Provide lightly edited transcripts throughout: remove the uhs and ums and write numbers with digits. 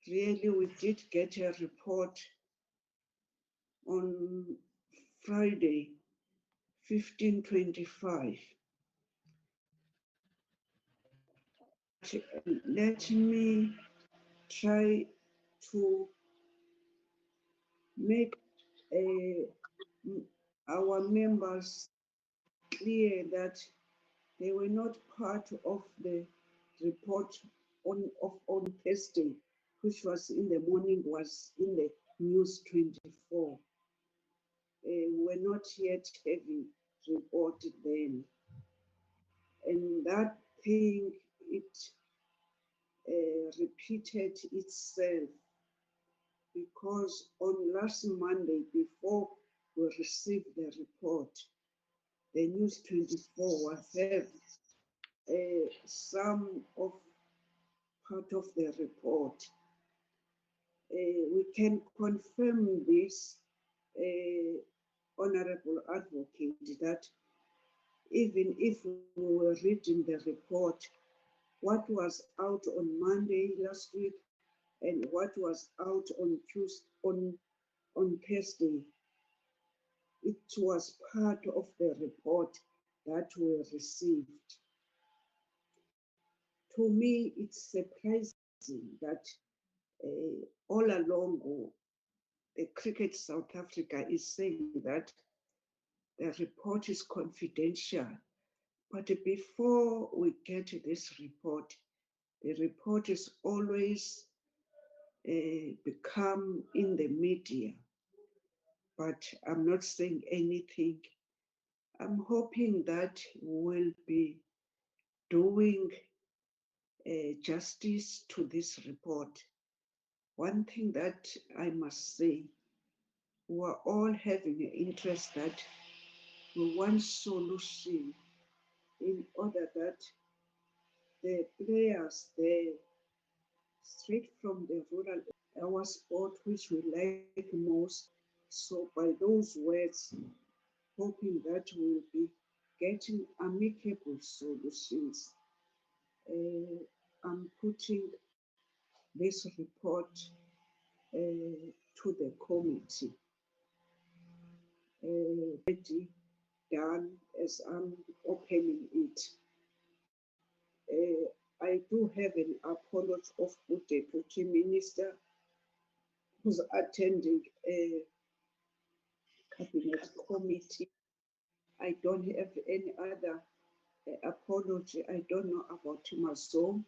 really, we did get a report on Friday, 1525. Let me try to make our members clear that they were not part of the report on Thursday, which was in the morning, was in the News 24. We're not yet having reported then. And that thing, it repeated itself, because on last Monday, before we received the report, the News 24 was have some of part of the report. We can confirm this, Honorable Advocate, that even if we were reading the report, what was out on Monday last week and what was out on Tuesday, on Thursday, it was part of the report that we received. To me, it's surprising that all along the Cricket South Africa is saying that the report is confidential. But before we get this report, the report is always become in the media. But I'm not saying anything. I'm hoping that we'll be doing justice to this report. One thing that I must say, we're all having an interest that we want solution in order that the players, straight from the rural, our sport, which we like most. So by those words, hoping that we'll be getting amicable solutions. I'm putting this report to the committee. Already done as I'm opening it. I do have an apology of the Deputy Minister who's attending a Cabinet Committee. I don't have any other apology. I don't know about Mazo.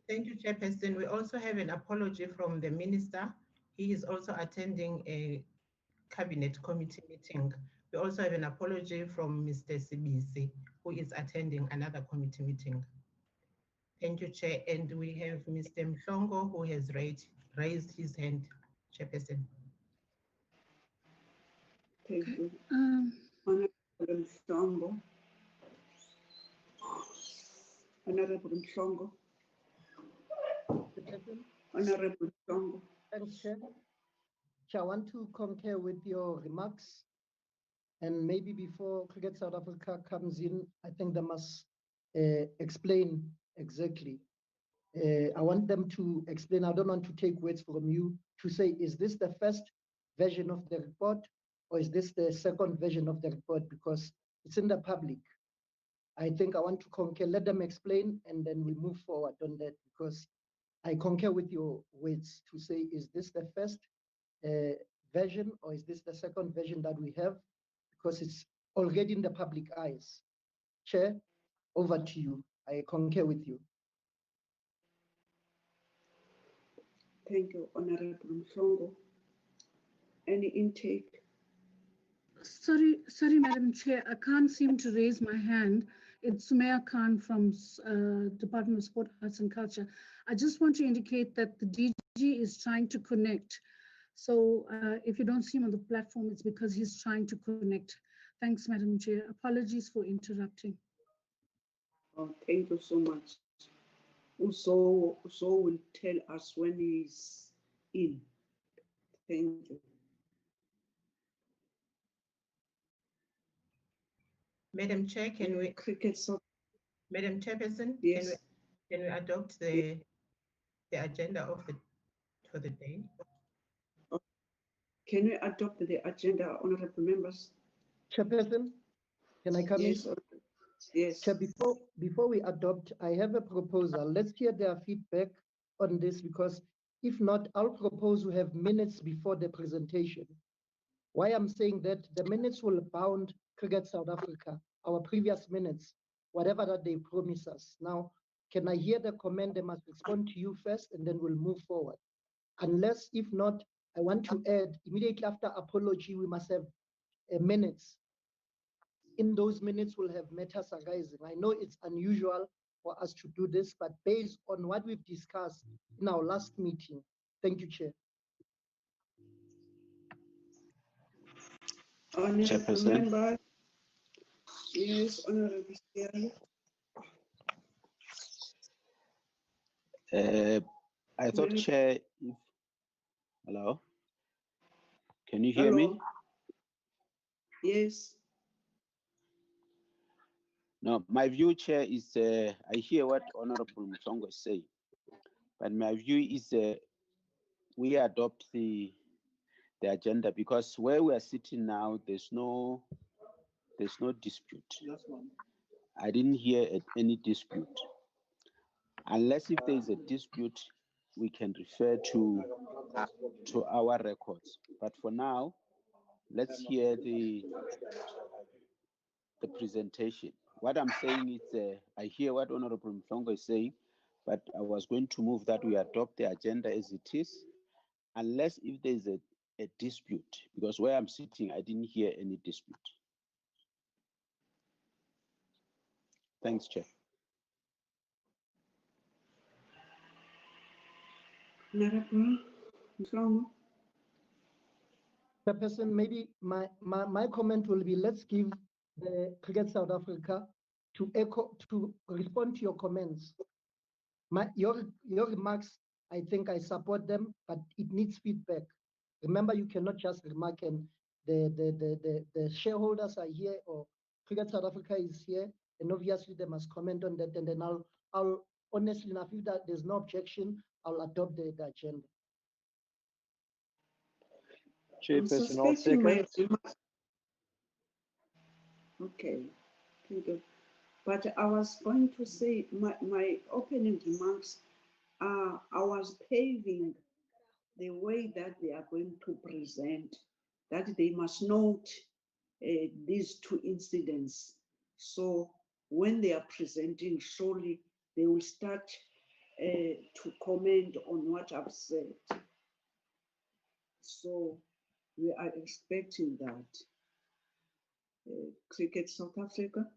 Thank you, Chairperson. We also have an apology from the Minister. He is also attending a Cabinet Committee meeting. We also have an apology from Mr. Sibisi, who is attending another committee meeting. Thank you, Chair. And we have Mr. Mhlongo, who has raised his hand, Chairperson. Thank you. Honorable Mhlongo. Honorable Mhlongo. Honorable Mhlongo. Thanks, Chair. Chair, I want to concur with your remarks. And maybe before Cricket South Africa comes in, I think they must explain exactly. I want them to explain. I don't want to take words from you to say, is this the first version of the report or is this the second version of the report? Because it's in the public. I think I want to concur, let them explain, and then we move forward on that, because I concur with your words to say, is this the first version or is this the second version that we have? Because it's already in the public eyes. Chair, over to you. I concur with you. Thank you, Honorable Mhlongo. Any intake? Sorry, Madam Chair, I can't seem to raise my hand. It's Sumaya Khan from Department of Sport, Arts and Culture. I just want to indicate that the DG is trying to connect. So if you don't see him on the platform, it's because he's trying to connect. Thanks, Madam Chair. Apologies for interrupting. Oh, thank you so much. So will tell us when he's in. Thank you. Madam Chair, can we? Cricket South. Madam Chairperson, Yes. can we adopt the agenda of for the day? Can we adopt the agenda, honorable members? Chairperson, can I come Yes. in? Yes. Chair, before we adopt, I have a proposal. Let's hear their feedback on this, because if not, I'll propose we have minutes before the presentation. Why I'm saying that, the minutes will bound Cricket South Africa, our previous minutes, whatever that they promise us. Now, can I hear the comment? They must respond to you first, and then we'll move forward. Unless, if not, I want to add, immediately after apology, we must have minutes. In those minutes, we'll have matters arising. I know it's unusual for us to do this, but based on what we've discussed in our last meeting. Thank you, Chair. Honorable member. Yes, honorable Chair. I thought, Chair, hello? Can you hear me? Yes. No, my view, Chair, is I hear what Honorable Msongo is saying, but my view is we adopt the agenda, because where we are sitting now, there's no dispute. I didn't hear any dispute. Unless if there is a dispute, we can refer to our records. But for now, let's hear the presentation. What I'm saying is, I hear what Honorable Msongo is saying, but I was going to move that we adopt the agenda as it is, unless if there is a dispute, because where I'm sitting, I didn't hear any dispute. Thanks, Chair. Honorable Msongo. Chairperson, maybe my comment will be, let's give the Cricket South Africa to respond to your comments. Your remarks, I think I support them, but it needs feedback. Remember, you cannot just remark, and the shareholders are here, or Cricket South Africa is here, and obviously they must comment on that, and then I'll honestly enough, if that there's no objection, I'll adopt the agenda. Chairperson, I'll second. Okay, thank you. But I was going to say my opening remarks are, I was paving the way that they are going to present, that they must note these two incidents. So when they are presenting, surely they will start to comment on what I've said. So we are expecting that. Cricket South Africa.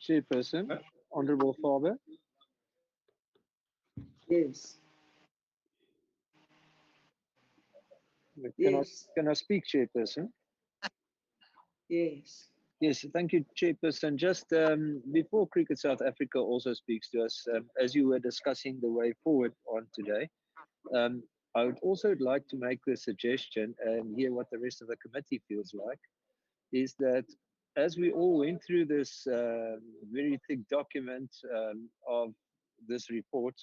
Chairperson, Honorable Faber. Yes. Can I speak, Chairperson? Yes. Yes, thank you, Chairperson. Just before Cricket South Africa also speaks to us, as you were discussing the way forward on today, I would also like to make the suggestion and hear what the rest of the committee feels like, is that as we all went through this very thick document of this report,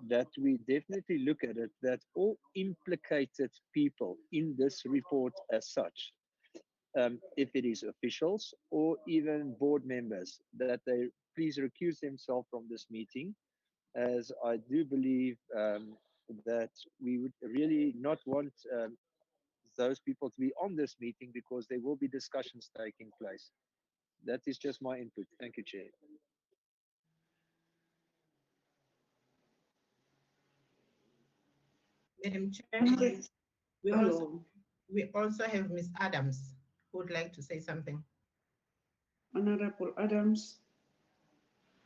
that we definitely look at it, that all implicated people in this report as such, if it is officials or even board members, that they please recuse themselves from this meeting, as I do believe that we would really not want those people to be on this meeting, because there will be discussions taking place. That is just my input. Thank you, Chair. Madam Chair, we also have Ms. Adams who would like to say something. Honorable Adams.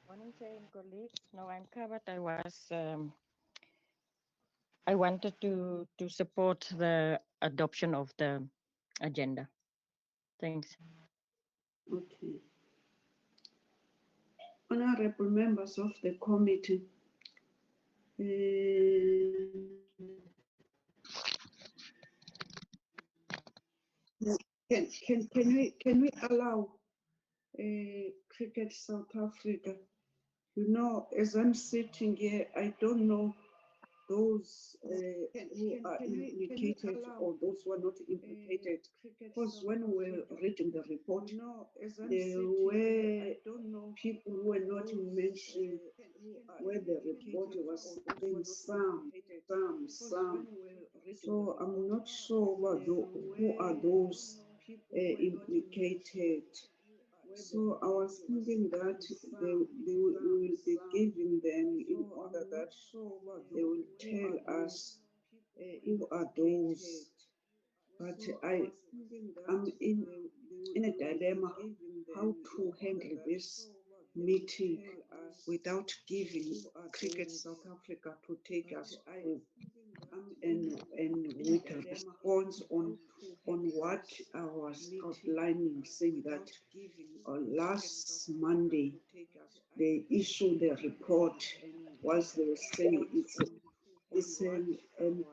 Morning, Chair and colleagues. No, I'm covered. I wanted to support the adoption of the agenda. Thanks. Okay. Honorable members of the committee, can we allow Cricket South Africa. You know, as I'm sitting here, I don't know those who are implicated or those who are not implicated. Because when we were reading the report, there were people who were not mentioned where the report was saying some. So I'm not sure who are those implicated. So I was thinking that they will be giving them in order that they will tell us who are those. But I'm in a dilemma how to handle this meeting without giving Cricket South Africa to take us through and with a response on what I was outlining, saying that last Monday they issued a report whilst they were saying it's a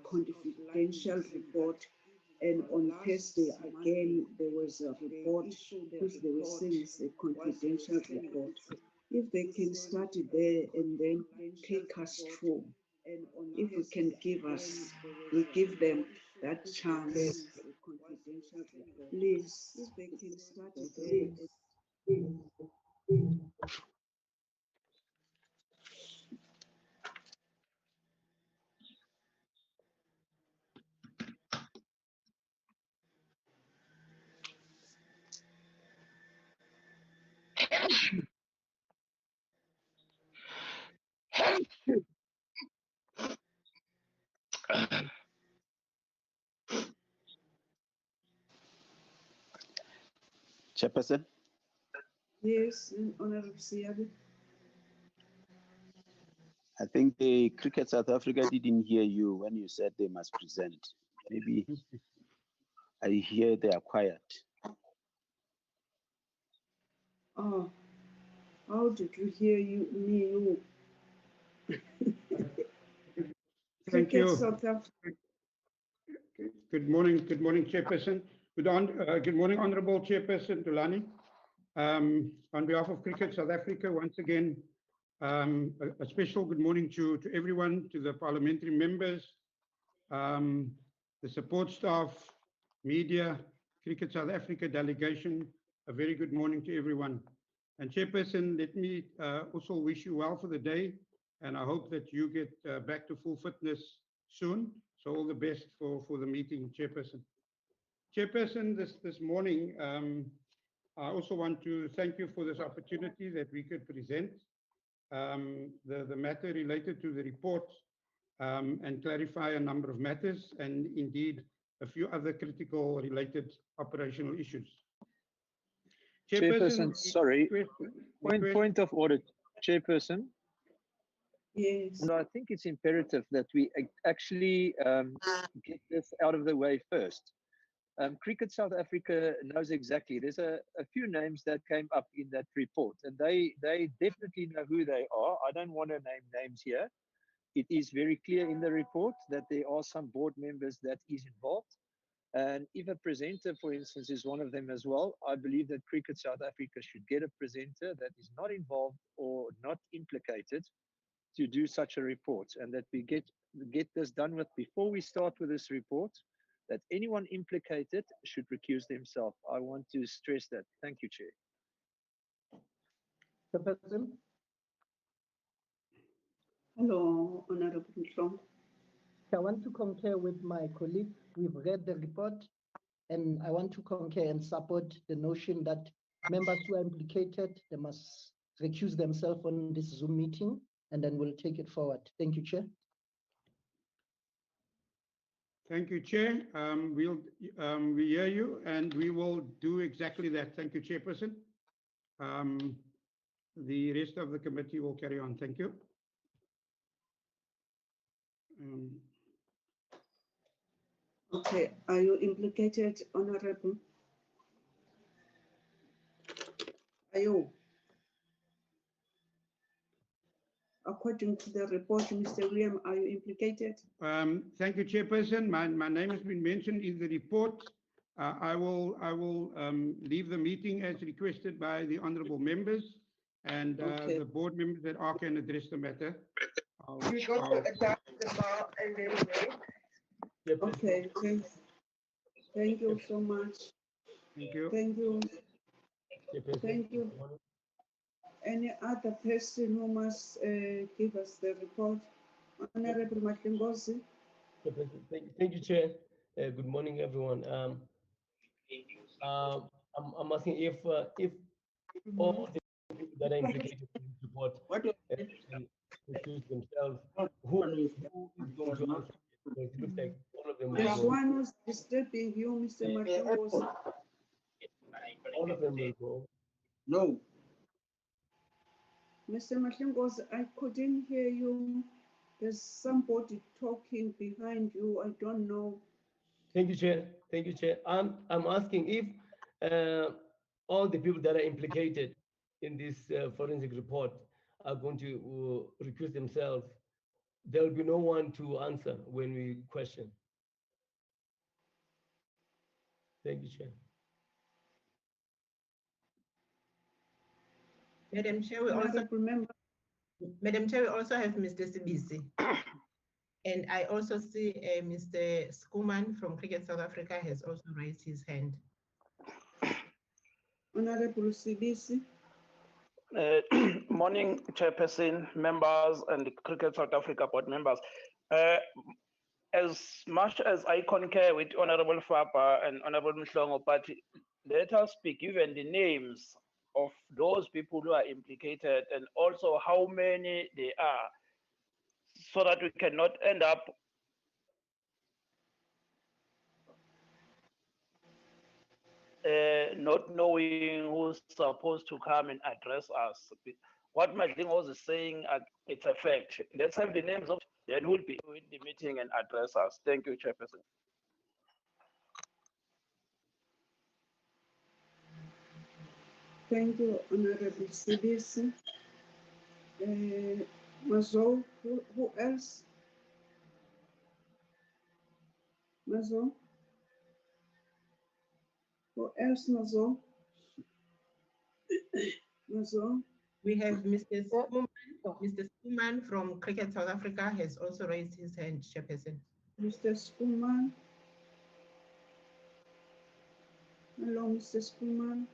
confidential report, and on Thursday again there was a report which they were saying is a confidential report. If they can start there and then take us through, if we can we give them that chance. Please, if they can start there. Chairperson? Yes, Honorable Siabi. I think the Cricket South Africa didn't hear you when you said they must present. Maybe I hear they are quiet. Oh, how did you hear me? Thank you. South Africa. Good morning, Chairperson. Good morning, Honourable Chairperson Dulani. On behalf of Cricket South Africa, once again, a special good morning to everyone, to the parliamentary members, the support staff, media, Cricket South Africa delegation. A very good morning to everyone. And Chairperson, let me also wish you well for the day, and I hope that you get back to full fitness soon. So all the best for the meeting, Chairperson. Chairperson, this morning, I also want to thank you for this opportunity that we could present the matter related to the report and clarify a number of matters, and indeed a few other critical related operational issues. Chairperson, sorry, point of order, Chairperson. Yes. And I think it's imperative that we actually get this out of the way first. Cricket South Africa knows exactly. There's a few names that came up in that report, and they definitely know who they are. I don't want to name names here. It is very clear in the report that there are some board members that is involved. And if a presenter, for instance, is one of them as well, I believe that Cricket South Africa should get a presenter that is not involved or not implicated to do such a report, and that we get this done with before we start with this report, that anyone implicated should recuse themselves. I want to stress that. Thank you, Chair. Chairperson. Hello, Honorable Mhlongo. I want to concur with my colleague. We've read the report, and I want to concur and support the notion that members who are implicated, they must recuse themselves on this Zoom meeting, and then we'll take it forward. Thank you, Chair. Thank you, Chair. We hear you, and we will do exactly that. Thank you, Chairperson. The rest of the committee will carry on. Thank you. Okay, are you implicated, Honorable? Are you? According to the report, Mr. William, are you implicated? Thank you, Chairperson. My name has been mentioned in the report. I will leave the meeting as requested by the honourable members, and Okay. the board members that are can address the matter. We got to adapt the bar and then wait. Okay, thanks. Thank you so much. Thank you. Thank you. Thank you. Any other person who must give us the report? Honorable Makengozi. Thank you, Chair. Good morning, everyone. I'm asking if all the people that are implicated in this report can choose themselves, who is going to answer? Because it looks like all of them will There's go. one who's disturbing you, Mr. Makengozi. All of them will go. No. Mr. Makengozi, I couldn't hear you. There's somebody talking behind you. I don't know. Thank you, Chair. Thank you, Chair. I'm asking if all the people that are implicated in this forensic report are going to recuse themselves. There will be no one to answer when we question. Thank you, Chair. Madam Chair, we also remember. Madam Chair, we also have Mr. Sibisi. And I also see Mr. Skuman from Cricket South Africa has also raised his hand. Honorable Sibisi. Morning, Chairperson, members, and Cricket South Africa board members. As much as I concur with Honorable Fapa and Honorable Mhlongo, but let us be given the names of those people who are implicated and also how many they are, so that we cannot end up not knowing who's supposed to come and address us. What Madlingo was saying, it's a fact. Let's have the names of that will be in the meeting and address us. Thank you, Chairperson. Thank you, Honorable Sibisi. Mazo, who else? Mazo? Who else, Mazo? Mazo? We have Mr. Skuman. Mr. Skuman from Cricket South Africa has also raised his hand, Chairperson. Mr. Skuman. Hello, Mr. Skuman.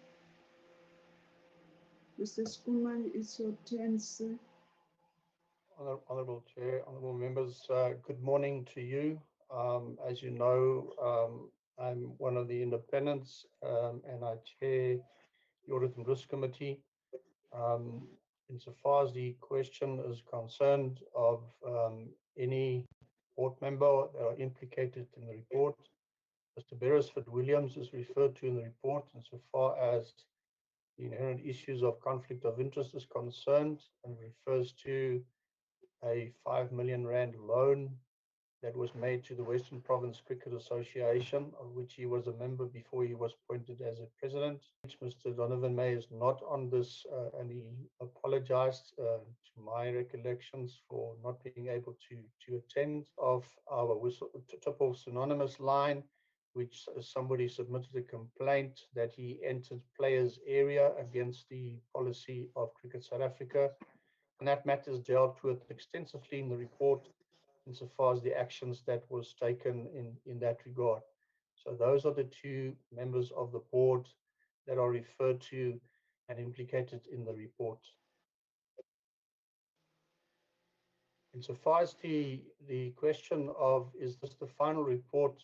Mr. Skuman, it's your turn, sir. Honourable Chair, honourable members, good morning to you. As you know, I'm one of the independents and I chair the Audit and Risk Committee. Insofar as the question is concerned of any board member that are implicated in the report, Mr. Beresford Williams is referred to in the report insofar as the inherent issues of conflict of interest is concerned, and refers to a R5 million loan that was made to the Western Province Cricket Association, of which he was a member before he was appointed as a president. Mr. Donovan May is not on this, and he apologized to my recollections for not being able to attend. Of our triple synonymous line, which somebody submitted a complaint that he entered players' area against the policy of Cricket South Africa. And that matter is dealt with extensively in the report insofar as the actions that was taken in that regard. So those are the two members of the board that are referred to and implicated in the report. Insofar as the question of, is this the final report,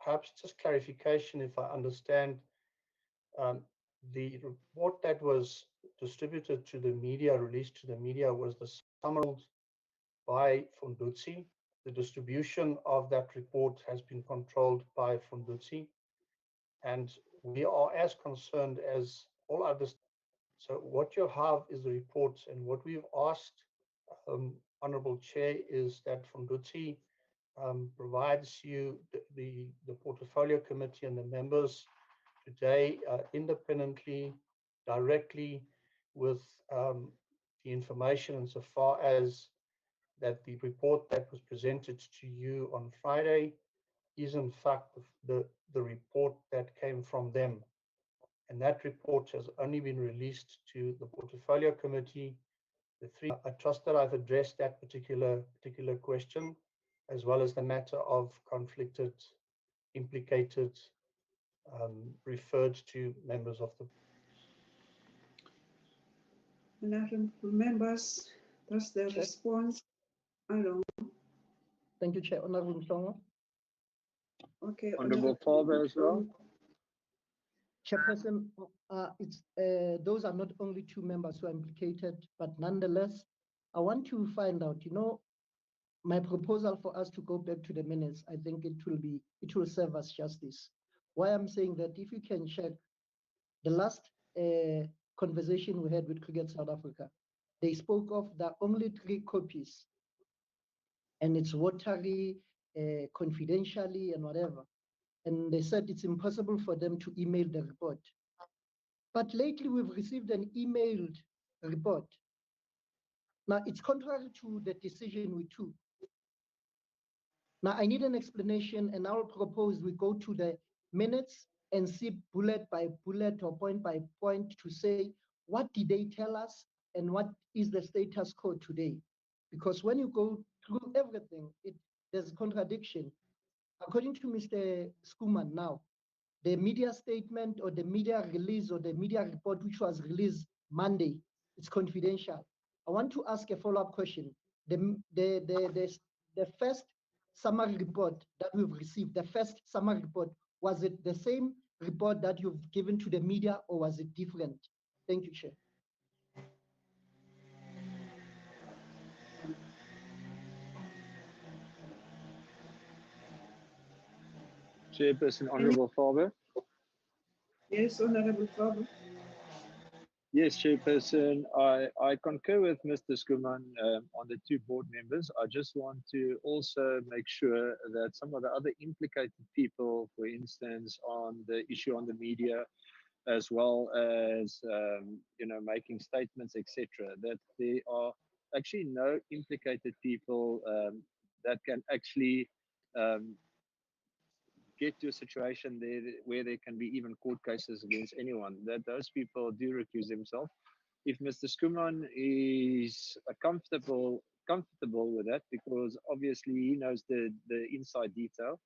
perhaps just clarification if I understand. The report that was distributed to the media, released to the media, was the summary by Fundutsi. The distribution of that report has been controlled by Fundutsi, and we are as concerned as all others. So what you have is the report, and what we've asked, Honourable Chair, is that Fundutsi provides you the portfolio committee and the members today independently, directly, with the information insofar as that the report that was presented to you on Friday is in fact the report that came from them. And that report has only been released to the Portfolio Committee. I trust that I've addressed that particular question, as well as the matter of conflicted, implicated, referred to members of the. Honorable members, that's the response. Hello. Thank you, Chair. Honorable Mhlongo. Okay. Honorable Faber as well. Chairperson, those are not only two members who are implicated, but nonetheless, I want to find out, my proposal for us to go back to the minutes, I think it will serve us justice. Why I'm saying that, if you can check the last conversation we had with Cricket South Africa, they spoke of the only 3 copies, and it's watery, confidentially and whatever. And they said it's impossible for them to email the report. But lately we've received an emailed report. Now it's contrary to the decision we took. Now I need an explanation, and I'll propose we go to the minutes and see bullet by bullet or point by point to say, what did they tell us and what is the status quo today? Because when you go through everything, there's contradiction. According to Mr. Schoeman now, the media statement or the media release or the media report which was released Monday, it's confidential. I want to ask a follow-up question. The first summary report that we've received, the first summary report, was it the same report that you've given to the media, or was it different? Thank you, Chair. Chairperson, Honorable Faber. Yes, Honorable Faber. Yes, Chairperson, I concur with Mr. Schoeman on the 2 board members. I just want to also make sure that some of the other implicated people, for instance, on the issue on the media, as well as making statements, etc., that there are actually no implicated people that can actually get to a situation there where there can be even court cases against anyone, that those people do recuse themselves. If Mr. Schoeman is comfortable with that, because obviously he knows the inside detail.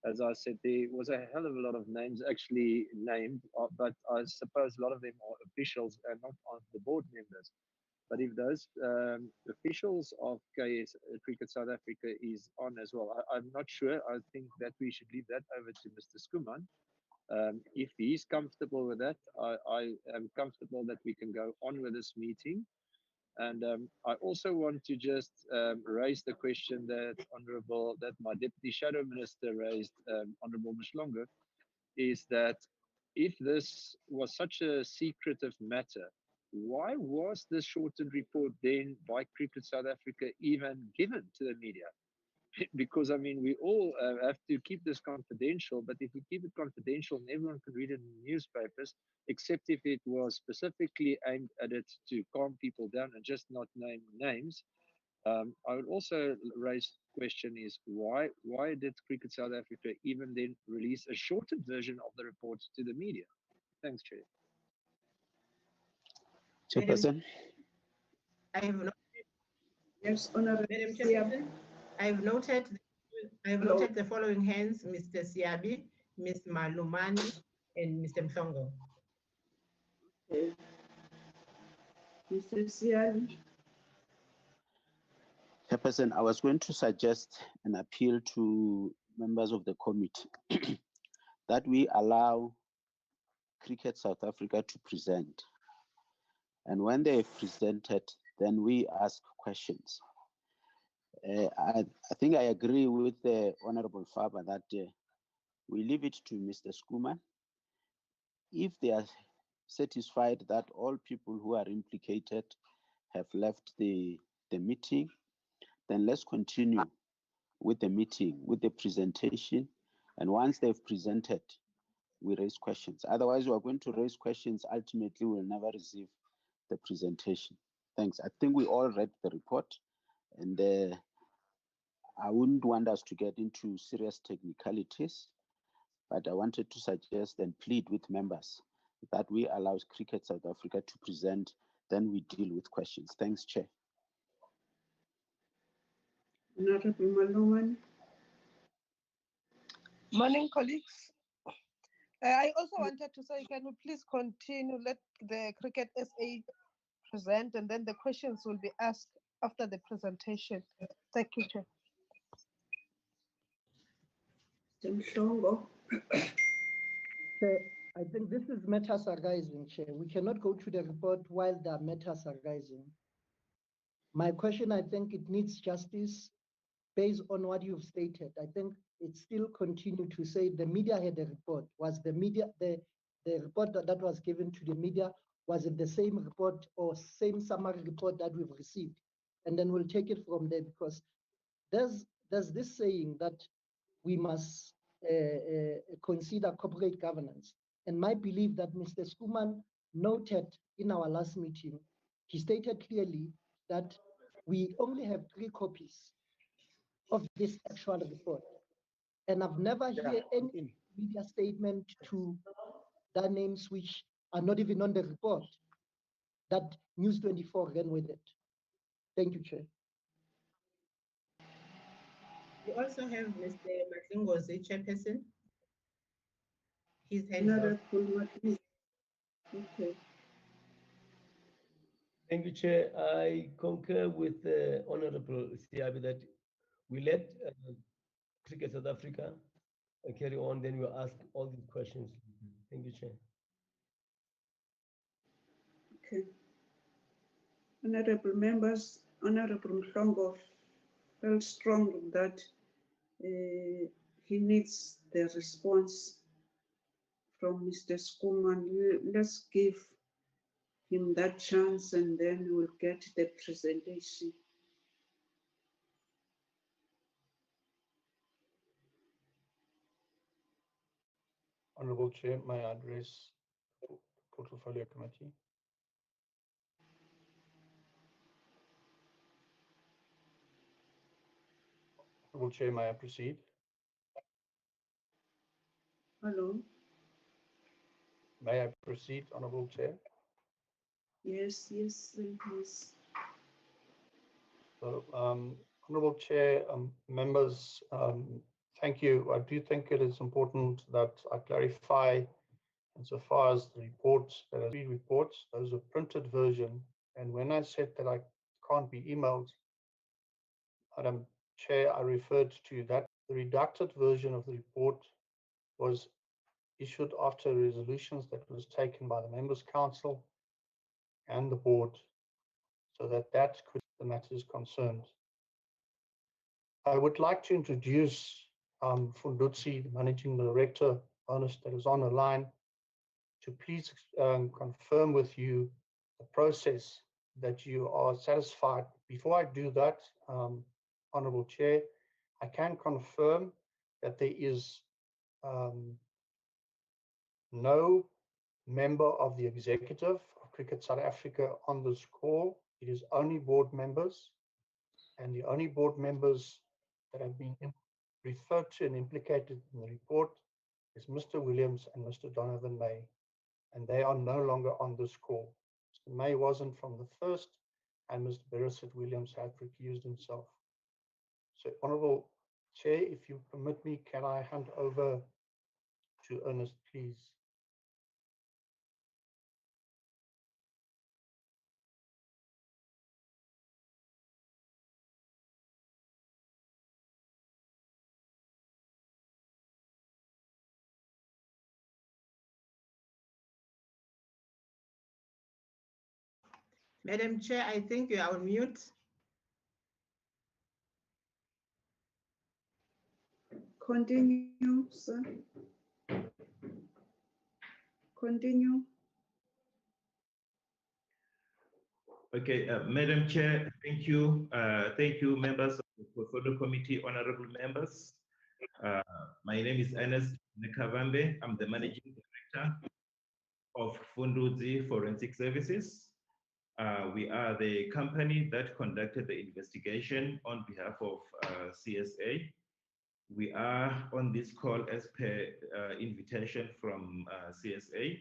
As I said, there was a hell of a lot of names actually named, but I suppose a lot of them are officials and not on the board members. But if those officials of Cricket South Africa is on as well, I'm not sure. I think that we should leave that over to Mr. Schoeman. If he's comfortable with that, I am comfortable that we can go on with this meeting. And I also want to just raise the question that my Deputy Shadow Minister raised, Honorable Mhlongo, is that if this was such a secretive matter, why was the shortened report then by Cricket South Africa even given to the media? Because, I mean, we all have to keep this confidential, but if we keep it confidential, everyone can read it in the newspapers, except if it was specifically aimed at it to calm people down and just not name names. I would also raise the question is why did Cricket South Africa even then release a shortened version of the report to the media? Thanks, Chair. Chairperson. I have noted. Yes, Honorable. Madam Chairperson, I have noted the following hands: Mr. Siabi, Ms. Malumani, and Mr. Mhlongo. Okay. Mr. Siabi. Chairperson, I was going to suggest an appeal to members of the committee that we allow Cricket South Africa to present. And when they've presented, then we ask questions. I think I agree with the Honorable Faber that we leave it to Mr. Schoeman. If they are satisfied that all people who are implicated have left the meeting, then let's continue with the meeting, with the presentation. And once they've presented, we raise questions. Otherwise, we are going to raise questions. Ultimately, we'll never receive the presentation. Thanks. I think we all read the report, and I wouldn't want us to get into serious technicalities, but I wanted to suggest and plead with members that we allow Cricket South Africa to present, then we deal with questions. Thanks, Chair. Honorable Malongan. Morning, colleagues. I also wanted to say, can we please continue, let the Cricket SA present, and then the questions will be asked after the presentation. Thank you, Chair. Chair, I think this is matters arising, Chair. We cannot go to the report while the matters are rising. My question, I think it needs justice based on what you've stated. I think it still continue to say the media had a report. Was the media, the report that was given to the media, was it the same report or same summary report that we've received? And then we'll take it from there, because there's this saying that we must consider corporate governance. And my belief that Mr. Skuman noted in our last meeting, he stated clearly that we only have 3 copies of this actual report. And I've never heard any media statement to the names which are not even on the report that News 24 ran with it. Thank you, Chair. We also have Mr. Matlingozi, Chairperson. His hand Another up. Okay. Thank you, Chair. I concur with the Honorable Siabi that we let Cricket South Africa carry on, then we'll ask all these questions. Thank you, Chair. Okay. Honorable members, Honorable Mhlongo felt strongly that he needs the response from Mr. Skuman. Let's give him that chance, and then we'll get the presentation. Honorable Chair, may I address the Portfolio Committee? Honorable Chair, may I proceed? Hello. May I proceed, Honorable Chair? Yes, yes, yes. So, Honorable Chair, members, thank you. I do think it is important that I clarify, insofar as the reports, there are 3 reports, those are printed version. And when I said that I can't be emailed, Madam Chair, I referred to that. The redacted version of the report was issued after resolutions that was taken by the Members' Council and the board, so that could the matters concerned. I would like to introduce Fundutsi, the Managing Director, Honest, that is on the line, to please confirm with you the process that you are satisfied. Before I do that, Honorable Chair, I can confirm that there is no member of the executive of Cricket South Africa on this call. It is only board members, and the only board members that have been referred to and implicated in the report is Mr. Williams and Mr. Donovan May, and they are no longer on this call. Mr. May wasn't from the first, and Mr. Beresford Williams had recused himself. So, Honorable Chair, if you permit me, can I hand over to Ernest, please? Madam Chair, I think you are on mute. Continue, sir. Continue. Okay, Madam Chair, thank you. Thank you, members of the Portfolio Committee, honorable members. My name is Ernest Nekavambe. I'm the Managing Director of Fundudzi Forensic Services. We are the company that conducted the investigation on behalf of CSA. We are on this call as per invitation from CSA.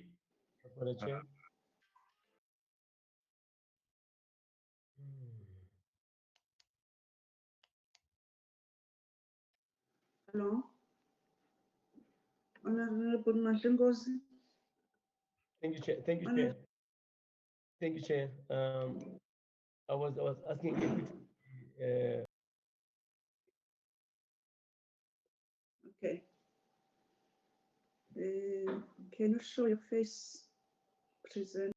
Hello, Honorable Matengozi. Thank you, Chair. Thank you, Chair. Thank you, Chair. I was asking if Okay. Can you show your face, present?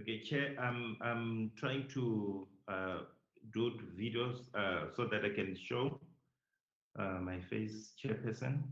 Okay, Chair, I'm trying to do videos so that I can show my face, Chairperson.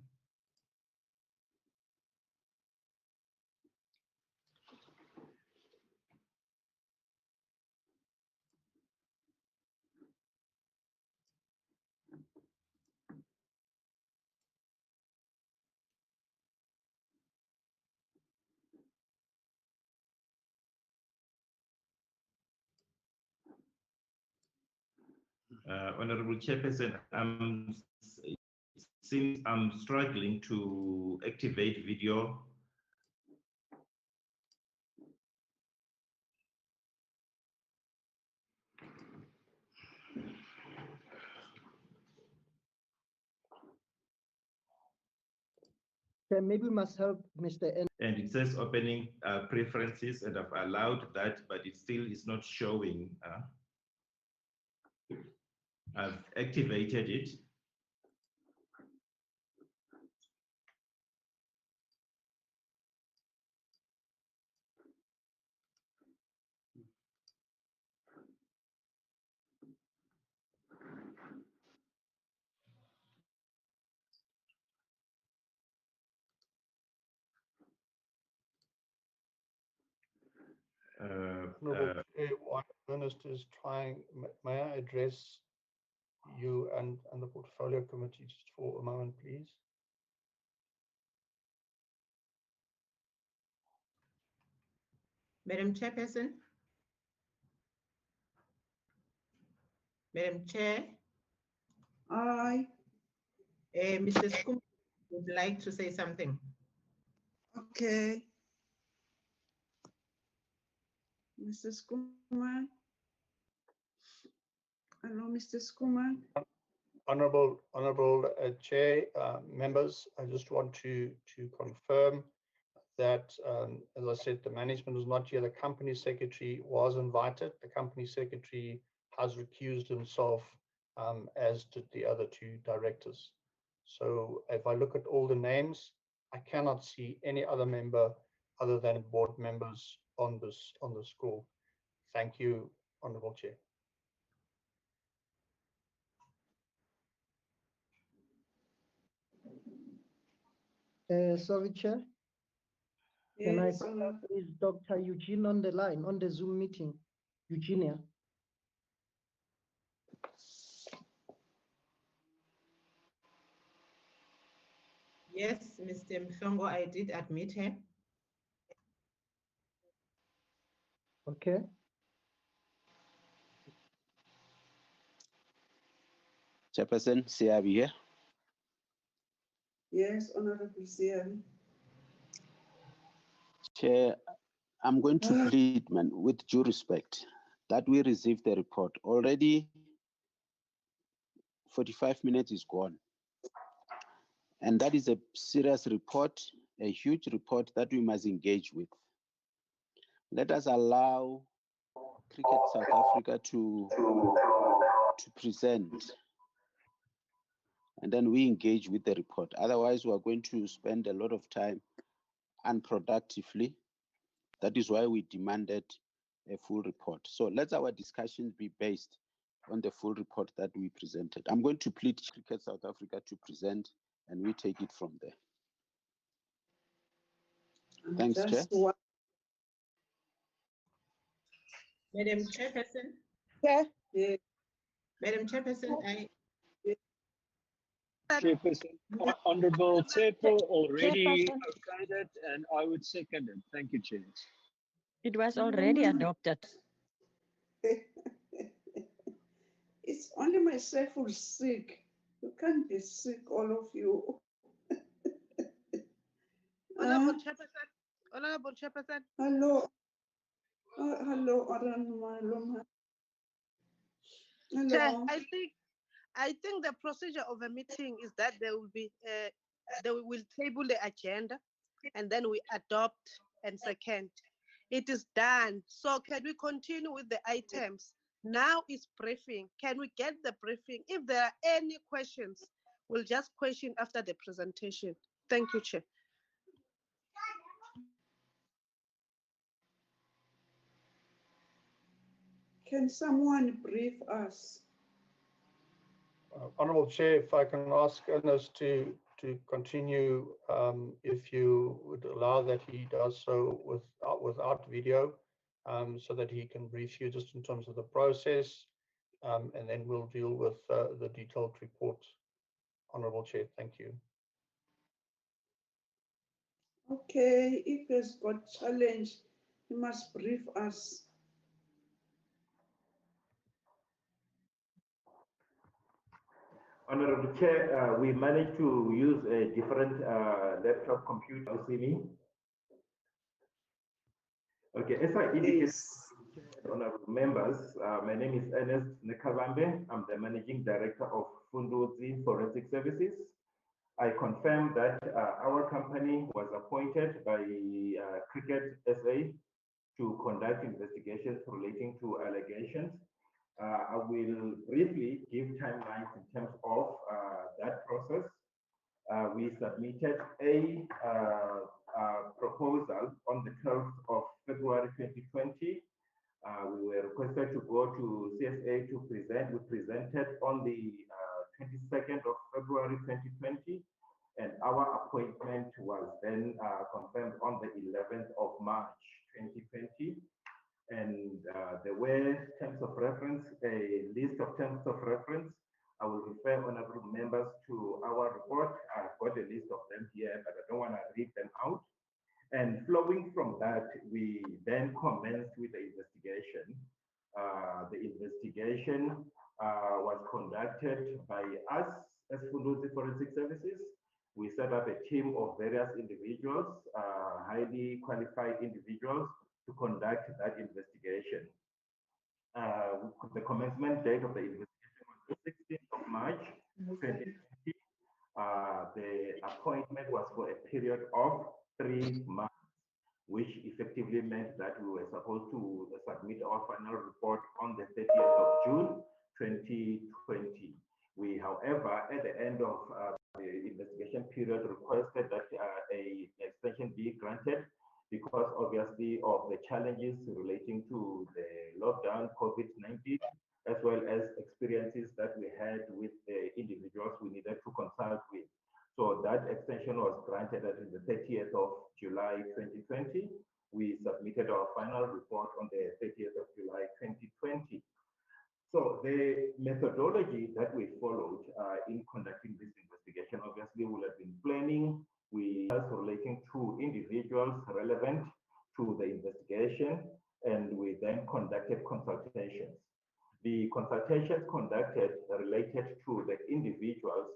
Honorable Chairperson, since I'm struggling to activate video. Maybe we must help Mr. N. And it says opening preferences, and I've allowed that, but it still is not showing. I've activated it. While Ernest is trying, may I address you and the portfolio committee just for a moment, please? Madam Chairperson. Madam Chair. Aye. Mr. Skum would like to say something. Okay. Mr. Skuman. Hello, Mr. Skuman. Honorable Chair, members, I just want to confirm that, as I said, the management is not here. The company secretary was invited. The company secretary has recused himself, as did the other two directors. So if I look at all the names, I cannot see any other member other than board members on this call. Thank you, Honorable Chair. Sorry, Chair. Can I please Dr. Eugene on the line on the Zoom meeting? Eugenia. Yes, Mr. Mhlongo, I did admit him. Okay. Chairperson, Siabi here. Yes, Honorable Siabi. Chair, I'm going to plead, man, with due respect, that we received the report. Already 45 minutes is gone. And that is a serious report, a huge report that we must engage with. Let us allow Cricket South Africa to present, and then we engage with the report. Otherwise, we are going to spend a lot of time unproductively. That is why we demanded a full report. So let our discussions be based on the full report that we presented. I'm going to plead Cricket South Africa to present, and we take it from there. Thanks, Chair. Madam Chairperson. Yeah. Madam Chairperson, Chairperson, Honorable Tsepo already okayed it, and I would second it. Thank you, Chair. It was already adopted. It's only myself who's sick. You can't be sick, all of you. Honorable Chairperson. Honorable Chairperson. Hello. Hello, Aran. Chair, Hello. I think the procedure of a meeting is that there will be they will table the agenda and then we adopt and second. It is done. So can we continue with the items? Now is briefing. Can we get the briefing? If there are any questions, we'll just question after the presentation. Thank you, Chair. Can someone brief us? Honourable Chair, if I can ask Ernest to continue, if you would allow that he does so without video, so that he can brief you just in terms of the process, and then we'll deal with the detailed report. Honourable Chair, thank you. Okay, if he's got challenge, he must brief us. Honorable Chair, we managed to use a different laptop computer. You see me? Okay, as I indicated, honorable members, my name is Ernest Nekabambe. I'm the Managing Director of Funduzi Forensic Services. I confirm that our company was appointed by Cricket SA to conduct investigations relating to allegations. I will briefly give timelines in terms of that process. We submitted a proposal on the 12th of February 2020. We were requested to go to CSA to present. We presented on the 22nd of February 2020, and our appointment was then confirmed on the 11th of March 2020. And there were terms of reference, a list of terms of reference. I will refer honorable members to our report. I've got a list of them here, but I don't want to read them out. And flowing from that, we then commenced with the investigation. The investigation was conducted by us as Funduzi Forensic Services. We set up a team of various individuals, highly qualified individuals, to conduct that investigation. The commencement date of the investigation was the 16th of March 2020. The appointment was for a period of 3 months, which effectively meant that we were supposed to submit our final report on the 30th of June 2020. We, however, at the end of the investigation period, requested that an extension be granted because obviously of the challenges relating to the lockdown, COVID-19, as well as experiences that we had with the individuals we needed to consult with. So that extension was granted on the 30th of July 2020. We submitted our final report on the 30th of July 2020. So the methodology that we followed in conducting this investigation, obviously, will have been planning. We are relating to individuals relevant to the investigation, and we then conducted consultations. The consultations conducted related to the individuals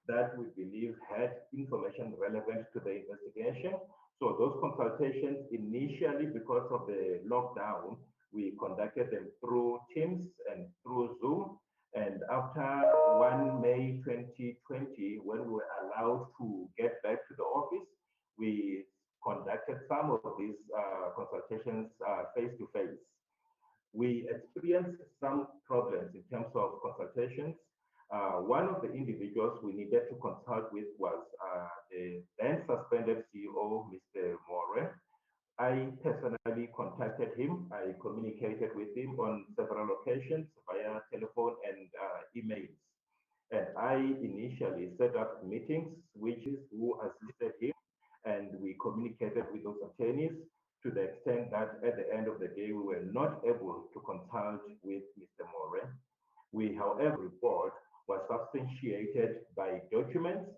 that we believe had information relevant to the investigation. So those consultations initially, because of the lockdown, we conducted them through Teams and through Zoom. And after 1 May 2020, when we were allowed to get back to the office, we conducted some of these consultations face-to-face. We experienced some problems in terms of consultations. One of the individuals we needed to consult with was the then suspended CEO, Mr. More. I personally contacted him. I communicated with him on several occasions via telephone and emails. And I initially set up meetings, who assisted him, and we communicated with those attorneys to the extent that at the end of the day, we were not able to consult with Mr. More. We, however, report was substantiated by documents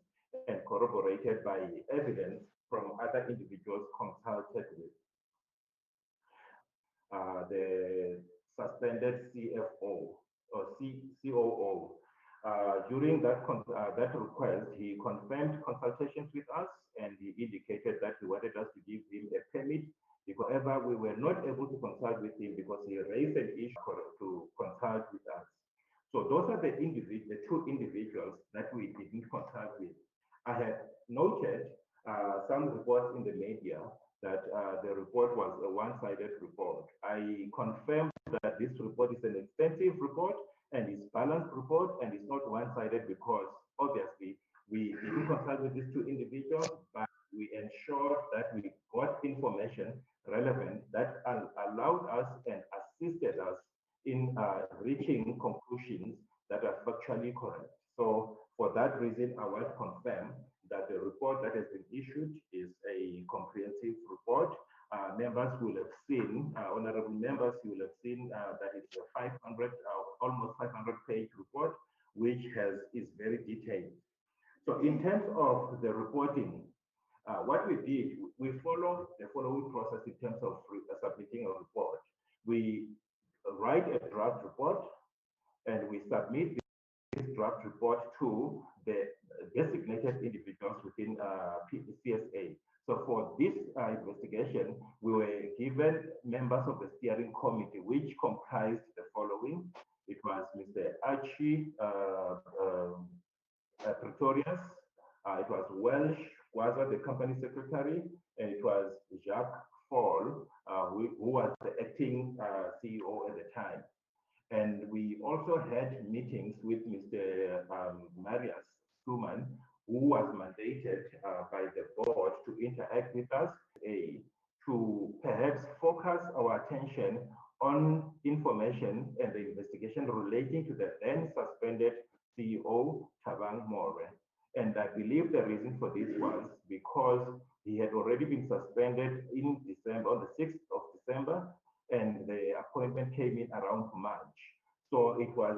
and corroborated by evidence from other individuals consulted with. the suspended CFO or COO. During that request, he confirmed consultations with us, and he indicated that he wanted us to give him a permit. However, we were not able to consult with him because he raised an issue to consult with us. So those are the two individuals that we didn't consult with. I had noted some reports in the media that the report was a one-sided report. I confirmed that this report is an extensive report and it's balanced report and it's not one-sided because obviously we didn't consult with these two individuals, but we ensured that we got information relevant that allowed us and assisted us in reaching conclusions that are factually correct. So for that reason, I want to confirm that the report that has been issued is a comprehensive report. Members will have seen, honorable members, you will have seen that it's a 500, almost 500-page report, which is very detailed. So in terms of the reporting, what we did, we follow the following process in terms of submitting a report. We write a draft report and we submit this draft report to the designated individuals within CSA. So for this investigation, we were given members of the steering committee, which comprised the following. It was Mr. Archie Pretorius, it was Welsh Waza, the company secretary, and it was Jacques Fall, who was the acting CEO at the time. And we also had meetings with Mr. Marius Schumann, who was mandated by the board to interact with us, to perhaps focus our attention on information and the investigation relating to the then suspended CEO, Thabang More. And I believe the reason for this was because he had already been suspended in December, on the 6th of December, and the appointment came in around March. So it was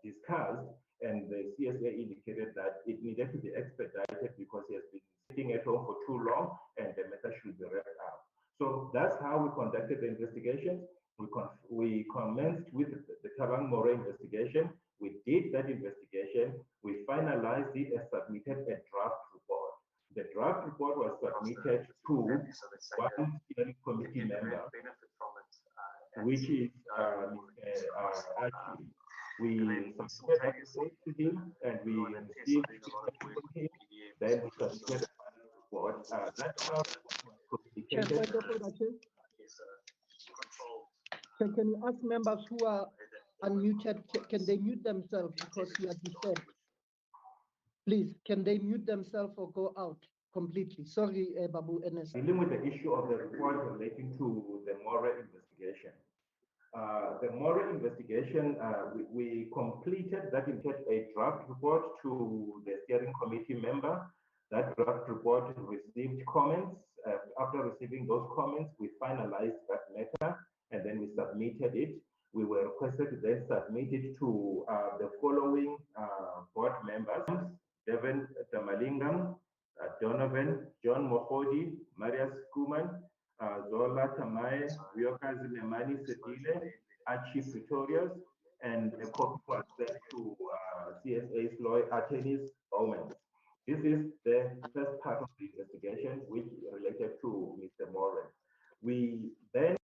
discussed, and the CSA indicated that it needed to be expedited because he has been sitting at home for too long, and the matter should be wrapped up. So that's how we conducted the investigation. We commenced with the Thabang More investigation. We did that investigation. We finalized it and submitted a draft report. The draft report was submitted to one steering committee member, which is Archie. We submitted that report to him, and we received feedback from him. Then we submitted a final report. That can you ask members who are unmuted, can they mute themselves because you are disturbed? Please, can they mute themselves or go out completely? Sorry, Babu Enes. Dealing with the issue of the report relating to the More investigation. The More investigation, we completed that in a draft report to the steering committee member. That draft report received comments. After receiving those comments, we finalized that matter and then we submitted it. We were requested to then submit it to the following board members: Devin Tamalingam, Donovan, John Mokodi, Marius Kuman, Zola Tamae, Vyokazi Lemani Sedile, Archie Pretorius, and a copy was sent to CSA's lawyer attorneys, Bowman. This is the first part of the investigation, which related to Mr. Moran. We then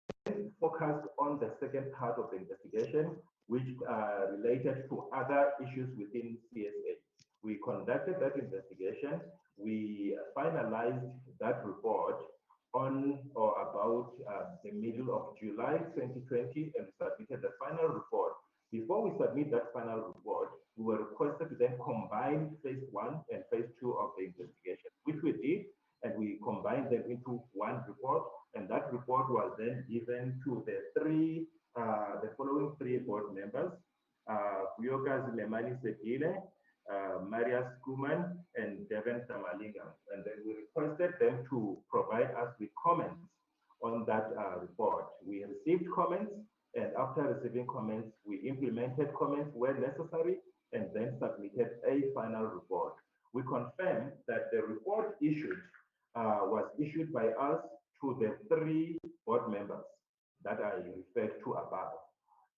focused on the second part of the investigation, which related to other issues within CSA. We conducted that investigation. We finalized that report on or about the middle of July 2020 and submitted the final report. Before we submit that final report, we were requested to then combine phase 1 and phase 2 of the investigation, which we did, and we combined them into one report, and that report was then given to the following three board members: Vyokazi Lemani Sedile, Marius Kuman, and Devin Tamalinga. And then we requested them to provide us with comments on that report. We received comments, and after receiving comments, we implemented comments where necessary, and then submitted a final report. We confirmed that the report issued was issued by us to the three board members. that I referred to above.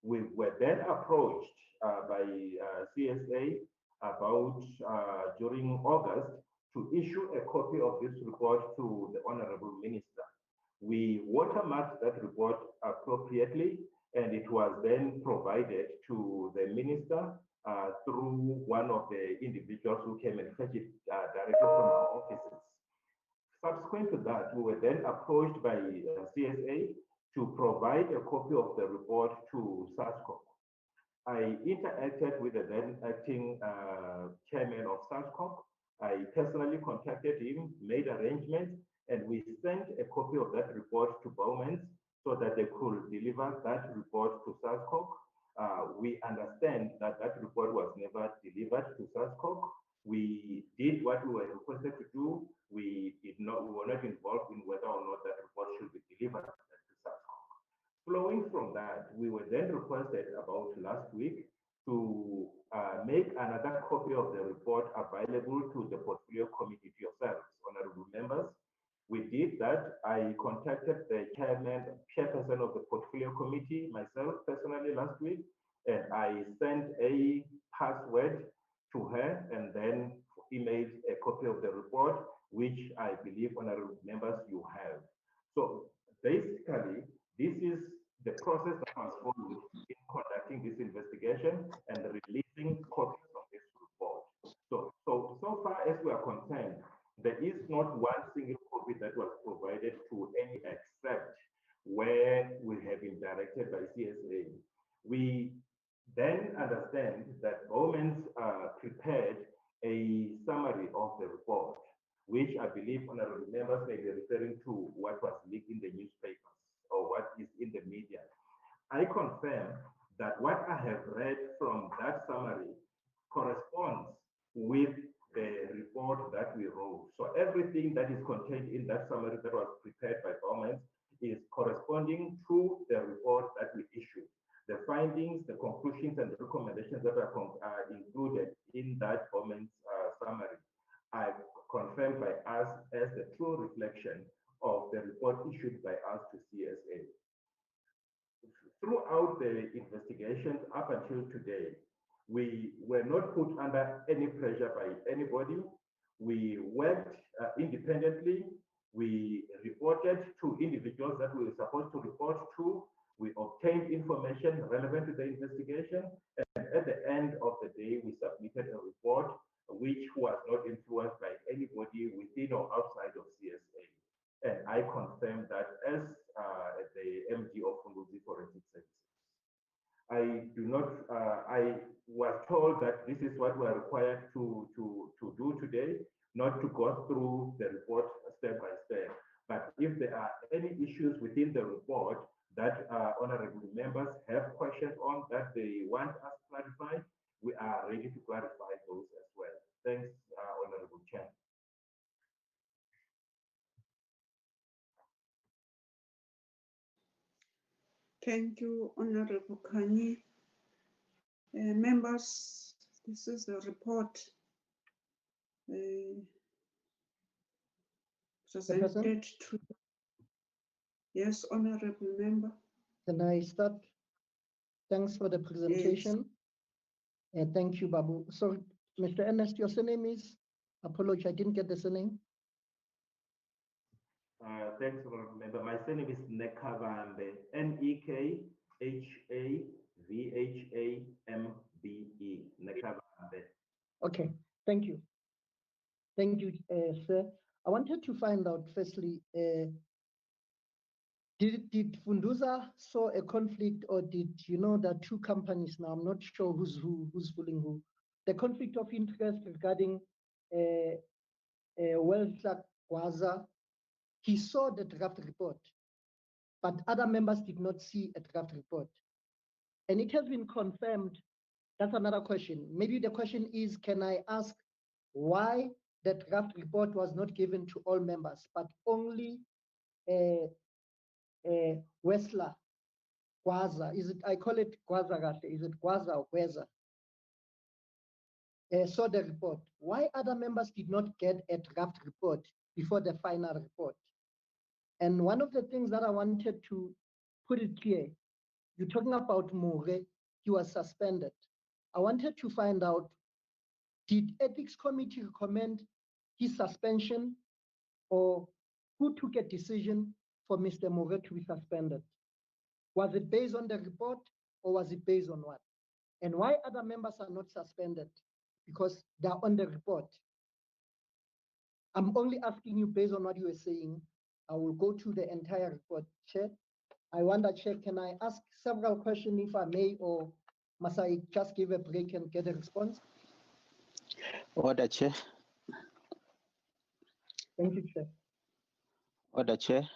We were then approached by CSA about during August to issue a copy of this report to the Honorable Minister. We watermarked that report appropriately, and it was then provided to the Minister through one of the individuals who came and fetched it directly from our offices. Subsequent to that, we were then approached by CSA to provide a copy of the report to SASCOC. I interacted with the then acting chairman of SASCOC. I personally contacted him, made arrangements, and we sent a copy of that report to Bowman's so that they could deliver that report to SASCOC. We understand that that report was never delivered to SASCOC. We did what we were requested to do. We were not involved in whether or not that report should be delivered to SASCOC. Flowing from that, we were then requested about last week to make another copy of the report available to the portfolio committee, to yourselves, honorable members. We did that. I contacted the chairperson of the portfolio committee, myself personally last week, and I sent a password to her and then emailed a copy of the report, which I believe, honorable members, you have. So basically, this is the process that was followed in conducting this investigation and releasing copies of this report. So far as we are concerned, there is not one single copy that was provided to any except where we have been directed by CSA. We then understand that Bowman's prepared a summary of the report, which I believe honorable members may be referring to what was leaked in the newspapers or what is in the media. I confirm that what I have read from that summary corresponds with the report that we wrote. So everything that is contained in that summary that was prepared by Bowman is corresponding to the report that we issued. The findings, the conclusions, and the recommendations that are included in that Bowman's summary are confirmed by us as the true reflection of the report issued by us to CSA. Throughout the investigations up until today, we were not put under any pressure by anybody. We worked independently. We reported to individuals that we were supposed to report to. We obtained information relevant to the investigation. And at the end of the day, we submitted a report which was not influenced by anybody within or outside of CSA. And I confirm that as the MD of Funduzi Forensic Services. I was told that this is what we're required to do today, not to go through the report step by step. But if there are any issues within the report that honorable members have questions on that they want us clarified, we are ready to clarify those as well. Thanks, Honorable Chair. Thank you, Honorable Kanye. Members, this is the report presented to. Yes, Honorable Member. Can I start? Thanks for the presentation. Yes. Thank you, Babu. So, Mr. Ernest, your surname is? Apology, I didn't get the surname. Thanks, Honorable Member. My surname is Nekavambe, Nekavhambe, Nekavambe. Okay, thank you. Thank you, sir. I wanted to find out, firstly, did Funduza saw a conflict, or did you know that two companies now? I'm not sure who's fooling who. The conflict of interest regarding Wellclark Gwaza. He saw the draft report, but other members did not see a draft report. And it has been confirmed. That's another question. Maybe the question is, can I ask why the draft report was not given to all members, but only Westler Gwaza? Is it, I call it Gwaza, is it Gwaza or Gweza? Saw the report. Why other members did not get a draft report before the final report? And one of the things that I wanted to put it clear. You're talking about More, he was suspended. I wanted to find out, did Ethics Committee recommend his suspension, or who took a decision for Mr. More to be suspended? Was it based on the report, or was it based on what? And why other members are not suspended? Because they're on the report. I'm only asking you based on what you were saying. I will go to the entire report, Chair. I wonder, Chair, can I ask several questions if I may, or must I just give a break and get a response? Order, Chair. Thank you, Chair. Order, Chair.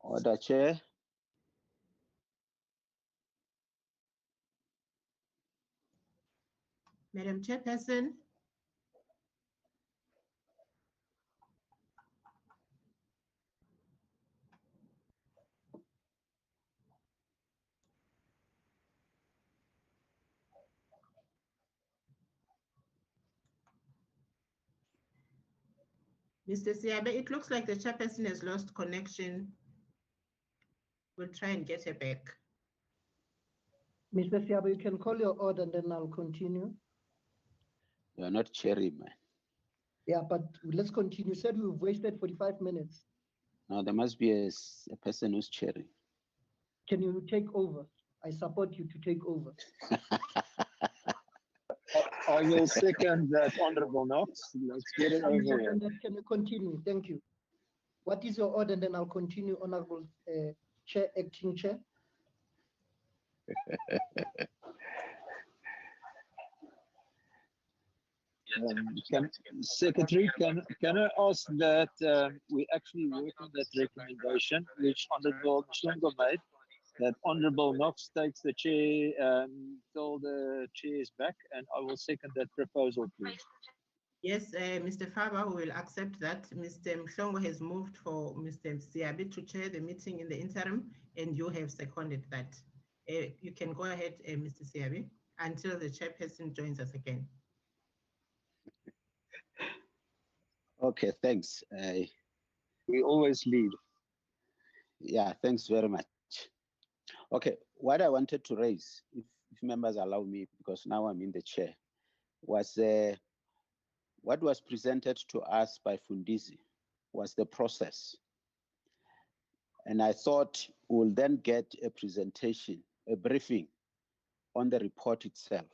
Order, Chair. Madam Chairperson. Mr. Siabe, it looks like the chairperson has lost connection. We'll try and get her back. Mr. Siabe, you can call your order and then I'll continue. You're not chairing, man. Yeah, but let's continue. You said we've wasted 45 minutes. No, there must be a person who's chairing. Can you take over? I support you to take over. I will second that, Honorable Knox. Let's get it over with. Can you continue? Thank you. What is your order? And then I'll continue, Honorable Chair, Acting Chair. Secretary, can I ask that we actually work on that recommendation which Honorable Mhlongo made, that Honorable Knox takes the chair till the chair is back, and I will second that proposal, please. Yes, Mr. Faber will accept that. Mr. Mhlongo has moved for Mr. Siabe to chair the meeting in the interim, and you have seconded that. You can go ahead, Mr. Siabe, until the chairperson joins us again. Okay, thanks. We always lead. Yeah, thanks very much. Okay, what I wanted to raise, if members allow me, because now I'm in the chair, was what was presented to us by Fundisi was the process. And I thought we'll then get a presentation, a briefing on the report itself.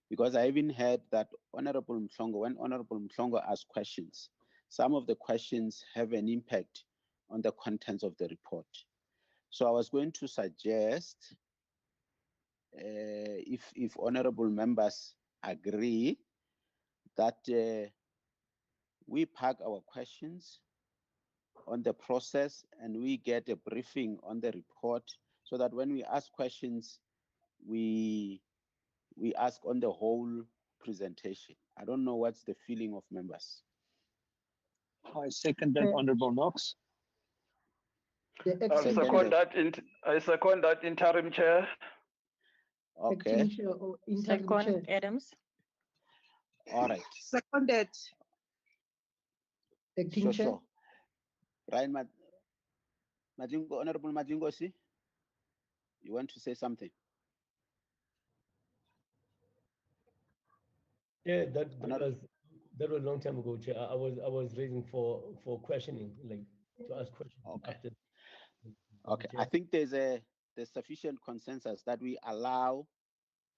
Because I even heard that Honorable Mhlongo, when Honorable Mhlongo asked questions, some of the questions have an impact on the contents of the report. So I was going to suggest, if honorable members agree, that we park our questions on the process and we get a briefing on the report, so that when we ask questions, we ask on the whole presentation. I don't know what's the feeling of members. I second that, Honorable Knox. I second that, interim chair. Okay. Second, Adams. All right. Seconded. Acting Chair. Sure. Ryan Madingo, Honorable Madingosi, you want to say something? Yeah, that was a long time ago, Chair. I was raising for questioning, like to ask questions. Okay. After. Okay. I think there's sufficient consensus that we allow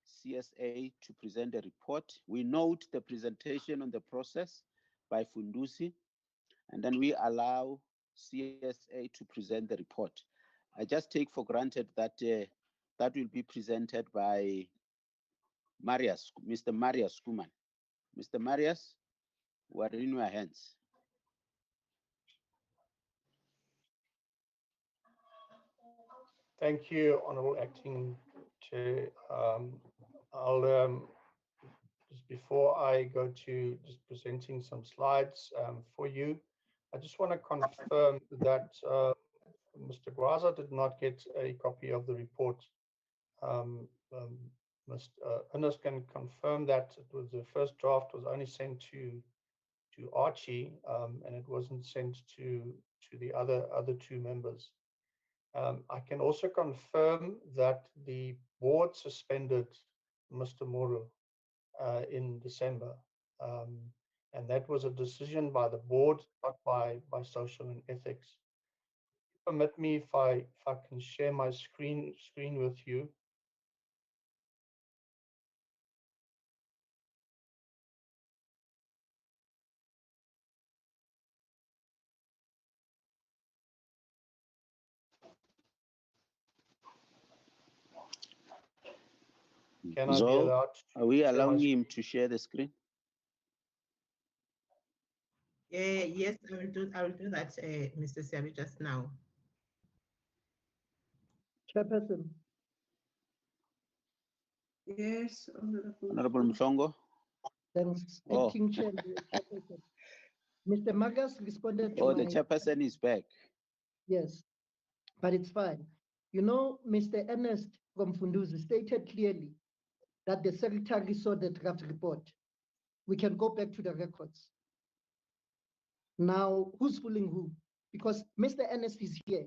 CSA to present a report. We note the presentation on the process by Fundusi, and then we allow CSA to present the report. I just take for granted that that will be presented by Mr. Marius Kuman. Mr. Marius, we are in your hands. Thank you, Honorable Acting Chair. I'll just before I go to just presenting some slides for you, I just want to confirm that Mr. Graza did not get a copy of the report. Mr. Ernest can confirm that it was the first draft was only sent to Archie, and it wasn't sent to the other two members. I can also confirm that the board suspended Mr. Moro in December, and that was a decision by the board, not by social and ethics. Permit me if I can share my screen with you. Can I be allowed are we allowing him to share the screen? Yes, I will do that, Mr. Siabi, just now. Chairperson. Yes, Honorable Mhlongo. Thanks, Oh. Acting Chair. Chairperson. Mr. Magas responded to the chairperson is back. Yes, but it's fine. You know, Mr. Ernest from Funduzi stated clearly that the secretary saw the draft report. We can go back to the records. Now, who's fooling who? Because Mr. Ernest is here.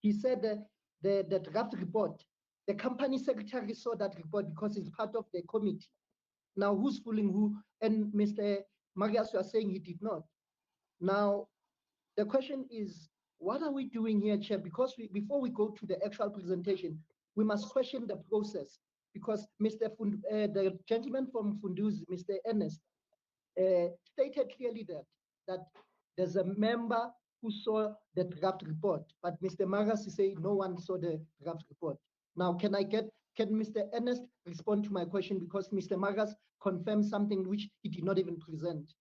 He said that the draft report, the company secretary saw that report because it's part of the committee. Now, who's fooling who? And Mr. Marias, you are saying he did not. Now, the question is, what are we doing here, Chair? Because before we go to the actual presentation, we must question the process. Because the gentleman from Funduzi, Mr. Ernest, stated clearly that there's a member who saw the draft report, but Mr. Magas is saying no one saw the draft report. Now, can Mr. Ernest respond to my question, because Mr. Magas confirmed something which he did not even present?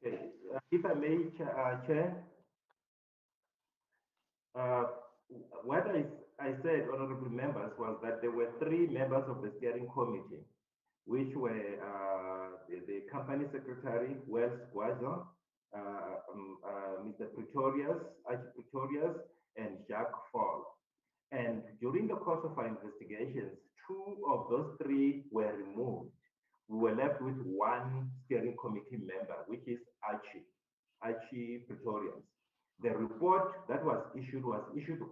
Okay. If I may, Chair, what I said, honorable members, was that there were 3 members of the steering committee, which were the company secretary, Wells Guazo, Mr. Archie Pretorius, and Jacques Fall. And during the course of our investigations, 2 of those 3 were removed. We were left with 1 steering committee member, which is Archie Pretorius. The report that was issued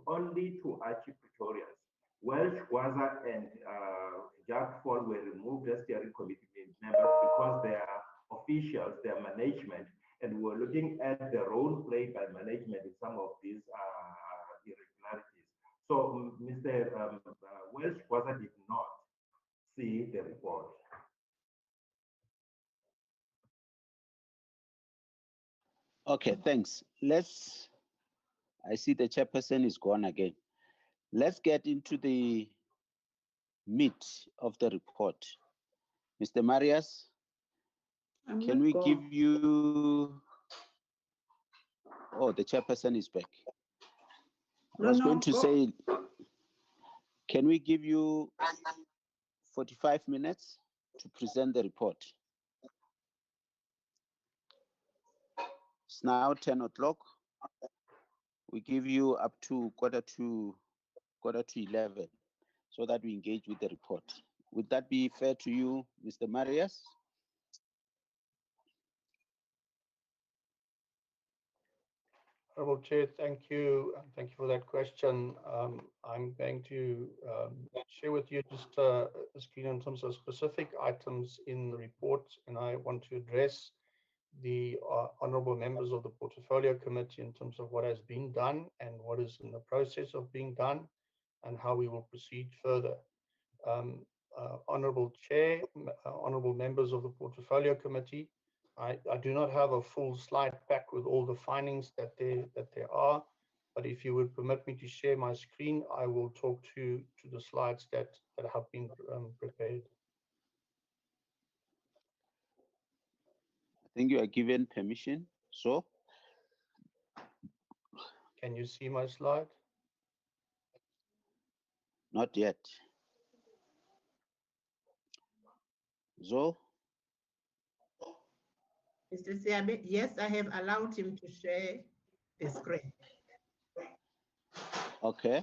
only to Archie Pretorius. Welsh, Gwaza, and Jack Fall were removed as steering committee members because they are officials, they are management, and we were looking at the role played by management in some of these irregularities. So Mr. Welsh, Gwaza did not see the report. Okay, thanks. I see the chairperson is gone again. Let's get into the meat of the report. Mr. Marias, can we give you, oh, the chairperson is back. I was going to say, can we give you 45 minutes to present the report? It's now 10 o'clock. We give you up to quarter to 11 so that we engage with the report. Would that be fair to you, Mr. Marias? Honorable Chair, thank you. Thank you for that question. I'm going to share with you just a screen in terms of specific items in the report, and I want to address the honorable members of the Portfolio Committee in terms of what has been done and what is in the process of being done and how we will proceed further. Honorable Chair, honorable members of the Portfolio Committee, I do not have a full slide pack with all the findings that there are, but if you would permit me to share my screen, I will talk to the slides that have been prepared. I think you are given permission, so. Can you see my slide? Not yet. So. Mr. Siabe, yes, I have allowed him to share the screen. Okay.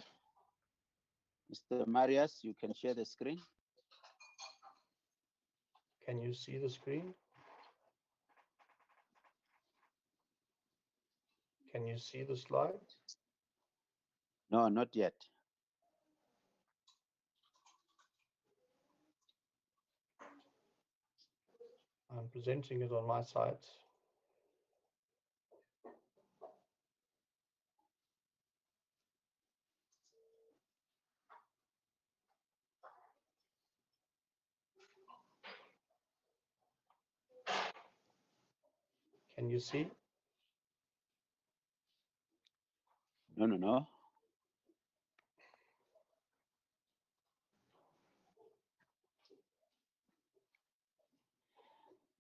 Mr. Marias, you can share the screen. Can you see the screen? Can you see the slide? No, not yet. I'm presenting it on my side. Can you see? No.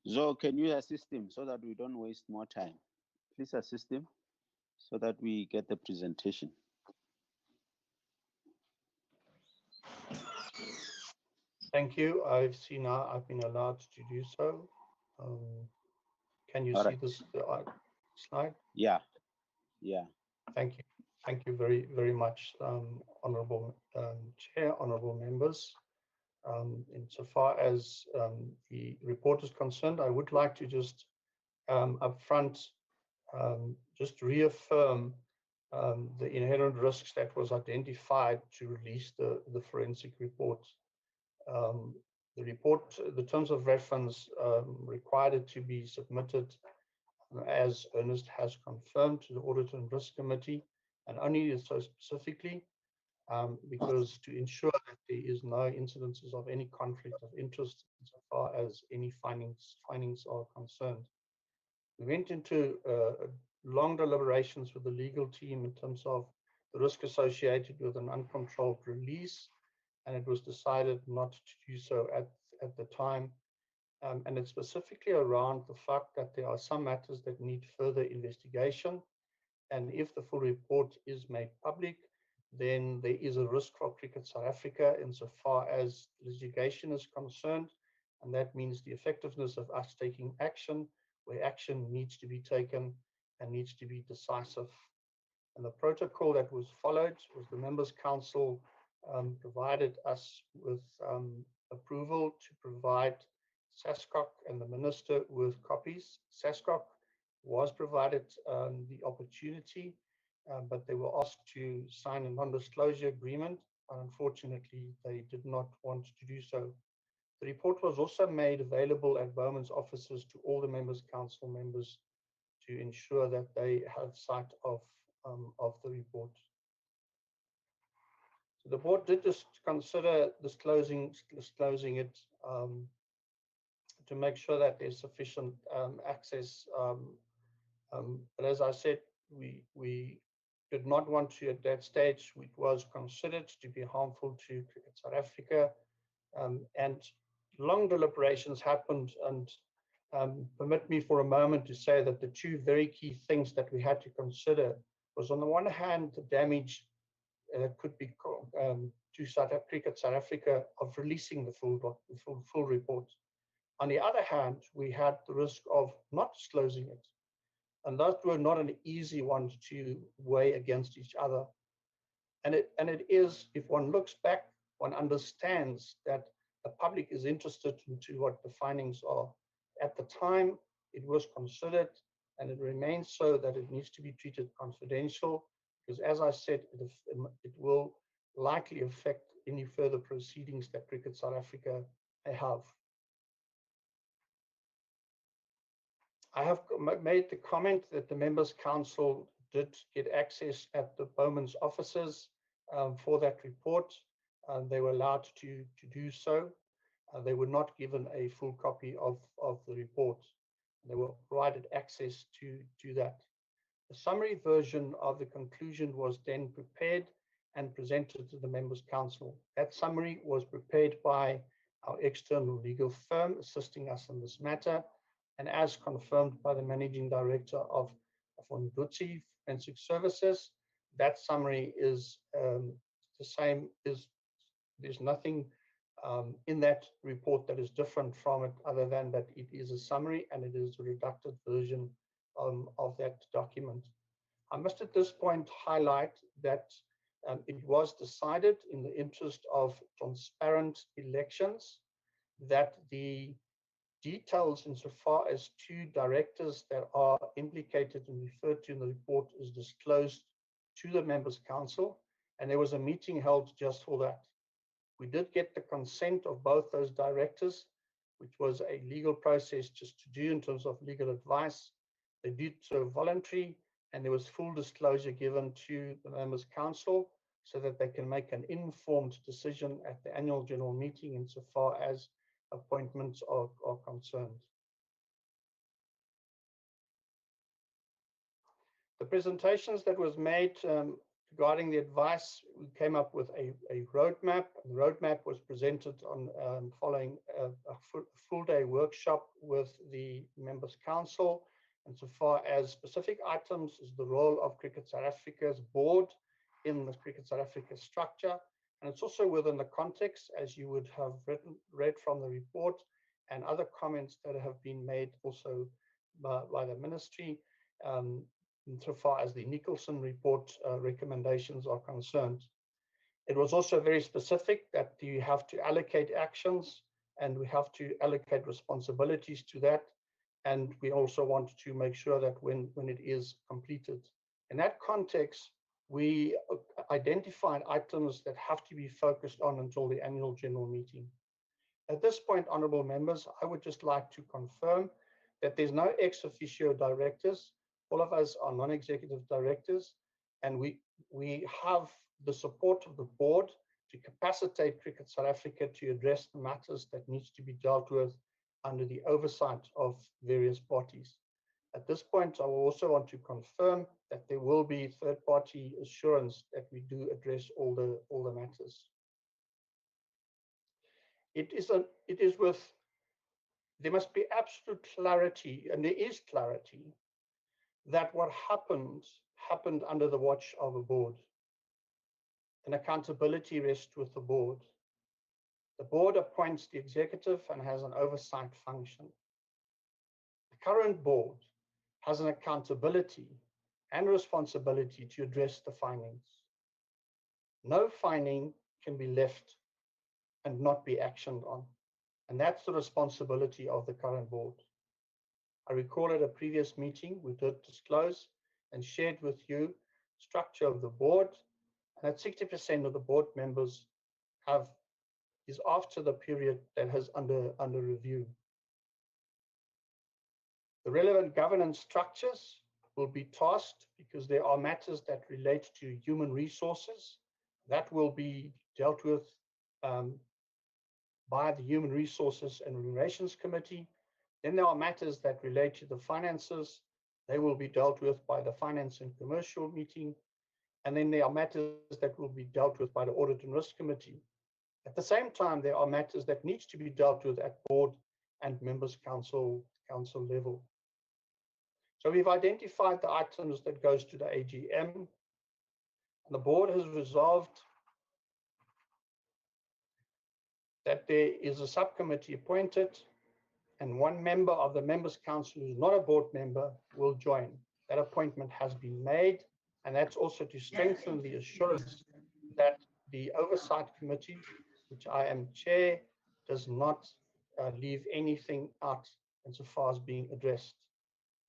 So can you assist him so that we don't waste more time? Please assist him so that we get the presentation. Thank you. I've been allowed to do so. Can you All see right. this slide? Yeah. Thank you. Thank you very much, Honorable Chair, Honorable members. Insofar as the report is concerned, I would like to just upfront just reaffirm the inherent risks that was identified to release the forensic report. The report, the terms of reference required it to be submitted as Ernest has confirmed to the Audit and Risk Committee, and only so specifically because to ensure that there is no incidences of any conflict of interest insofar as any findings are concerned. We went into long deliberations with the legal team in terms of the risk associated with an uncontrolled release, and it was decided not to do so at the time. And it's specifically around the fact that there are some matters that need further investigation. And if the full report is made public, then there is a risk for Cricket South Africa insofar as litigation is concerned. And that means the effectiveness of us taking action where action needs to be taken and needs to be decisive. And the protocol that was followed was the Members' Council provided us with approval to provide SASCOC and the Minister with copies. SASCOC was provided the opportunity, but they were asked to sign a non-disclosure agreement, and unfortunately they did not want to do so. The report was also made available at Bowman's offices to all the Members' Council members to ensure that they have sight of the report. So the board did just consider disclosing it to make sure that there's sufficient access. But as I said, we did not want to, at that stage, it was considered to be harmful to Cricket South Africa. And long deliberations happened, and permit me for a moment to say that the two very key things that we had to consider was, on the one hand, the damage that could be to Cricket South Africa of releasing the full report. On the other hand, we had the risk of not disclosing it. And those were not an easy one to weigh against each other. And it is, if one looks back, one understands that the public is interested into what the findings are. At the time, it was considered, and it remains so, that it needs to be treated confidential, because as I said, it will likely affect any further proceedings that Cricket South Africa may have. I have made the comment that the Members' Council did get access at the Bowman's offices for that report. They were allowed to do so. They were not given a full copy of the report. They were provided access to that. The summary version of the conclusion was then prepared and presented to the Members' Council. That summary was prepared by our external legal firm assisting us in this matter, and as confirmed by the Managing Director of Ndutsi Forensic Services, that summary is the same. There's nothing in that report that is different from it, other than that it is a summary and it is a redacted version of that document. I must at this point highlight that it was decided in the interest of transparent elections that the details insofar as two directors that are implicated and referred to in the report is disclosed to the members' council, and there was a meeting held just for that. We did get the consent of both those directors, which was a legal process just to do in terms of legal advice. They did so voluntary, and there was full disclosure given to the members' council so that they can make an informed decision at the annual general meeting insofar as appointments are concerned. The presentations that was made regarding the advice, we came up with a roadmap. The roadmap was presented on following a full day workshop with the members' council. And so far as specific items is the role of Cricket South Africa's board in the Cricket South Africa structure. And it's also within the context, as you would have read from the report, and other comments that have been made also by the ministry, insofar as the Nicholson report recommendations are concerned. It was also very specific that you have to allocate actions and we have to allocate responsibilities to that. And we also want to make sure that when it is completed. In that context, we identified items that have to be focused on until the annual general meeting. At this point, honorable members, I would just like to confirm that there's no ex officio directors. All of us are non-executive directors, and we have the support of the board to capacitate Cricket South Africa to address the matters that needs to be dealt with under the oversight of various parties. At this point, I will also want to confirm that there will be third-party assurance that we do address all the matters. There must be absolute clarity, and there is clarity, that what happened under the watch of a board. And accountability rests with the board. The board appoints the executive and has an oversight function. The current board has an accountability and responsibility to address the findings. No finding can be left and not be actioned on. And that's the responsibility of the current board. I recall at a previous meeting, we did disclose and shared with you structure of the board, and that 60% of the board members is after the period that has under review. The relevant governance structures will be tasked because there are matters that relate to human resources that will be dealt with by the Human Resources and Remunerations Committee. Then there are matters that relate to the finances. They will be dealt with by the Finance and Commercial meeting. And then there are matters that will be dealt with by the Audit and Risk Committee. At the same time, there are matters that need to be dealt with at board and members' council level. So we've identified the items that goes to the AGM. And the board has resolved that there is a subcommittee appointed, and one member of the members' council who is not a board member will join. That appointment has been made, and that's also to strengthen the assurance that the Oversight Committee, which I am chair, does not leave anything out insofar as being addressed.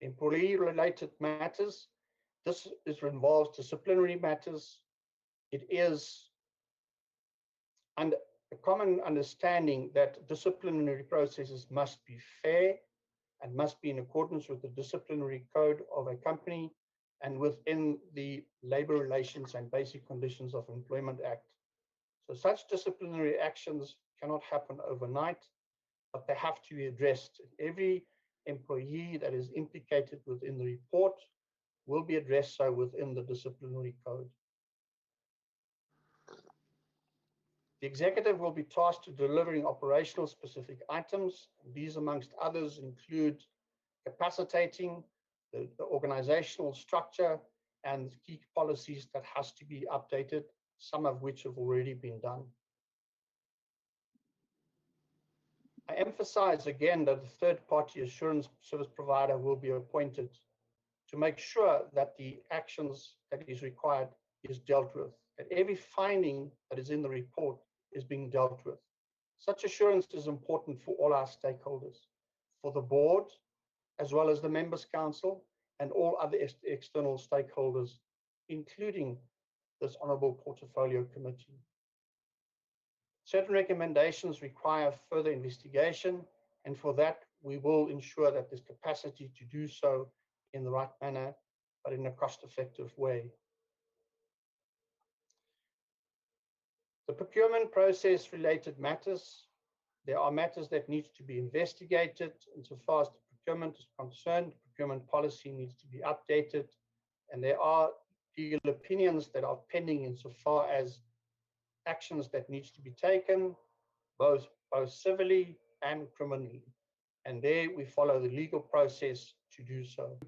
Employee-related matters, this involves disciplinary matters. It is under a common understanding that disciplinary processes must be fair and must be in accordance with the disciplinary code of a company and within the Labor Relations and Basic Conditions of Employment Act. So such disciplinary actions cannot happen overnight, but they have to be addressed. Every employee that is implicated within the report will be addressed so within the disciplinary code. The executive will be tasked to delivering operational specific items. These, amongst others, include capacitating the organizational structure and key policies that has to be updated, some of which have already been done. I emphasize again that the third-party assurance service provider will be appointed to make sure that the actions that is required is dealt with. that every finding that is in the report is being dealt with. Such assurance is important for all our stakeholders, for the board, as well as the Members' Council and all other external stakeholders, including this Honourable Portfolio Committee. Certain recommendations require further investigation, and for that, we will ensure that there's capacity to do so in the right manner, but in a cost-effective way. The procurement process related matters, there are matters that need to be investigated. Insofar as the procurement is concerned, procurement policy needs to be updated, and there are legal opinions that are pending insofar as actions that needs to be taken, both civilly and criminally. And there we follow the legal process to do so.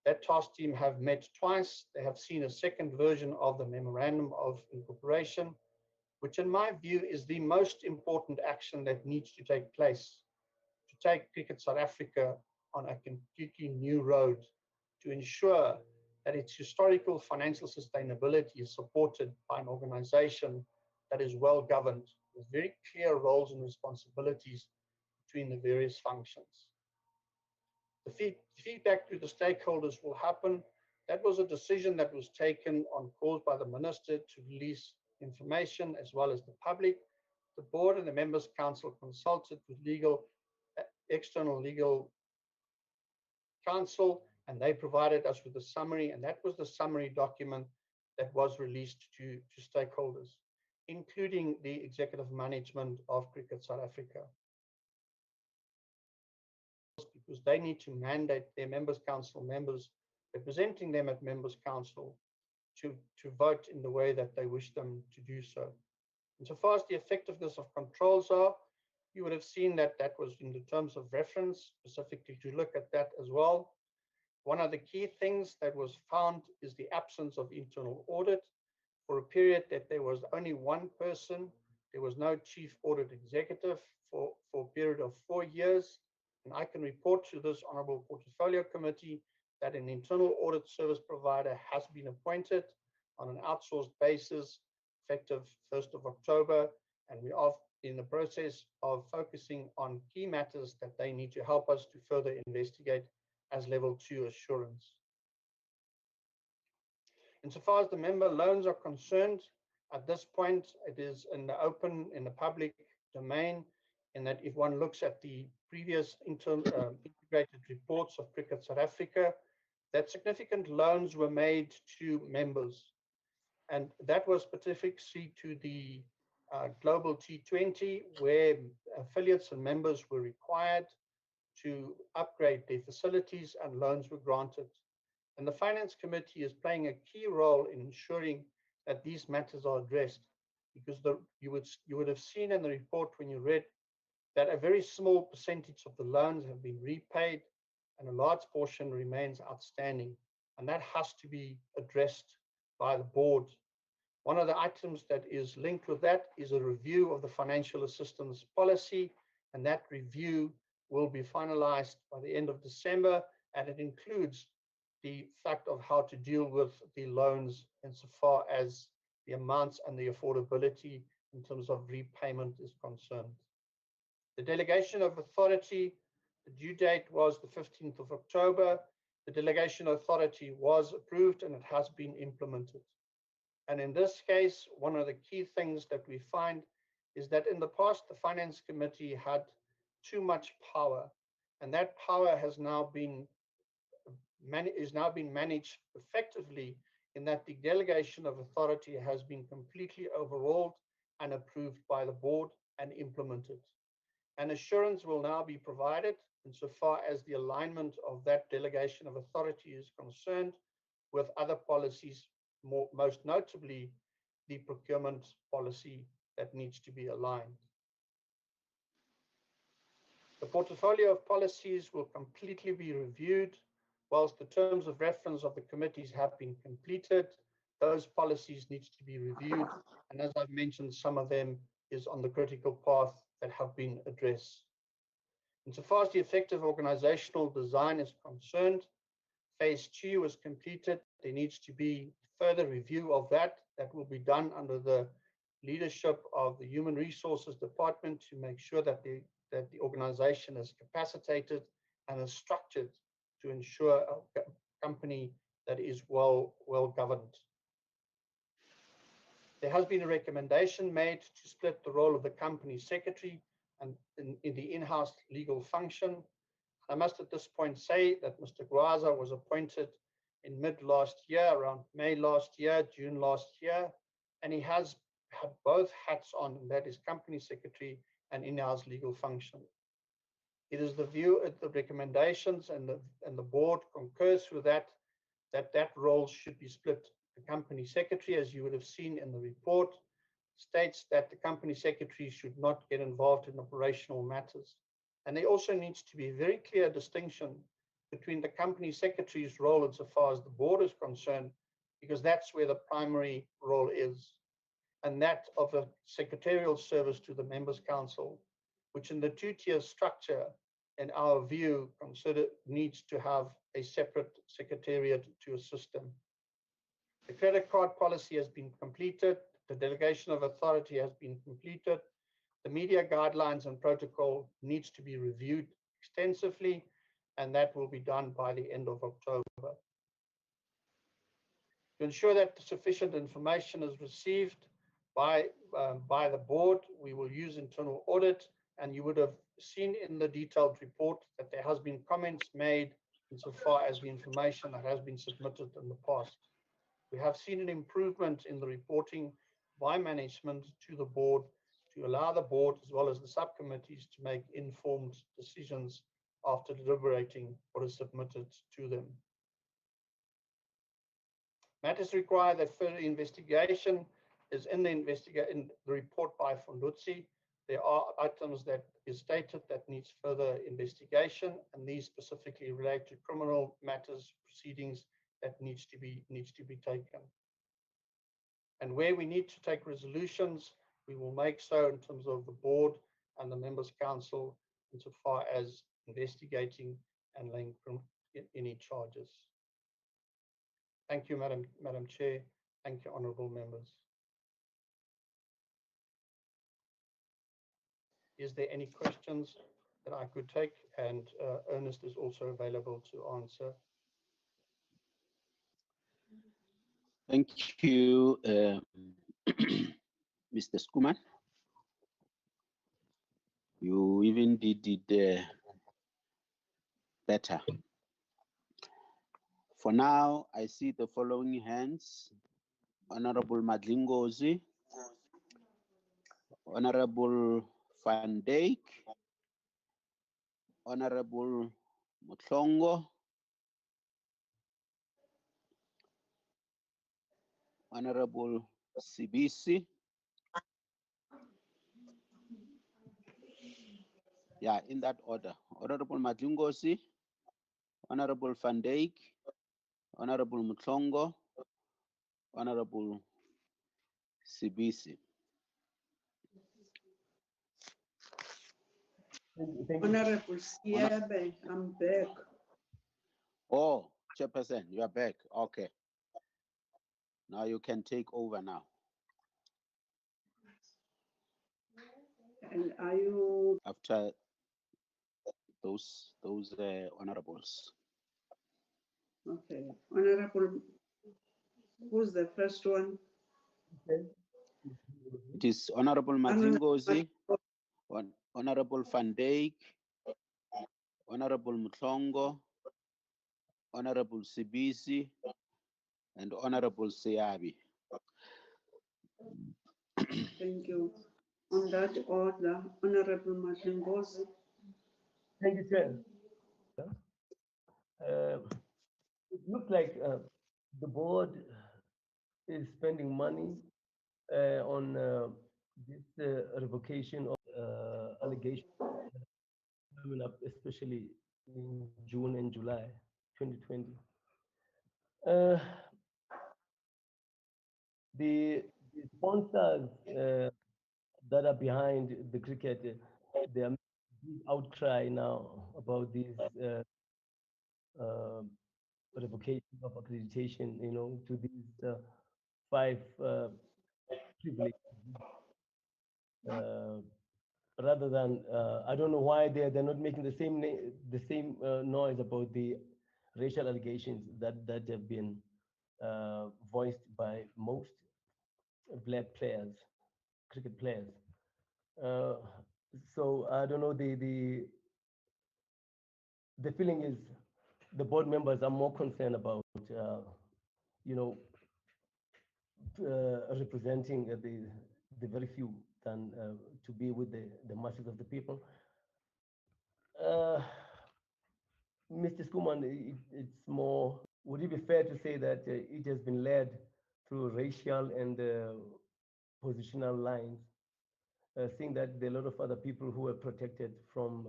That task team have met twice. They have seen a second version of the Memorandum of Incorporation, which in my view is the most important action that needs to take place to take Cricket South Africa on a completely new road, to ensure that its historical financial sustainability is supported by an organization that is well governed with very clear roles and responsibilities between the various functions. The feedback to the stakeholders will happen. That was a decision that was taken on calls by the Minister to release information as well as the public. The board and the Members' Council consulted with external legal counsel, and they provided us with a summary, and that was the summary document that was released to stakeholders, including the executive management of Cricket South Africa. Because they need to mandate their Members' Council members representing them at Members' Council to vote in the way that they wish them to do so. And so far as the effectiveness of controls are, you would have seen that that was in the terms of reference, specifically to look at that as well. One of the key things that was found is the absence of internal audit. For a period that there was only one person, there was no chief audit executive for a period of 4 years. And I can report to this Honourable Portfolio Committee that an internal audit service provider has been appointed on an outsourced basis effective 1st of October, and we are in the process of focusing on key matters that they need to help us to further investigate as level 2 assurance. Insofar as the member loans are concerned, at this point it is in the public domain, in that if one looks at the previous integrated reports of Cricket South Africa, that significant loans were made to members. And that was specifically to the Global T20, where affiliates and members were required to upgrade their facilities and loans were granted. And the Finance Committee is playing a key role in ensuring that these matters are addressed, because you would have seen in the report when you read that a very small percentage of the loans have been repaid and a large portion remains outstanding, and that has to be addressed by the board. One of the items that is linked with that is a review of the financial assistance policy, and that review will be finalized by the end of December, and it includes the fact of how to deal with the loans insofar as the amounts and the affordability in terms of repayment is concerned. The delegation of authority, the due date was the 15th of October. The delegation authority was approved and it has been implemented. And in this case, one of the key things that we find is that in the past, the Finance Committee had too much power, and that power has now been managed effectively, in that the delegation of authority has been completely overhauled and approved by the board and implemented. And assurance will now be provided insofar as the alignment of that delegation of authority is concerned with other policies, most notably the procurement policy that needs to be aligned. The portfolio of policies will completely be reviewed. Whilst the terms of reference of the committees have been completed, those policies need to be reviewed. And as I've mentioned, some of them is on the critical path that have been addressed. Insofar as the effective organizational design is concerned, phase 2 was completed. There needs to be further review of that. That will be done under the leadership of the Human Resources Department to make sure that the organization is capacitated and is structured to ensure a company that is well governed. There has been a recommendation made to split the role of the company secretary and in the in-house legal function. I must at this point say that Mr. Gwaza was appointed in mid last year, around May last year, June last year, and he has had both hats on, and that is company secretary and in-house legal function. It is the view of the recommendations, and the board concurs with that role should be split. The company secretary, as you would have seen in the report, states that the company secretary should not get involved in operational matters. And there also needs to be a very clear distinction between the company secretary's role insofar as the board is concerned, because that's where the primary role is, and that of a secretarial service to the members' council, which in the two-tier structure, in our view, needs to have a separate secretariat to assist them. The credit card policy has been completed. The delegation of authority has been completed. The media guidelines and protocol needs to be reviewed extensively, and that will be done by the end of October. To ensure that sufficient information is received by the board, we will use internal audit, and you would have seen in the detailed report that there has been comments made insofar as the information that has been submitted in the past. We have seen an improvement in the reporting by management to the board to allow the board as well as the subcommittees to make informed decisions after deliberating what is submitted to them. Matters require that further investigation is in the report by Fundutsi. There are items that is stated that needs further investigation, and these specifically relate to criminal matters, proceedings that needs to be taken. And where we need to take resolutions, we will make so in terms of the board and the members' council insofar as investigating and laying any charges. Thank you, Madam Chair. Thank you, honourable members. Is there any questions that I could take? And Ernest is also available to answer. Thank you, Mr. Skuman. You even did it better. For now, I see the following hands: Honorable Madlingozi, Honorable Van Dijk, Honorable Mutlongo, Honorable Sibisi. Yeah, in that order. Honorable Madlingozi, Honorable Van Dijk, Honorable Mutlongo, Honorable Sibisi. Honorable Siabe, I'm back. Oh, Chairperson, you are back. Okay. Now you can take over now. And are you after those honorables? Okay, Honorable, who's the first one? It is Honorable Madlingozi, Honorable Van Dijk, Honorable Mutlongo, Honorable Sibisi, and Honorable Siabi. Thank you. On that order, Honorable Madlingozi. Thank you, Chair. It looks like the board is spending money on this revocation of allegations coming up, especially in June and July 2020. The sponsors that are behind the cricket, they are making big outcry now about these revocation of accreditation, to these 5 privileged, rather than I don't know why they're not making the same noise about the racial allegations that have been voiced by most black players, cricket players. So I don't know, the feeling is the board members are more concerned about representing the very few than to be with the masses of the people. Mr. Skuman, it's more, would it be fair to say that it has been led through racial and positional lines, seeing that there are a lot of other people who were protected from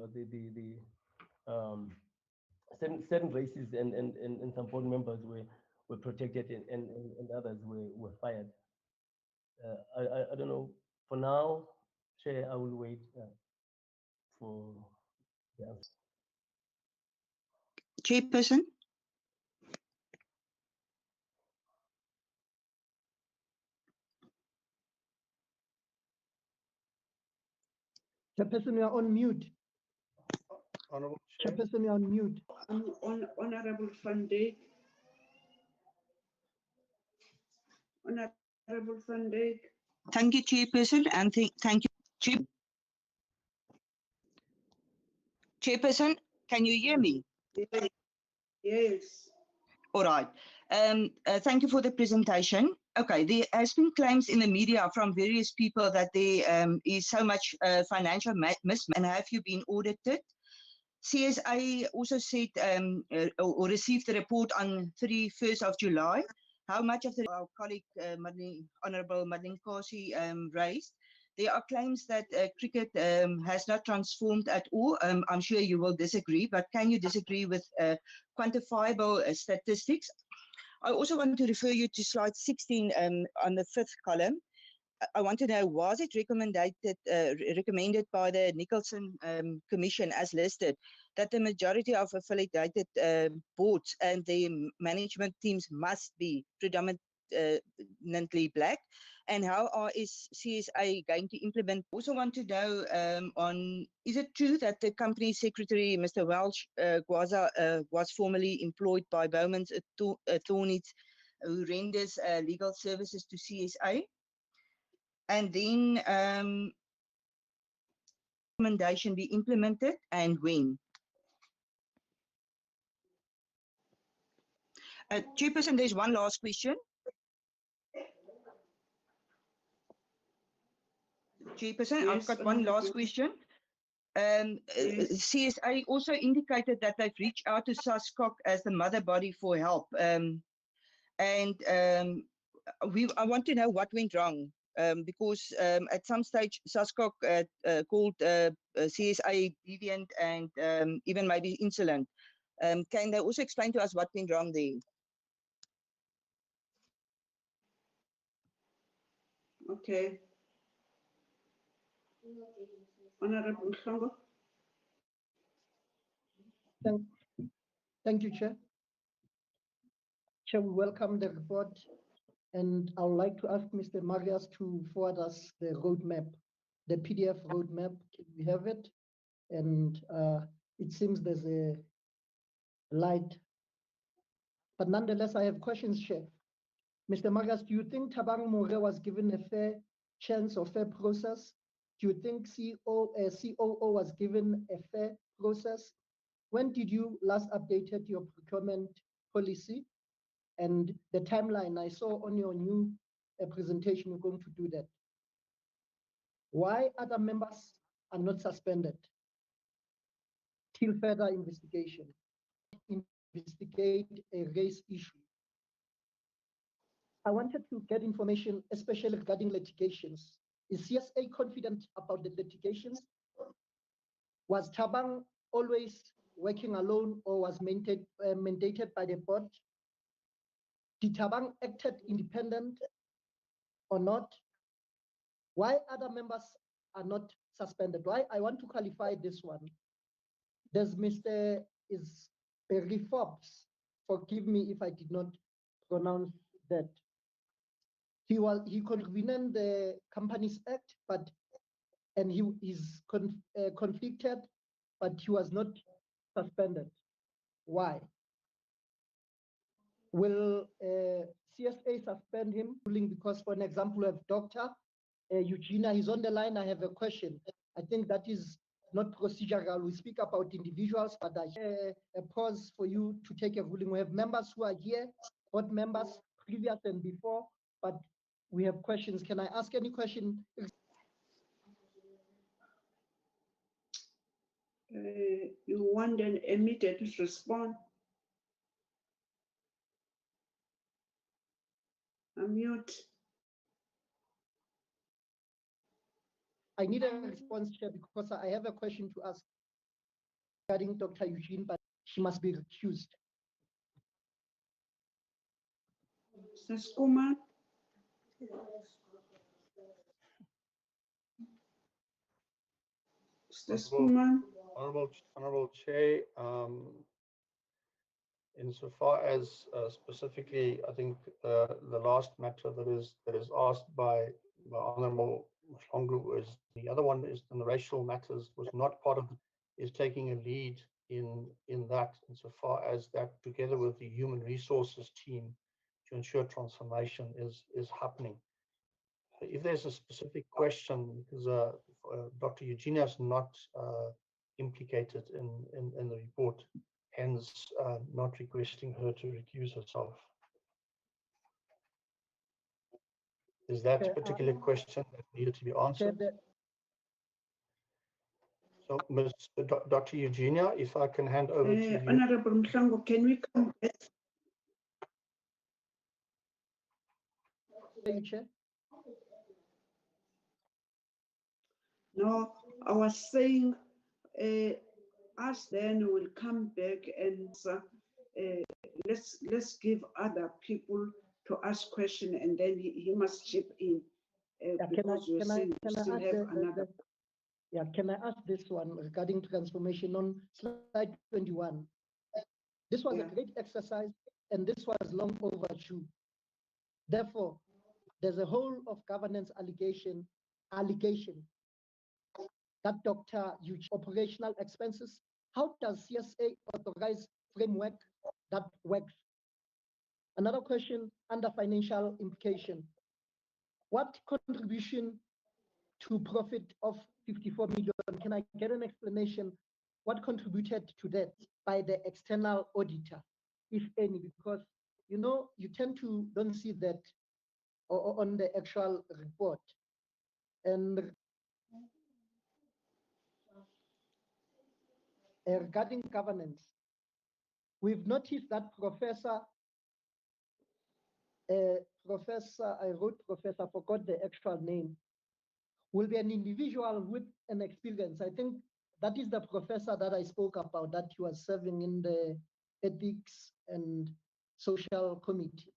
certain races, and some board members were protected, and others were fired. I don't know. For now, Chair, I will wait for the answer. Chairperson. Chairperson, you are on mute. Honorable Chair. Chairperson, you are on mute. Honorable Van Dijk. Honorable Van Dijk. Thank you, Chairperson, and thank you, Chairperson. Can you hear me? Yes. All right. Thank you for the presentation. Okay, there has been claims in the media from various people that there is so much financial mismanagement. And have you been audited? CSA also said or received the report on 31st of July. How much of our colleague, Honorable Madeleine Kasi, raised? There are claims that cricket has not transformed at all. I'm sure you will disagree, but can you disagree with quantifiable statistics? I also want to refer you to slide 16 on the 5th column. I want to know, was it recommended by the Nicholson Commission as listed that the majority of affiliated boards and the management teams must be predominantly black? And how is CSA going to implement? Also want to know is it true that the company secretary, Mr. Welsh Gwaza, was formerly employed by Bowman's attorneys who renders legal services to CSA? And then recommendation be implemented, and when? Chairperson, there's one last question. Chairperson, Yes, I've got one last question. CSA also indicated that they've reached out to SASCOC as the mother body for help. I want to know what went wrong. Because at some stage SASCOC called CSA deviant and even maybe insolent. Can they also explain to us what went wrong there? Okay. Honorable Mhlongo. Thank you, Chair. Chair, we welcome the report, and I would like to ask Mr. Marias to forward us the roadmap, the PDF roadmap. Can we have it? And it seems there's a light, but nonetheless, I have questions, Chair. Mr. Marias, do you think Thabang Moore was given a fair chance or fair process? Do you think COO was given a fair process? When did you last updated your procurement policy? And the timeline I saw on your new presentation, you're going to do that. Why other members are not suspended till further investigation? Investigate a race issue. I wanted to get information, especially regarding litigations. Is CSA confident about the litigations? Was Thabang always working alone or was mandated by the board? Did Thabang acted independent or not? Why other members are not suspended? Why? I want to qualify this one. There's Mr. Berry Forbes. forgive me if I did not pronounce that. He contravened the Companies Act, and he is convicted, but he was not suspended. Why? Will CSA suspend him? Because, for an example, we have Dr. Eugenia, he's on the line. I have a question. I think that is not procedural. We speak about individuals, but I a pause for you to take a ruling. We have members who are here, board members, previous and before, but we have questions. Can I ask any question? You want an immediate response? Unmute. I need a response, Chair, because I have a question to ask regarding Dr. Eugene, but she must be recused. Saskuma. Honorable Chair, insofar as specifically, I think the last matter that is asked by Honorable Mhlongo is the other one is on the racial matters was not part of is taking a lead in that insofar as that together with the human resources team to ensure transformation is happening. If there's a specific question, because Dr. Eugenia is not implicated in the report, hence not requesting her to recuse herself. Is that a particular question that needed to be answered? So, Dr. Eugenia, if I can hand over to you. Honorable Mhlongo, can we come back? Chair? No, I was saying us then will come back and let's give other people to ask question and then he must chip in because we still have another. Yeah, can I ask this one regarding transformation on slide 21? This was a great exercise and this was long overdue. Therefore, there's a whole of governance allegation that Dr. Huge operational expenses. How does CSA authorize framework that works? Another question under financial implication. What contribution to profit of 54 million? Can I get an explanation? What contributed to that by the external auditor, if any? Because you tend to don't see that on the actual report. And regarding governance, we've noticed that I wrote professor, forgot the actual name, will be an individual with an experience. I think that is the professor that I spoke about, that he was serving in the Ethics and Social Committee.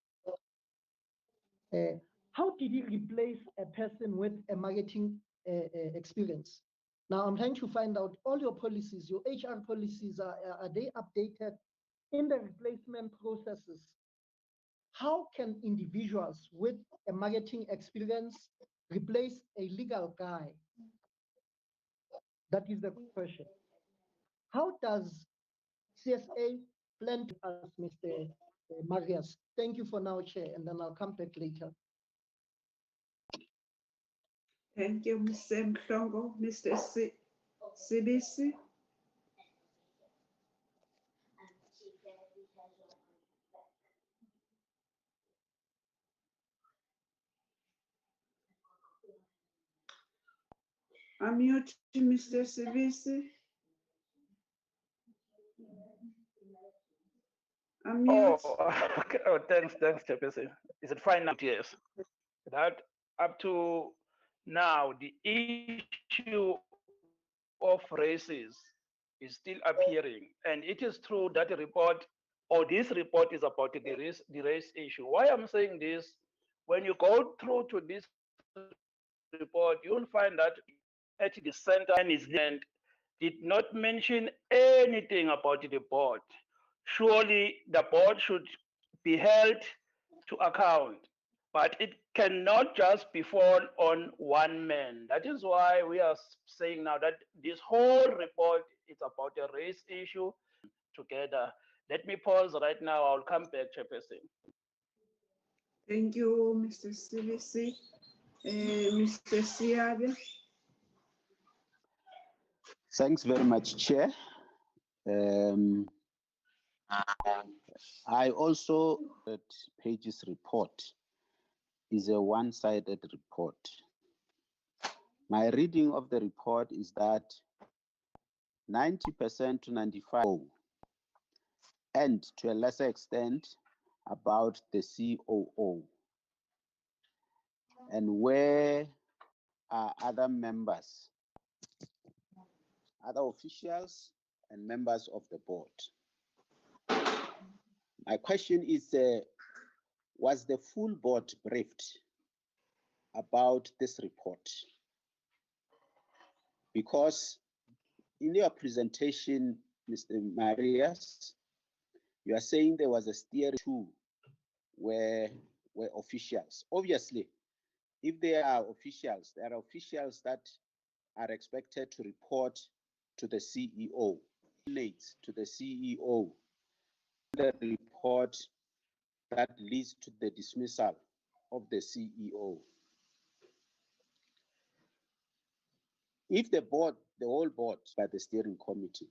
How did he replace a person with a marketing experience? Now I'm trying to find out all your policies, your HR policies, are they updated in the replacement processes? How can individuals with a marketing experience replace a legal guy? That is the question. How does CSA plan to ask Mr. Marius? Thank you for now, Chair, and then I'll come back later. Thank you, Mr. Mhlongo. Mr. Sibisi. Unmute, Mr. Sibisi. Unmute. Oh, thanks, Chairperson. Is it fine now? Yes. That up to now, the issue of races is still appearing, and it is true that the report or this report is about the race issue. Why I'm saying this? When you go through to this report, you'll find that at the center and did not mention anything about the board. surely the board should be held to account, but it cannot just be fall on one man. That is why we are saying now that this whole report is about a race issue together. Let me pause right now. I'll come back, Chairperson. Thank you, Mr. Silisi. Mr. Siabe. Thanks very much, Chair. I also that Page's report is a one-sided report. My reading of the report is that 90% to 95%, and to a lesser extent about the COO. And where are other members, other officials and members of the board? My question is, was the full board briefed about this report? Because in your presentation, Mr. Marias, you are saying there was a steering tool where officials. Obviously, if there are officials that are expected to report to the CEO, to the CEO, the report that leads to the dismissal of the CEO. If the board, the whole board by the steering committee,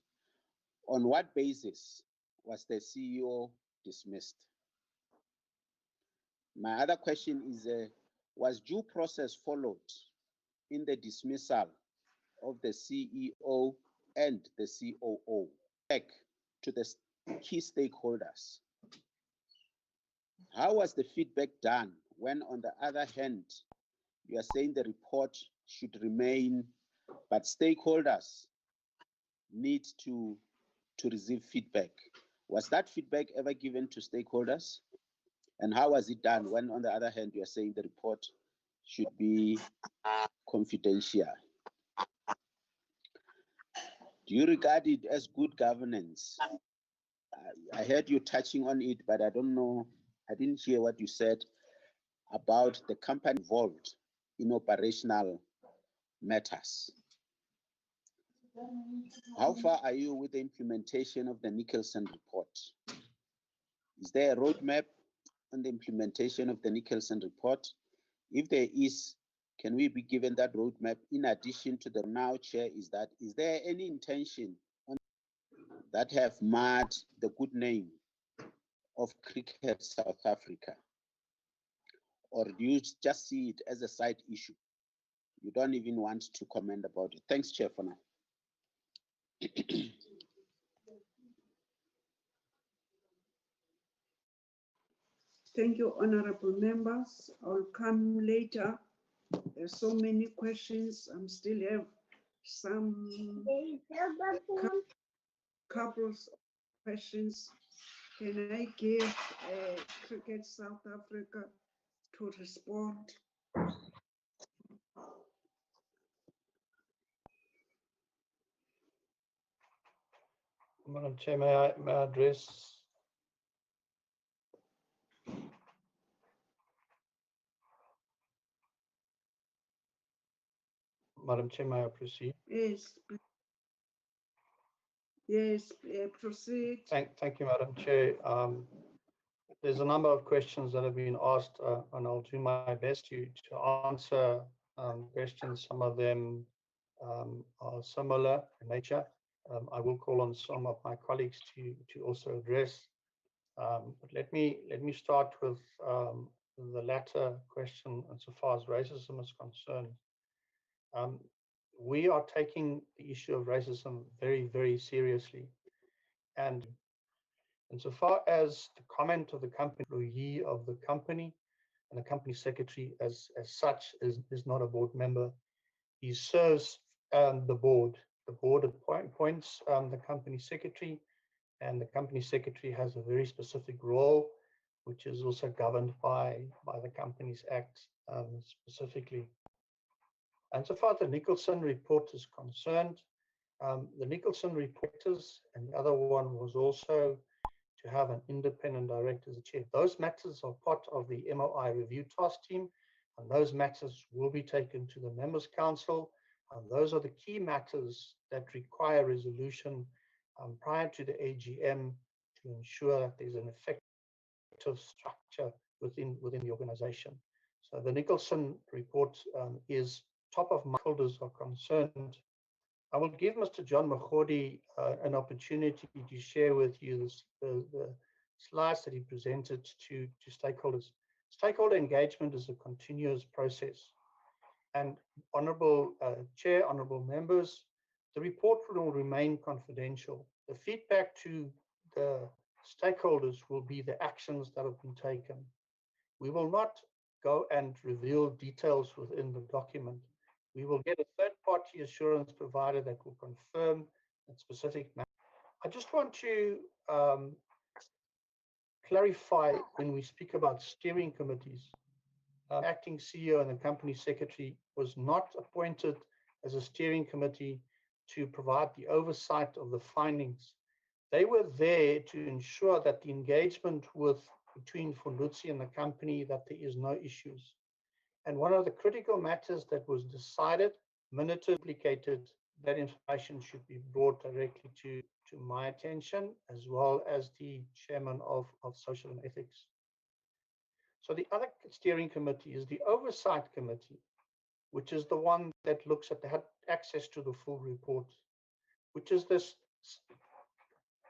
on what basis was the CEO dismissed? My other question is, was due process followed in the dismissal of the CEO and the COO? Back to the key stakeholders. How was the feedback done when, on the other hand, you are saying the report should remain, but stakeholders need to receive feedback? Was that feedback ever given to stakeholders? And how was it done when, on the other hand, you are saying the report should be confidential? Do you regard it as good governance? I heard you touching on it, but I don't know, I didn't hear what you said about the company involved in operational matters. How far are you with the implementation of the Nicholson report? Is there a roadmap on the implementation of the Nicholson report? If there is, can we be given that roadmap in addition to the now chair? Is there any intention on that have marred the good name of Cricket South Africa? Or do you just see it as a side issue? You don't even want to comment about it. Thanks, Chair, for now. Thank you, honorable members. I'll come later. There's so many questions. I still have some couples of questions. Can I give Cricket South Africa to respond? Madam Chair, may I address? Madam Chair, may I proceed? Yes. Yes, proceed. Thank you, Madam Chair. There's a number of questions that have been asked, and I'll do my best to answer questions. Some of them are similar in nature. I will call on some of my colleagues to also address. But let me start with the latter question insofar as racism is concerned. We are taking the issue of racism very, very seriously. And insofar as the comment of the company, employee of the company, and the company secretary as such is not a board member, he serves the board. The board appoints the company secretary, and the company secretary has a very specific role, which is also governed by the Companies Act specifically. And so far as the Nicholson report is concerned, the Nicholson report and the other one was also to have an independent director as the chair. Those matters are part of the MOI review task team, and those matters will be taken to the Members' Council. And those are the key matters that require resolution prior to the AGM to ensure that there's an effective structure within the organization. So the Nicholson report is top of mind. Holders are concerned. I will give Mr. John Mahodi an opportunity to share with you the slides that he presented to stakeholders. Stakeholder engagement is a continuous process. And Honourable Chair, Honourable Members, the report will remain confidential. The feedback to the stakeholders will be the actions that have been taken. We will not go and reveal details within the document. We will get a third-party assurance provider that will confirm that specific matter. I just want to clarify when we speak about steering committees. Acting CEO and the company secretary was not appointed as a steering committee to provide the oversight of the findings. They were there to ensure that the engagement between Fundutsi and the company, that there is no issues. And one of the critical matters that was decided, minuted, implicated, that information should be brought directly to my attention, as well as the chairman of Social and Ethics. So the other steering committee is the Oversight Committee, which is the one that looks at access to the full report, which is this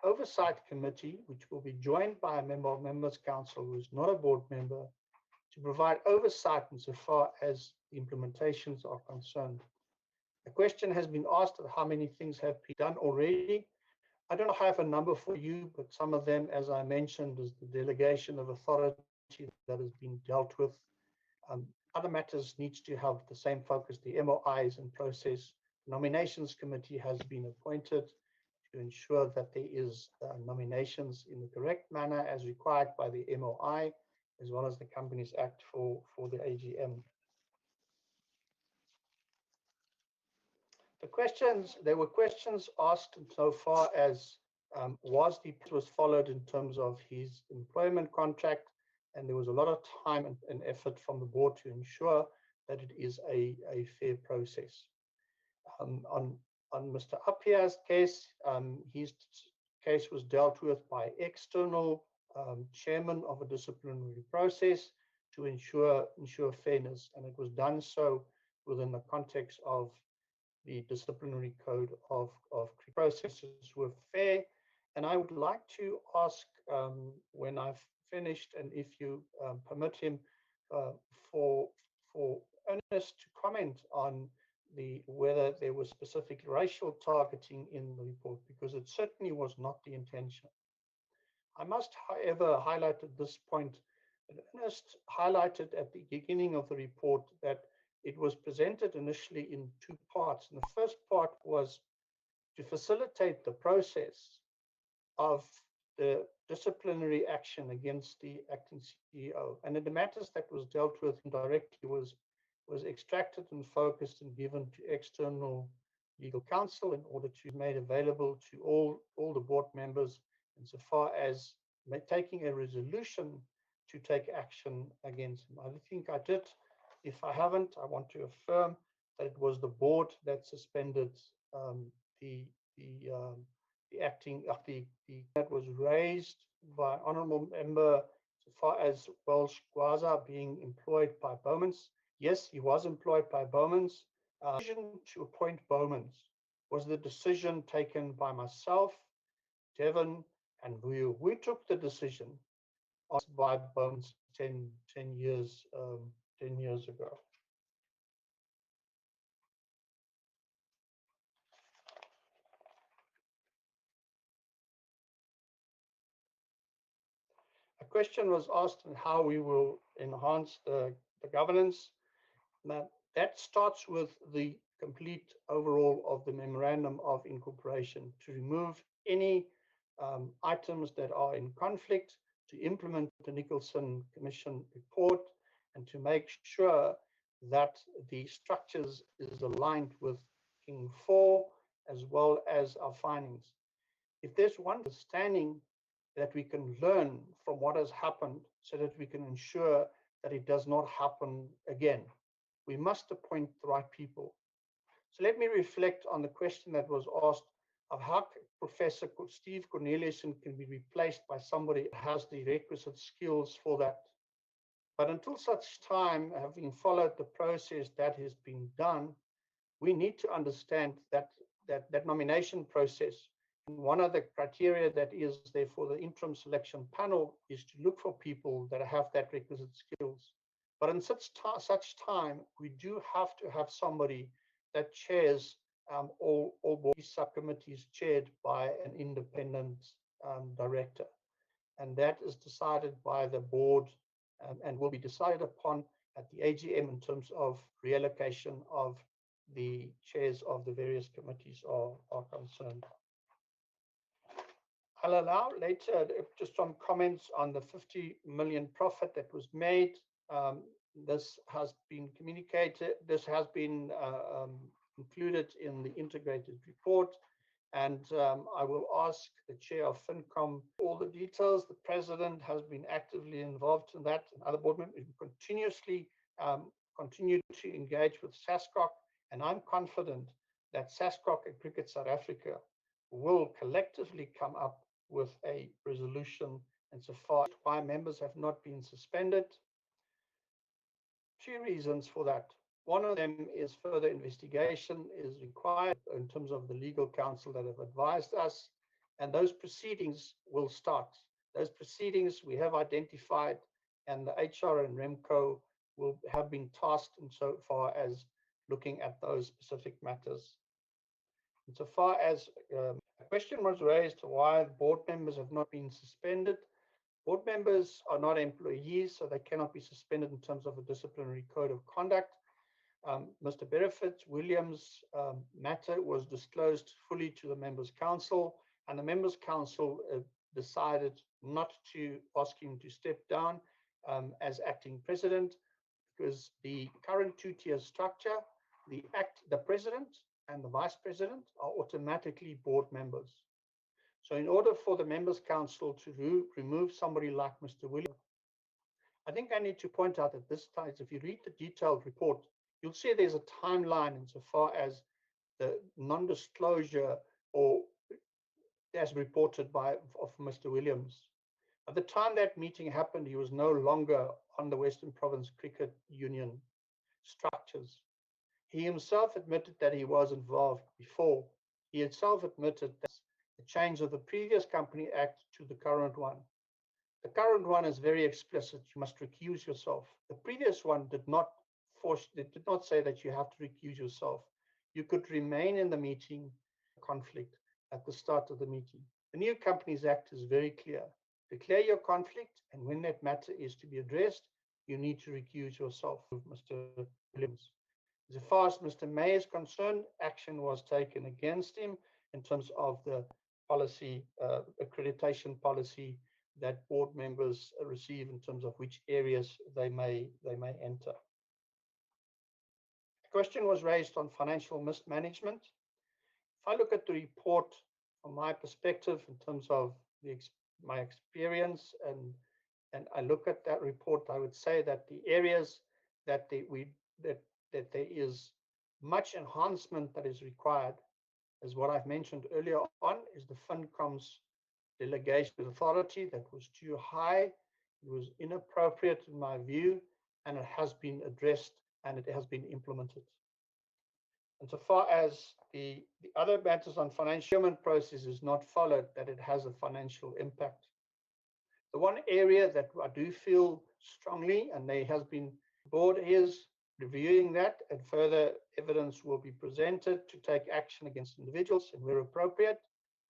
Oversight Committee, which will be joined by a member of Members' Council who is not a board member, to provide oversight insofar as the implementations are concerned. The question has been asked of how many things have been done already. I don't have a number for you, but some of them, as I mentioned, is the delegation of authority that has been dealt with. Other matters needs to have the same focus. The MOI is in process. The Nominations Committee has been appointed to ensure that there is nominations in the correct manner as required by the MOI, as well as the Companies Act for the AGM. There were questions asked so far as was followed in terms of his employment contract, and there was a lot of time and effort from the board to ensure that it is a fair process. On Mr. Apia's case, his case was dealt with by external chairman of a disciplinary process to ensure fairness, and it was done so within the context of the disciplinary code of processes were fair. And I would like to ask, when I've finished, and if you permit him, for Ernest to comment on whether there was specific racial targeting in the report, because it certainly was not the intention. I must, however, highlight at this point that Ernest highlighted at the beginning of the report that it was presented initially in two parts. And the first part was to facilitate the process of the disciplinary action against the acting CEO. And in the matters that was dealt with indirectly was extracted and focused and given to external legal counsel in order to be made available to all the board members insofar as taking a resolution to take action against him. I think I did. If I haven't, I want to affirm that it was the board that suspended the acting that was raised by honourable member so far as Welsh Gwaza being employed by Bowmans. Yes, he was employed by Bowmans. The decision to appoint Bowmans was the decision taken by myself, Devon, and Vuyo. We took the decision by Bowmans 10 years ago. A question was asked on how we will enhance the governance. Now, that starts with the complete overall of the memorandum of incorporation to remove any items that are in conflict, to implement the Nicholson Commission report, and to make sure that the structures is aligned with King 4 as well as our findings. If there's one understanding that we can learn from what has happened so that we can ensure that it does not happen again. We must appoint the right people. So let me reflect on the question that was asked of how Professor Steve Corneliussen can be replaced by somebody who has the requisite skills for that. But until such time, having followed the process that has been done, we need to understand that nomination process. And one of the criteria that is there for the interim selection panel is to look for people that have that requisite skills. But in such time, we do have to have somebody that chairs all board subcommittees chaired by an independent director. And that is decided by the board and will be decided upon at the AGM in terms of reallocation of the chairs of the various committees are concerned. I'll allow later just some comments on the 50 million profit that was made. This has been communicated, this has been included in the integrated report. And I will ask the chair of FinCom all the details. The president has been actively involved in that, and other board members continuously continue to engage with SASCOC. And I'm confident that SASCOC and Cricket South Africa will collectively come up with a resolution insofar as why members have not been suspended. Two reasons for that. One of them is further investigation is required in terms of the legal counsel that have advised us, and those proceedings will start. Those proceedings we have identified, and the HR and REMCO will have been tasked insofar as looking at those specific matters. Insofar as a question was raised why board members have not been suspended, board members are not employees, so they cannot be suspended in terms of a disciplinary code of conduct. Mr. Williams' matter was disclosed fully to the Members' Council, and the Members' Council decided not to ask him to step down as acting president, because the current two-tier structure, the president and the vice president are automatically board members. So in order for the Members' Council to remove somebody like Mr. Williams, I think I need to point out at this stage, if you read the detailed report, you'll see there's a timeline insofar as the non-disclosure or as reported of Mr. Williams. At the time that meeting happened, he was no longer on the Western Province Cricket Union structures. He himself admitted that he was involved before. He himself admitted that the change of the previous Company Act to the current one. The current one is very explicit. You must recuse yourself. The previous one did not say that you have to recuse yourself. You could remain in the meeting, conflict at the start of the meeting. The new Companies Act is very clear. Declare your conflict, and when that matter is to be addressed, you need to recuse yourself, Mr. Williams. As far as Mr. May is concerned, action was taken against him in terms of the policy, accreditation policy that board members receive in terms of which areas they may enter. A question was raised on financial mismanagement. If I look at the report from my perspective in terms of my experience and I look at that report, I would say that the areas that there is much enhancement that is required, as what I've mentioned earlier on, is the FinCom's delegation of authority that was too high. It was inappropriate in my view, and it has been addressed and it has been implemented. And so far as the other matters on financial process is not followed, that it has a financial impact. The one area that I do feel strongly, and there has been, board is reviewing that, and further evidence will be presented to take action against individuals, and where appropriate,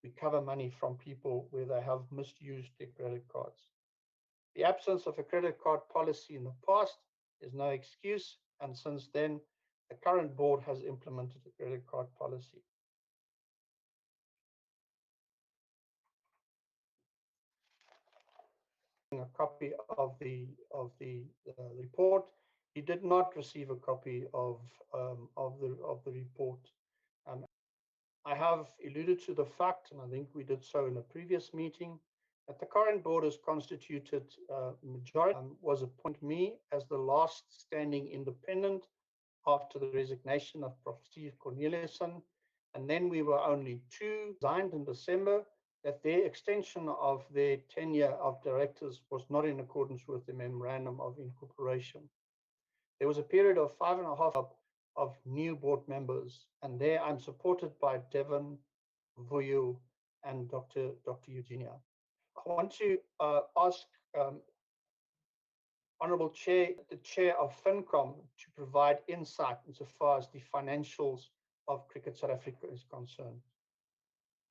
recover money from people where they have misused their credit cards. The absence of a credit card policy in the past is no excuse, and since then, the current board has implemented a credit card policy. A copy of the report. He did not receive a copy of the report. I have alluded to the fact, and I think we did so in a previous meeting, That the current board is constituted majority was appoint me as the last standing independent after the resignation of Prof. Steve Corneliussen. And then we were only two, resigned in December, that their extension of their tenure of directors was not in accordance with the memorandum of incorporation. There was a period of 5.5 of new board members, and there I'm supported by Devon, Vuyu, and Dr. Eugenia. I want to ask Honourable Chair, the Chair of FinCom, to provide insight insofar as the financials of Cricket South Africa is concerned.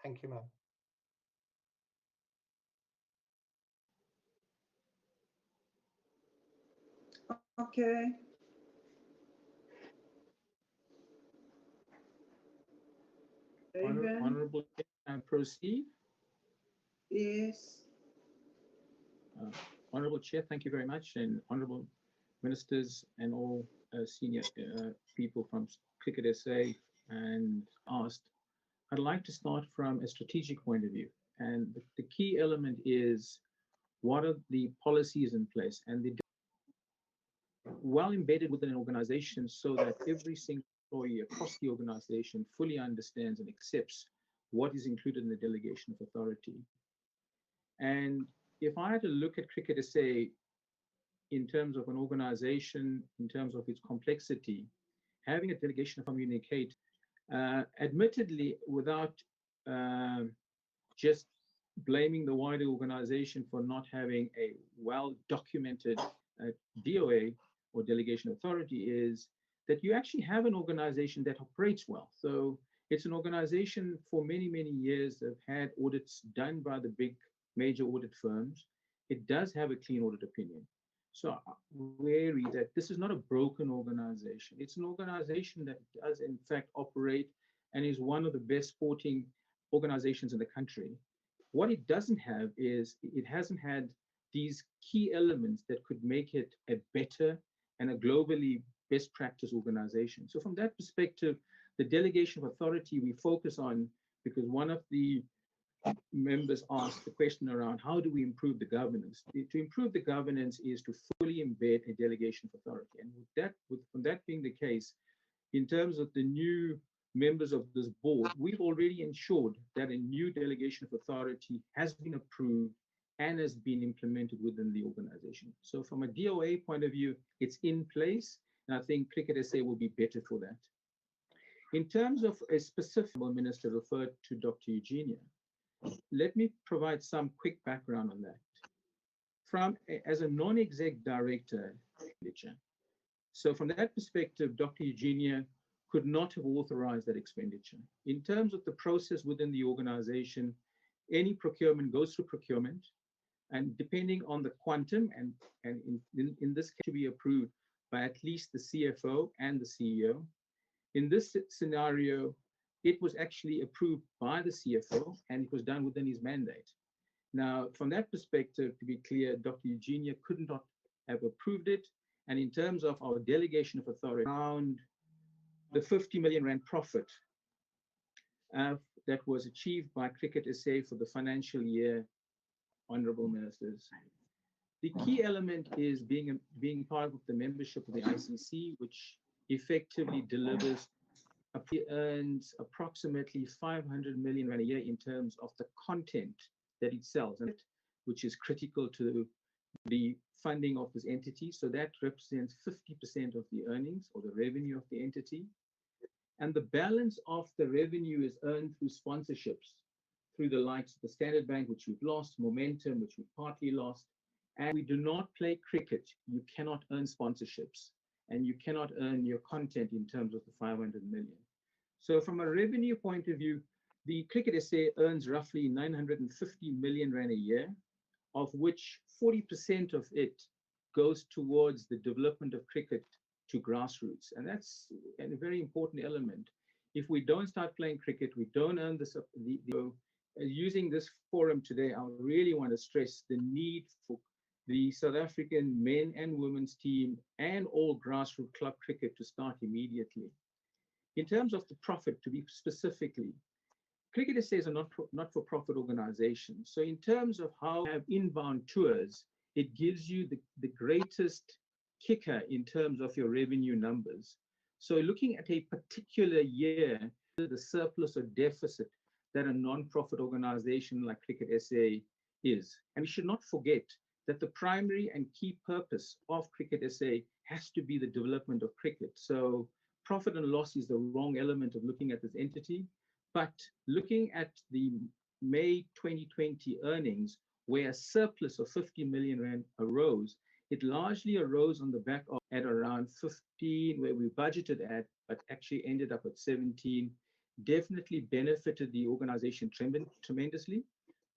Thank you, ma'am. Okay. Honourable Chair, can I proceed? Yes. Honourable Chair, thank you very much, and Honourable Ministers and all senior people from Cricket SA and asked. I'd like to start from a strategic point of view, and the key element is what are the policies in place and the well embedded within an organization so that every single employee across the organization fully understands and accepts what is included in the delegation of authority. And if I had to look at Cricket SA in terms of an organization, in terms of its complexity, having a delegation of communicate, admittedly, without just blaming the wider organization for not having a well-documented DOA or delegation authority, is that you actually have an organization that operates well. So it's an organization for many, many years that have had audits done by the big major audit firms. It does have a clean audit opinion. So I'm wary that this is not a broken organization. It's an organization that does in fact operate and is one of the best sporting organizations in the country. What it doesn't have is it hasn't had these key elements that could make it a better and a globally best practice organization. So from that perspective, the delegation of authority we focus on, because one of the members asked the question around how do we improve the governance? To improve the governance is to fully embed a delegation of authority. And from that being the case, in terms of the new members of this board, we've already ensured that a new delegation of authority has been approved and has been implemented within the organization. So from a DOA point of view, it's in place, and I think Cricket SA will be better for that. In terms of a specific minister referred to Dr. Eugenia, let me provide some quick background on that. As a non-exec director, so from that perspective, Dr. Eugenia could not have authorized that expenditure. In terms of the process within the organization, any procurement goes through procurement, and depending on the quantum, and in this case, to be approved by at least the CFO and the CEO. In this scenario, it was actually approved by the CFO, and it was done within his mandate. Now, from that perspective, to be clear, Dr. Eugenia could not have approved it. And in terms of our delegation of authority, around the 50 million rand profit that was achieved by Cricket SA for the financial year, honorable ministers. The key element is being part of the membership of the ICC, which effectively delivers earns approximately 500 million rand a year in terms of the content that it sells, which is critical to the funding of this entity. So that represents 50% of the earnings or the revenue of the entity. And the balance of the revenue is earned through sponsorships, through the likes of the Standard Bank, which we've lost, Momentum, which we've partly lost. And we do not play cricket. You cannot earn sponsorships, and you cannot earn your content in terms of the 500 million. So from a revenue point of view, the Cricket SA earns roughly 950 million rand a year, of which 40% of it goes towards the development of cricket to grassroots. And that's a very important element. If we don't start playing cricket, we don't earn this. Using this forum today, I really want to stress the need for the South African men and women's team and all grassroots club cricket to start immediately. In terms of the profit, to be specifically, Cricket SA is a not-for-profit organization. So in terms of how we have inbound tours, it gives you the greatest kicker in terms of your revenue numbers. So looking at a particular year, the surplus or deficit that a non-profit organization like Cricket SA is. And we should not forget that the primary and key purpose of Cricket SA has to be the development of cricket. So profit and loss is the wrong element of looking at this entity. But looking at the May 2020 earnings, where a surplus of 50 million rand arose, it largely arose on the back of at around 15, where we budgeted at, but actually ended up at 17, definitely benefited the organization tremendously.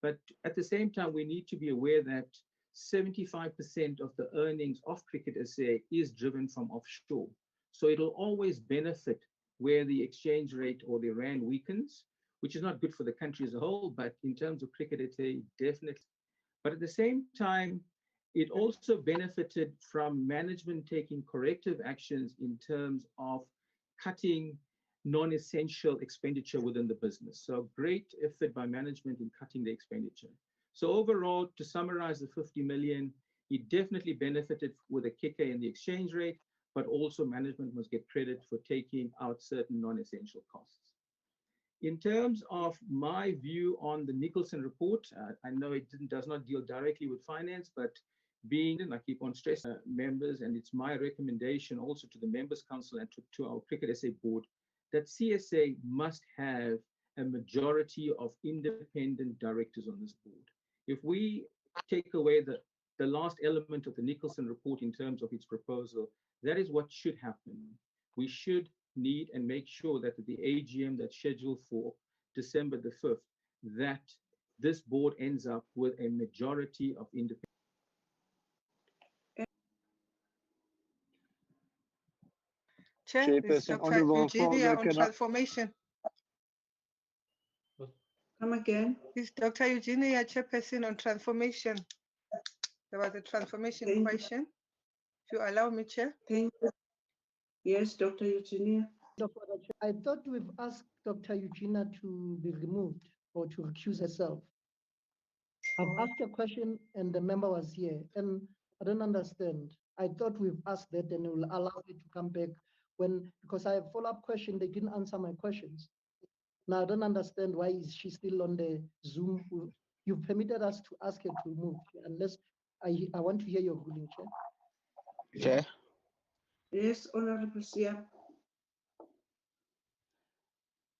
But at the same time, we need to be aware that 75% of the earnings of Cricket SA is driven from offshore. So it'll always benefit where the exchange rate or the rand weakens, which is not good for the country as a whole, but in terms of Cricket SA, definitely. But at the same time, it also benefited from management taking corrective actions in terms of cutting non-essential expenditure within the business. So great effort by management in cutting the expenditure. So overall, to summarize the 50 million, it definitely benefited with a kicker in the exchange rate, but also management must get credit for taking out certain non-essential costs. In terms of my view on the Nicholson report, I know it does not deal directly with finance, but being, and I keep on stressing members, and it's my recommendation also to the Members' Council and to our Cricket SA board, that CSA must have a majority of independent directors on this board. If we take away the last element of the Nicholson report in terms of its proposal, that is what should happen. We should need and make sure that at the AGM that's scheduled for December the 5th, that this board ends up with a majority of independent. Chair, this is Dr. Eugenia on transformation. Come again? Is Dr. Eugenia chairperson on transformation? There was a transformation question. If you allow me, Chair. Thank you. Yes, Dr. Eugenia. I thought we've asked Dr. Eugenia to be removed or to recuse herself. I've asked a question and the member was here, and I don't understand. I thought we've asked that and we'll allow her to come back because I have a follow-up question, they didn't answer my questions. Now I don't understand why is she still on the Zoom. You've permitted us to ask her to move, unless I want to hear your ruling, Chair. Chair? Yes, Honorable Sia.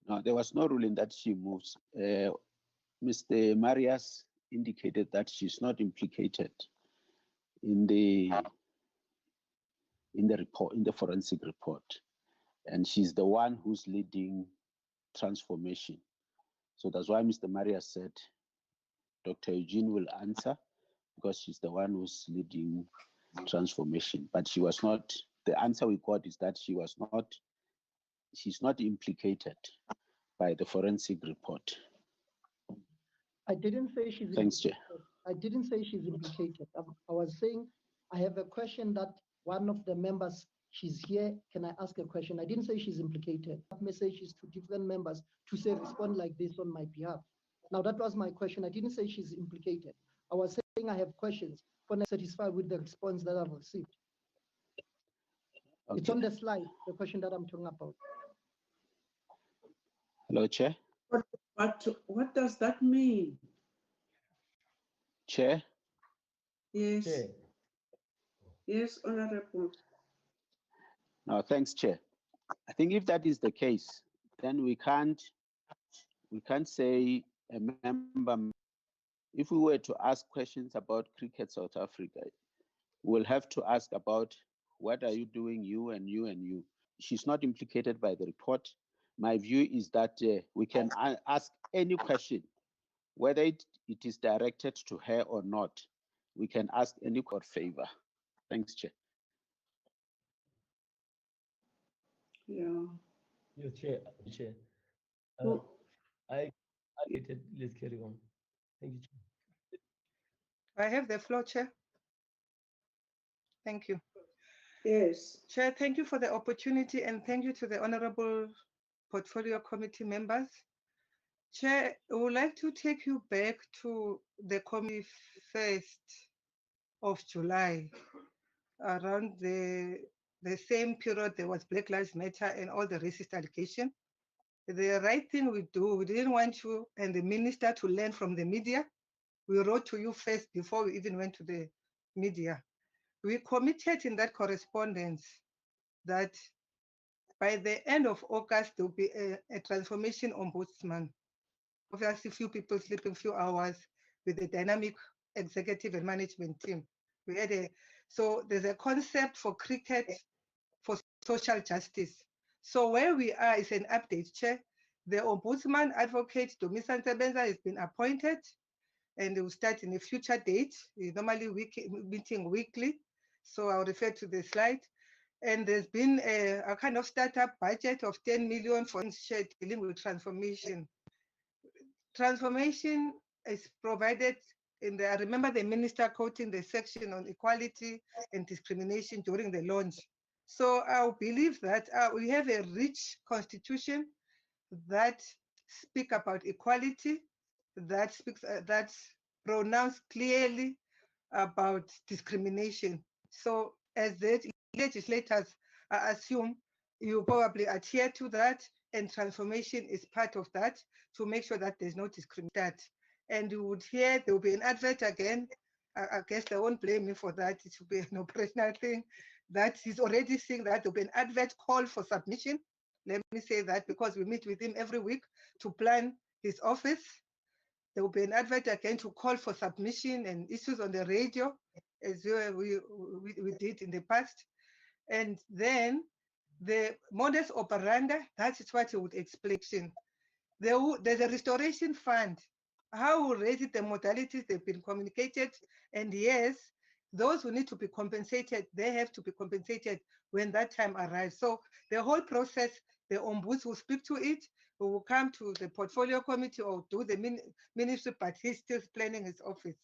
No, there was no ruling that she moves. Mr. Marias indicated that she's not implicated in the report, in the forensic report, and she's the one who's leading transformation. So that's why Mr. Marias said Dr. Eugene will answer, because she's the one who's leading transformation. But she was not. The answer we got is that she's not implicated by the forensic report. I didn't say she's Thanks, Chair. I didn't say she's implicated. I was saying I have a question that one of the members, she's here, can I ask a question? I didn't say she's implicated. Messages to different members to say respond like this on my behalf. Now that was my question. I didn't say she's implicated. I was saying I have questions, but I'm satisfied with the response that I've received. Okay. It's on the slide, the question that I'm talking about. Hello, Chair. What does that mean? Chair? Yes. Chair. Yes, Honorable. No, thanks, Chair. I think if that is the case, then we can't say a member. If we were to ask questions about Cricket South Africa, we'll have to ask about what are you doing, you and you and you. She's not implicated by the report. My view is that we can ask any question, whether it is directed to her or not. We can ask any court favor. Thanks, Chair. Yeah. Your Chair. Let's carry on. Thank you, Chair. I have the floor, Chair. Thank you. Yes. Chair, thank you for the opportunity and thank you to the Honorable Portfolio Committee members. Chair, I would like to take you back to the committee 1st of July, around the same period there was Black Lives Matter and all the racist allegations. The right thing we do, we didn't want you and the minister to learn from the media. We wrote to you first before we even went to the media. We committed in that correspondence that by the end of August, there will be a transformation ombudsman. Obviously, few people sleeping few hours with a dynamic executive and management team. We had so there's a concept for cricket for social justice. So where we are is an update, Chair. The Ombudsman Advocate, Domisa Nsebenza, has been appointed and it will start in a future date. It's normally meeting weekly. So I'll refer to the slide. And there's been a kind of startup budget of 10 million for dealing with transformation. Transformation is provided in the, I remember the minister quoting the section on equality and discrimination during the launch. So I believe that we have a rich constitution that speak about equality, that speaks, that pronounce clearly about discrimination. So as the legislators, I assume you probably adhere to that, and transformation is part of that to make sure that there's no discrimination. And you would hear there will be an advert again. I guess they won't blame me for that. It should be an operational thing. That he's already seeing that there will be an advert call for submission. Let me say that because we meet with him every week to plan his office. There will be an advert again to call for submission and issues on the radio, as we did in the past. And then the modus operandi, that is what you would explain. There's a restoration fund. How we raise it, the modalities, they've been communicated. And yes, those who need to be compensated, they have to be compensated when that time arrives. So the whole process, the ombuds will speak to it, we will come to the portfolio committee or do the ministry, but he's still planning his office.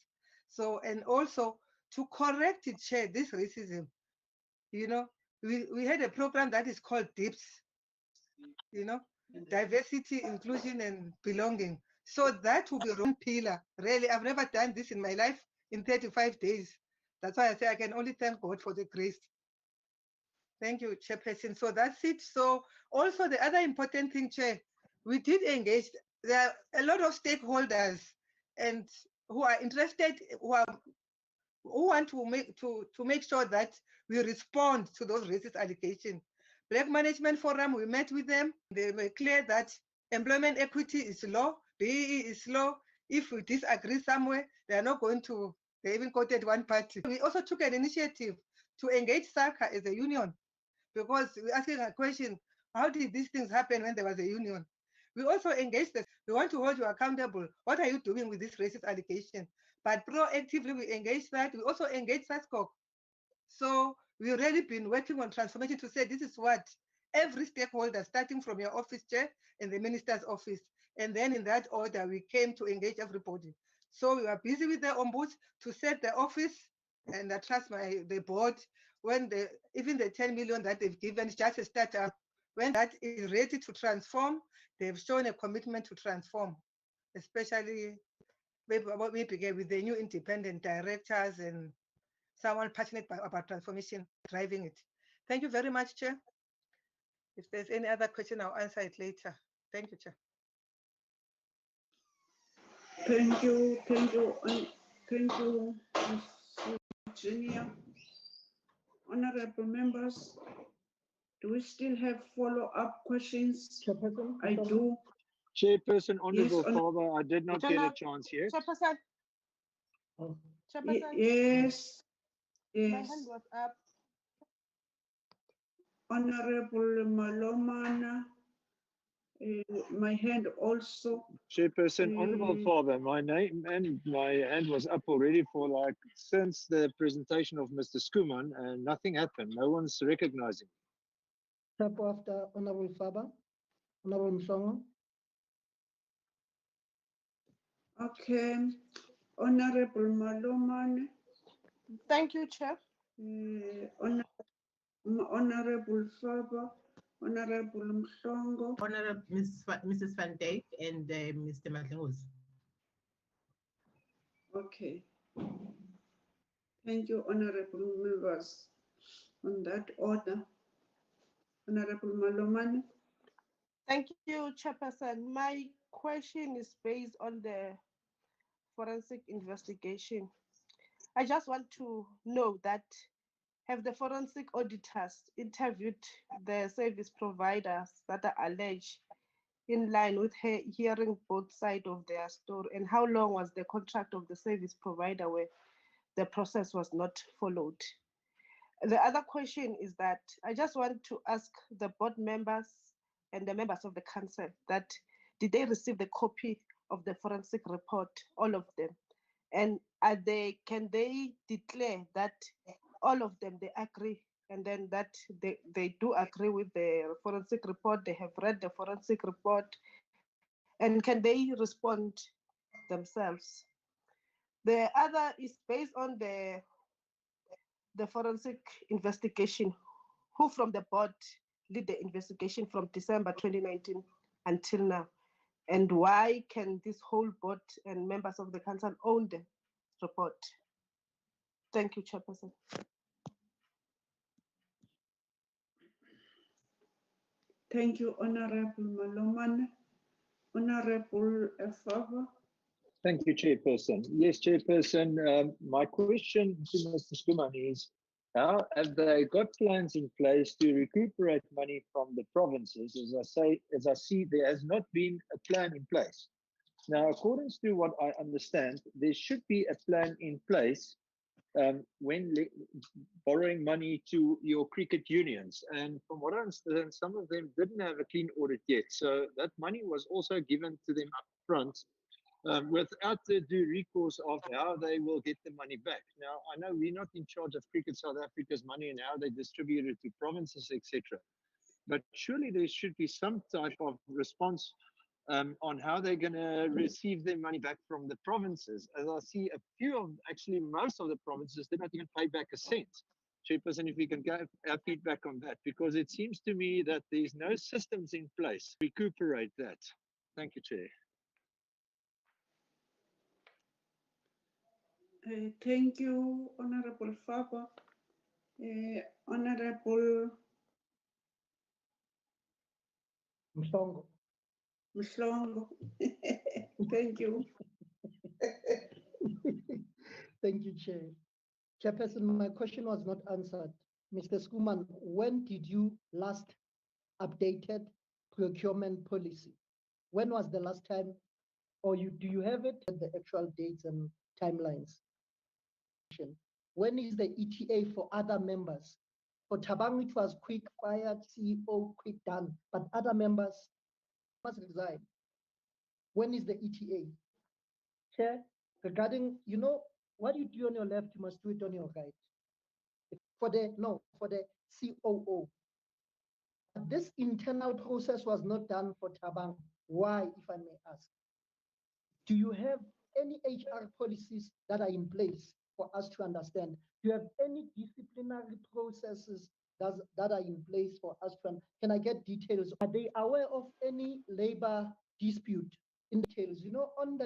So, and also to correct it, Chair, this racism, you know, we had a program that is called DIPS, you know, diversity, inclusion, and belonging. So that will be one pillar. Really, I've never done this in my life in 35 days. That's why I say I can only thank God for the grace. Thank you, Chairperson. So that's it. So also the other important thing, Chair, we did engage. There are a lot of stakeholders and who are interested, who want to make sure that we respond to those racist allegations. Black Management Forum, we met with them. They were clear that employment equity is low, BEE is low. If we disagree somewhere, they are not going to, they even quoted one party. We also took an initiative to engage SASCOC as a union, because we're asking a question, how did these things happen when there was a union? We also engaged this. We want to hold you accountable. What are you doing with this racist allegation? But proactively, we engage that. We also engage SASCOC. So we've really been working on transformation to say this is what every stakeholder, starting from your office chair and the minister's office. And then in that order, we came to engage everybody. So we are busy with the ombuds to set the office, and I trust the board, when even the 10 million that they've given is just a startup. When that is ready to transform, they've shown a commitment to transform, especially what we began with the new independent directors and someone passionate about transformation driving it. Thank you very much, Chair. If there's any other question, I'll answer it later. Thank you, Chair. Thank you, Virginia. Honorable members, do we still have follow-up questions? I do. Chairperson, Honorable Yes, Father, I did not get a chance yet. Chairperson. Chairperson. Yes. My hand was up. Honorable Malomana, my hand also. Chairperson, Honorable Father, my name and my hand was up already for like since the presentation of Mr. Skuman, and nothing happened. No one's recognizing. Tap after Honorable Faber, Honorable Msongo. Okay, Honorable Malomane. Thank you, Chair. Honorable Faber, Honorable Mhlongo. Honorable Mrs. Van Dijk and Mr. Madlengos. Okay. Thank you, honorable members. On that order, Honorable Malomane. Thank you, Chairperson. My question is based on the forensic investigation. I just want to know that have the forensic auditors interviewed the service providers that are alleged in line with hearing both sides of their story, and how long was the contract of the service provider where the process was not followed? The other question is that I just want to ask the board members and the members of the council that did they receive the copy of the forensic report, all of them? And can they declare that all of them, they agree, and then that they do agree with the forensic report, they have read the forensic report, and can they respond themselves? The other is based on the forensic investigation. Who from the board did the investigation from December 2019 until now? And why can this whole board and members of the council own the report? Thank you, Chairperson. Thank you, Honorable Malomane. Honorable Fava. Thank you, Chairperson. Yes, Chairperson, my question to Mr. Skumani is, how have they got plans in place to recuperate money from the provinces? As I see, there has not been a plan in place. Now, according to what I understand, there should be a plan in place when borrowing money to your cricket unions. And from what I understand, some of them didn't have a clean audit yet. So that money was also given to them up front without the due recourse of how they will get the money back. Now, I know we're not in charge of Cricket South Africa's money and how they distribute it to provinces, etc. But surely there should be some type of response on how they're going to receive their money back from the provinces. As I see, actually most of the provinces did not even pay back a cent. Chairperson, if we can get our feedback on that, because it seems to me that there's no systems in place to recuperate that. Thank you, Chair. Thank you, Honorable Fava. Honorable Mhlongo. Mhlongo. Thank you. Thank you, Chair. Chairperson, my question was not answered. Mr. Skuman, when did you last updated procurement policy? When was the last time, or do you have it, the actual dates and timelines? When is the ETA for other members? For Tabang, it was quick fired, CEO, quick done, but other members must resign. When is the ETA? Chair, regarding, what you do on your left, you must do it on your right. For the COO. This internal process was not done for Tabang. Why, if I may ask? Do you have any HR policies that are in place for us to understand? Do you have any disciplinary processes that are in place for us to understand? Can I get details? Are they aware of any labor dispute in details? On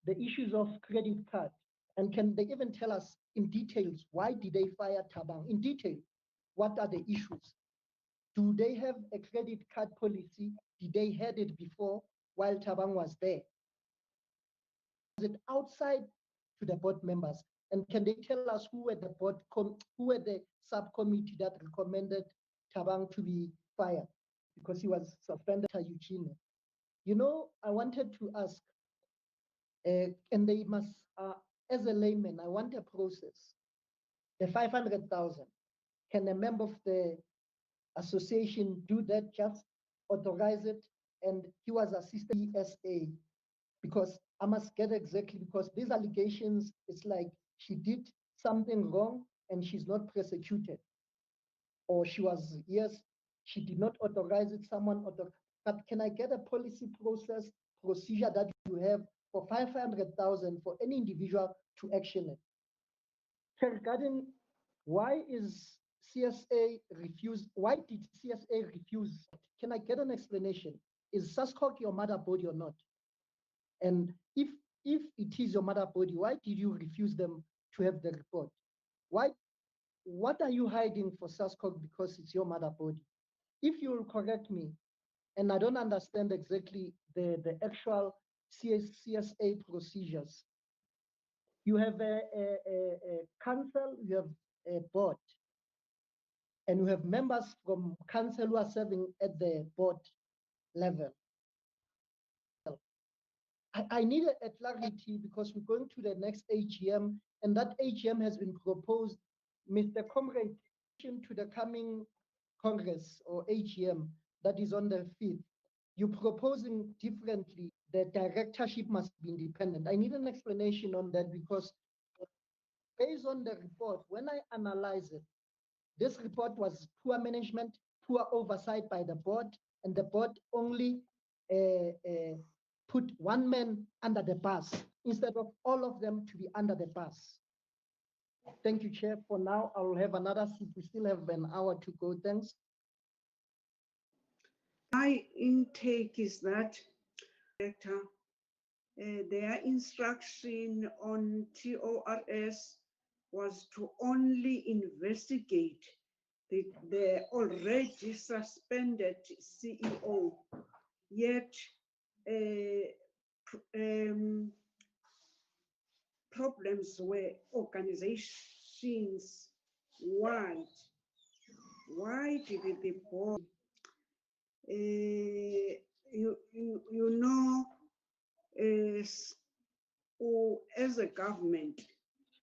the issues of credit card, and can they even tell us in details why did they fire Tabang? In detail, what are the issues? Do they have a credit card policy? Did they had it before while Tabang was there? Is it outside to the board members? And can they tell us who were the subcommittee that recommended Tabang to be fired because he was suspended at Eugene? I wanted to ask, and they must, as a layman, I want a process. The 500,000, can a member of the association do that, just authorize it? And he was assistant DSA, because I must get exactly, because these allegations, it's like she did something wrong and she's not prosecuted. Or she was, yes, she did not authorize it, but can I get a policy procedure that you have for 500,000 for any individual to action it? Regarding why is CSA refuse? Why did CSA refuse? Can I get an explanation? Is SASCOC your mother body or not? And if it is your mother body, why did you refuse them to have the report? Why? What are you hiding for SASCOC because it's your mother body? If you will correct me, and I don't understand exactly the actual CSA procedures. You have a council, you have a board, and you have members from council who are serving at the board level. I need a clarity because we're going to the next AGM, and that AGM has been proposed, Mr. Comrade, to the coming Congress or AGM that is on the 5th. You're proposing differently. The directorship must be independent. I need an explanation on that because based on the report, when I analyze it, this report was poor management, poor oversight by the board, and the board only put one man under the bus instead of all of them to be under the bus. Thank you, Chair. For now, I will have another seat. We still have an hour to go. Thanks. My intake is that their instruction on TORS was to only investigate the already suspended CEO, yet problems were organizations wide. Why did the board, as a government,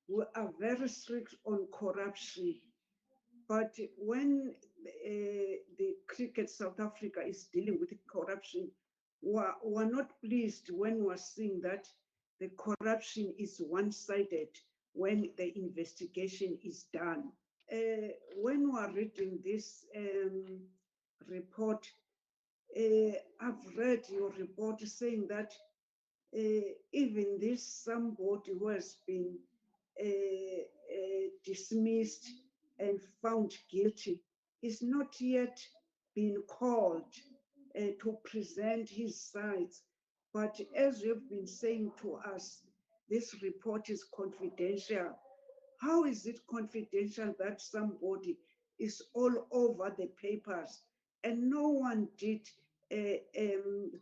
we are very strict on corruption. But when the Cricket South Africa is dealing with corruption, we're not pleased when we're seeing that the corruption is one-sided when the investigation is done. When we're reading this report, I've read your report saying that even this somebody who has been dismissed and found guilty is not yet been called to present his sides. But as you've been saying to us, this report is confidential. How is it confidential that somebody is all over the papers and no one did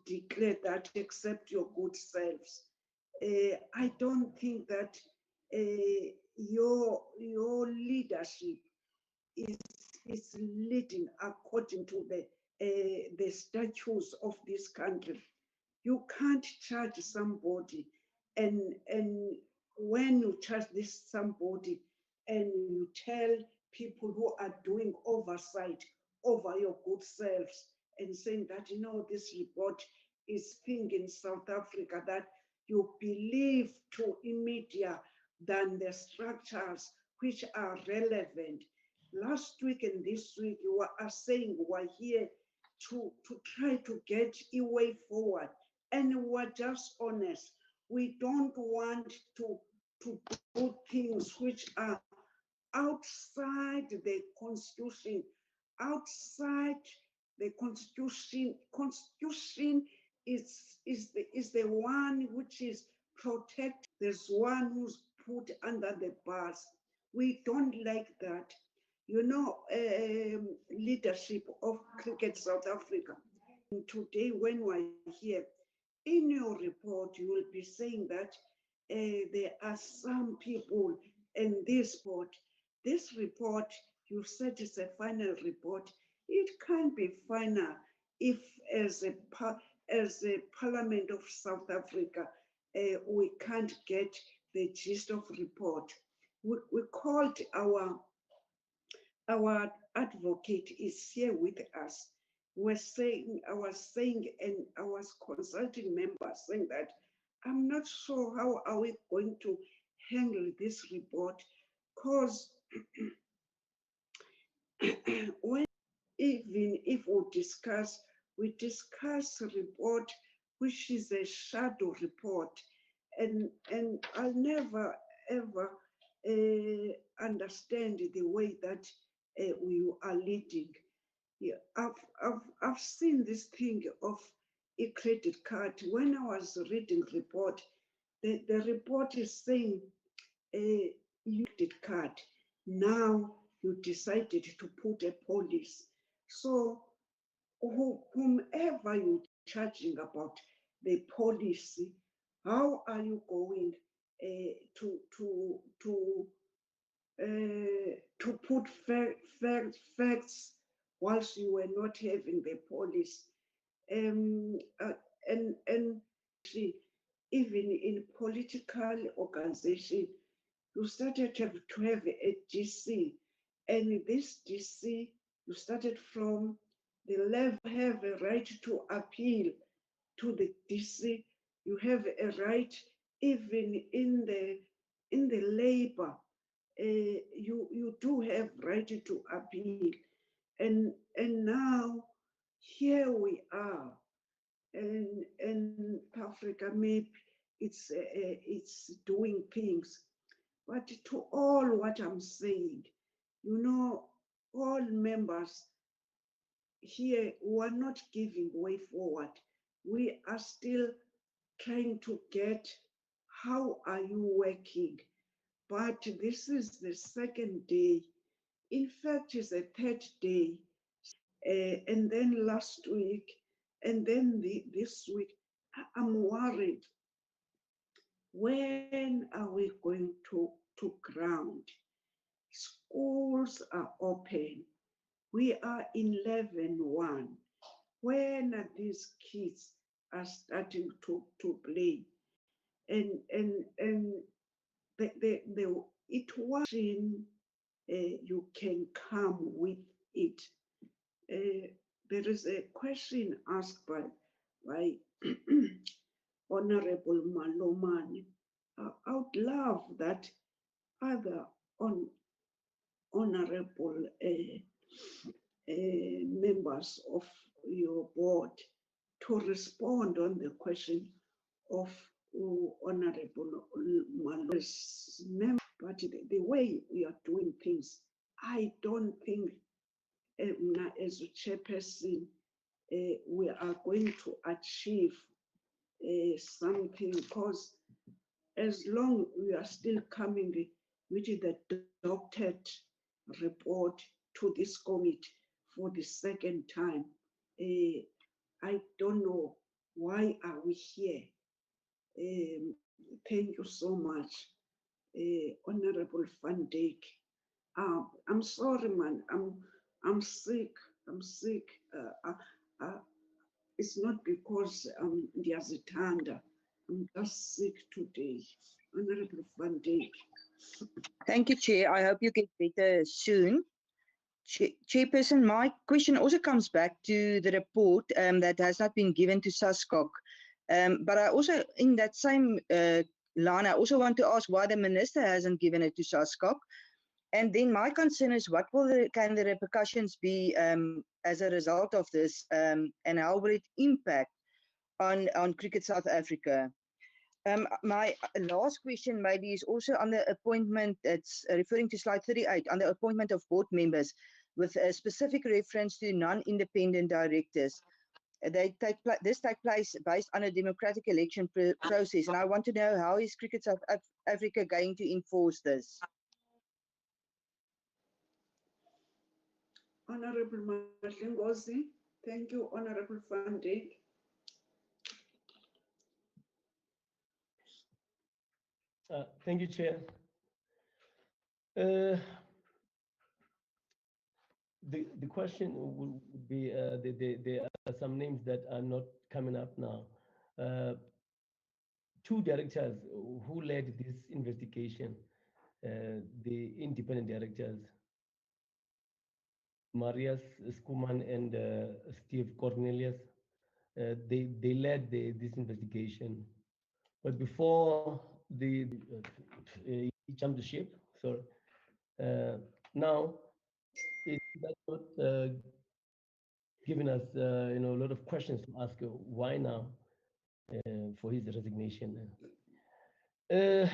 declare that except your good selves? I don't think that your leadership is leading according to the statutes of this country. You can't charge somebody, and when you charge this somebody and you tell people who are doing oversight over your good selves and saying that, you know, this report is thing in South Africa that you believe to immediate than the structures which are relevant. Last week and this week, you are saying we're here to try to get a way forward. And we're just honest. We don't want to do things which are outside the Constitution, outside the Constitution. Constitution is the one which is protected. There's one who's put under the bus. We don't like that. You know, leadership of Cricket South Africa. Today, when we're here, in your report, you will be saying that there are some people in this report. This report, you said it's a final report. It can't be final if, as a Parliament of South Africa, we can't get the gist of report. We called our advocate is here with us. I was saying, and I was consulting members saying that I'm not sure how are we going to handle this report, because when even if we discuss a report which is a shadow report, and I'll never ever understand the way that you are leading. Yeah, I've seen this thing of a credit card. When I was reading report, the report is saying you credit card. Now you decided to put a policy. So whomever you're charging about the policy, how are you going to put facts whilst you were not having the policy? And even in political organization, you started to have a DC, and this DC, you started from the level, have a right to appeal to the DC. You have a right even in the labor. You do have right to appeal, and now here we are, and Africa maybe it's doing things, but to all what I'm saying, you know, all members here who are not giving way forward, we are still trying to get how are you working. But this is the second day. In fact, it's the third day. And then last week, and then this week, I'm worried. When are we going to ground? Schools are open. We are in 11-1. When are these kids are starting to play? And it was in you can come with it. There is a question asked by Honorable Malomani. I would love that other honorable members of your board to respond on the question of Honorable Malomani's member. But the way we are doing things, I don't think as a chairperson, we are going to achieve something, because as long we are still coming with the doctored report to this committee for the second time, I don't know why are we here. Thank you so much, Honorable Van Dijk. I'm sorry, man. I'm sick. I'm sick. It's not because there's a thunder. I'm just sick today. Honorable Van Dijk. Thank you, Chair. I hope you get better soon. Chairperson, my question also comes back to the report that has not been given to SASCOC. But I also, in that same line, I also want to ask why the minister hasn't given it to SASCOC. And then my concern is what can the repercussions be as a result of this, and how will it impact on Cricket South Africa? My last question maybe is also on the appointment, it's referring to slide 38, on the appointment of board members with a specific reference to non-independent directors. This takes place based on a democratic election process, and I want to know how is Cricket South Africa going to enforce this? Honorable Mahlengozi. Thank you, Honorable Van Dijk. Thank you, Chair. The question would be, there are some names that are not coming up now. Two directors who led this investigation, the independent directors, Marius Skuman and Steve Cornelius, they led this investigation. But before he jumped the ship, sorry. Now, that's not giving us a lot of questions to ask. Why now for his resignation? I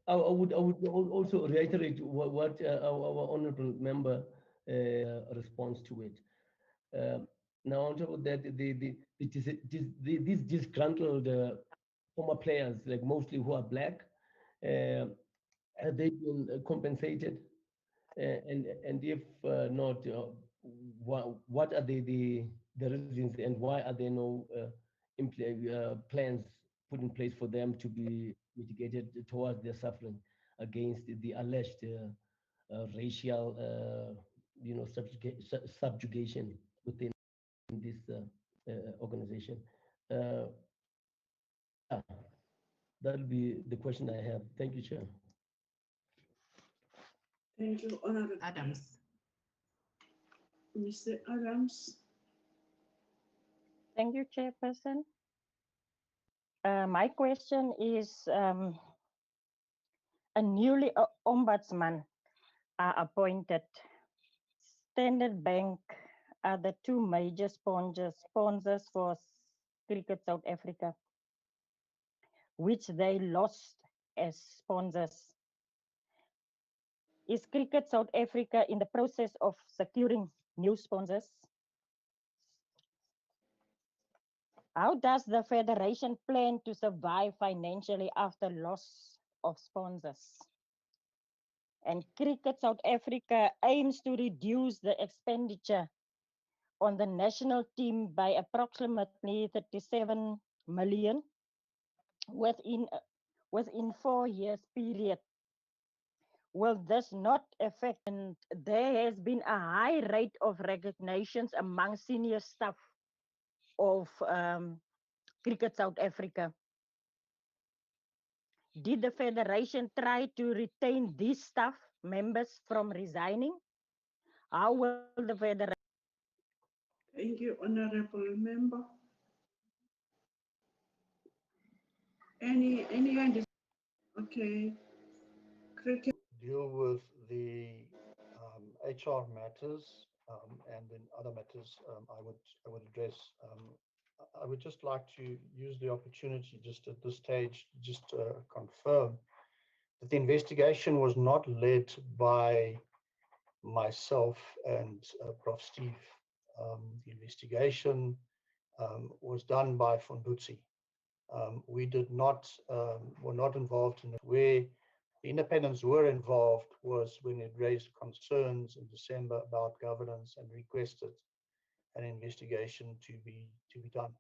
would also reiterate what our honourable member response to it. Now, on top of that, these disgruntled former players, like mostly who are black, have they been compensated? And if not, what are the reasons, and why are there no plans put in place for them to be mitigated towards their suffering against the alleged racial, subjugation within this organization? Yeah, that'll be the question I have. Thank you, Chair. Thank you, Honorable Adams. Mr. Adams. Thank you, Chairperson. My question is, a newly ombudsman are appointed. Standard Bank are the two major sponsors for Cricket South Africa, which they lost as sponsors. Is Cricket South Africa in the process of securing new sponsors? How does the Federation plan to survive financially after loss of sponsors? And Cricket South Africa aims to reduce the expenditure on the national team by approximately 37 million within 4 years period. Will this not affect? And there has been a high rate of recognitions among senior staff of Cricket South Africa. Did the Federation try to retain these staff members from resigning? How will the Federation? Thank you, Honorable Member. Any okay. Cricket. Deal with the HR matters and then other matters I would address. I would just like to use the opportunity just at this stage just to confirm that the investigation was not led by myself and Prof. Steve. The investigation was done by Fundutsi. We were not involved in it. Where the independents were involved was when it raised concerns in December about governance and requested an investigation to be done.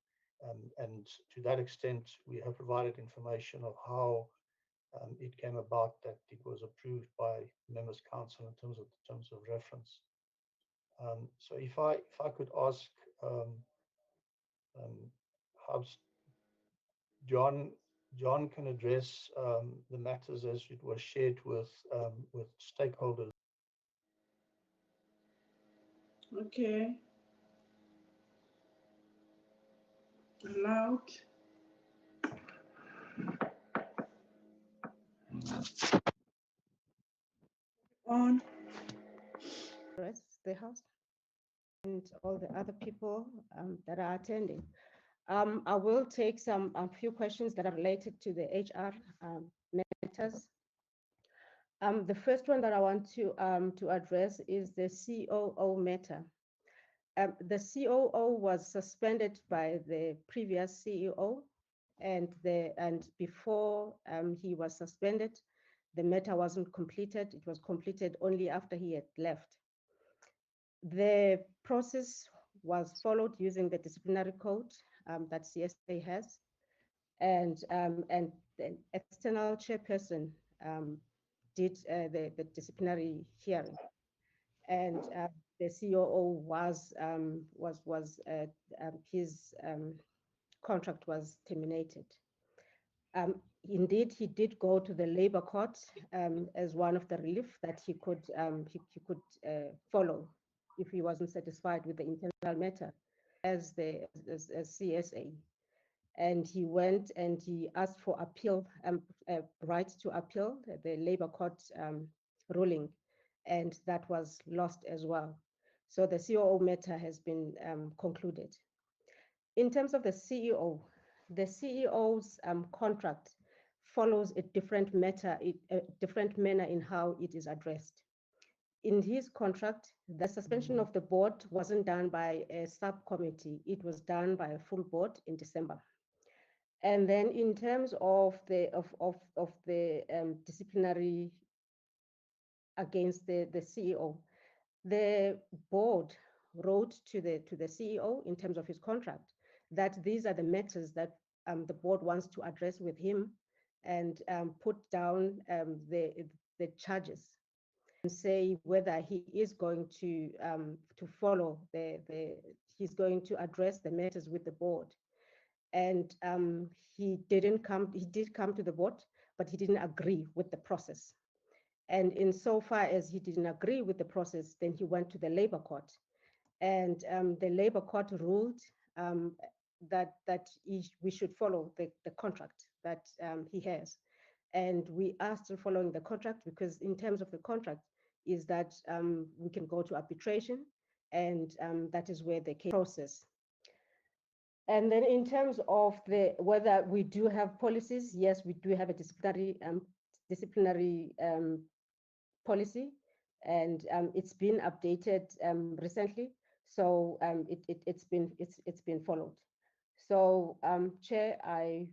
And to that extent, we have provided information of how it came about that it was approved by members' council in terms of the terms of reference. So if I could ask perhaps John can address the matters as it was shared with stakeholders. Okay. Allowed. On. Rest the house and all the other people that are attending. I will take a few questions that are related to the HR matters. The first one that I want to address is the COO matter. The COO was suspended by the previous CEO, and before he was suspended, the matter wasn't completed. It was completed only after he had left. The process was followed using the disciplinary code that CSA has, and the external chairperson did the disciplinary hearing, and the COO his contract was terminated. Indeed, he did go to the labor court as one of the relief that he could follow if he wasn't satisfied with the internal matter as CSA. And he went and he asked for appeal, right to appeal the labor court ruling, and that was lost as well. So the COO matter has been concluded. In terms of the CEO, the CEO's contract follows a different manner in how it is addressed. in his contract, the suspension of the board wasn't done by a subcommittee. It was done by a full board in December. And then in terms of the disciplinary against the CEO, the board wrote to the CEO in terms of his contract that these are the matters that the board wants to address with him and put down the charges and say whether he is going to follow he's going to address the matters with the board. And he did come to the board, but he didn't agree with the process. And insofar as he didn't agree with the process, then he went to the labor court. And the labor court ruled that we should follow the contract that he has. And we are still following the contract because in terms of the contract is that we can go to arbitration, and that is where the case process. And then in terms of whether we do have policies, yes, we do have a disciplinary policy, and it's been updated recently. So it's been followed. So Chair, I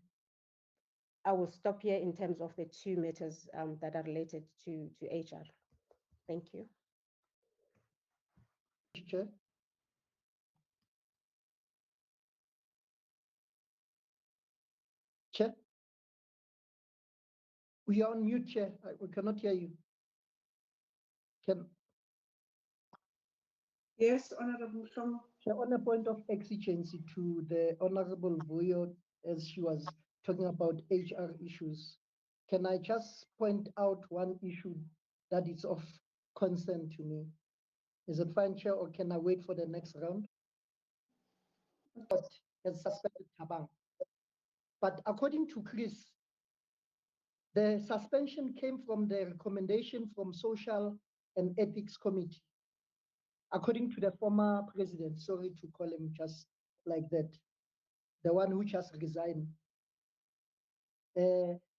will stop here in terms of the two matters that are related to HR. Thank you. Chair. Chair. We are on mute, Chair. We cannot hear you. Yes, Honorable Mhlongo. Chair, on a point of exigency to the Honorable Vuyo, as she was talking about HR issues, can I just point out one issue that is of concern to me? Is it fine, Chair, or can I wait for the next round? But has suspended Thabang. But according to Chris, the suspension came from the recommendation from Social and Ethics Committee. According to the former president, sorry to call him just like that, the one who just resigned.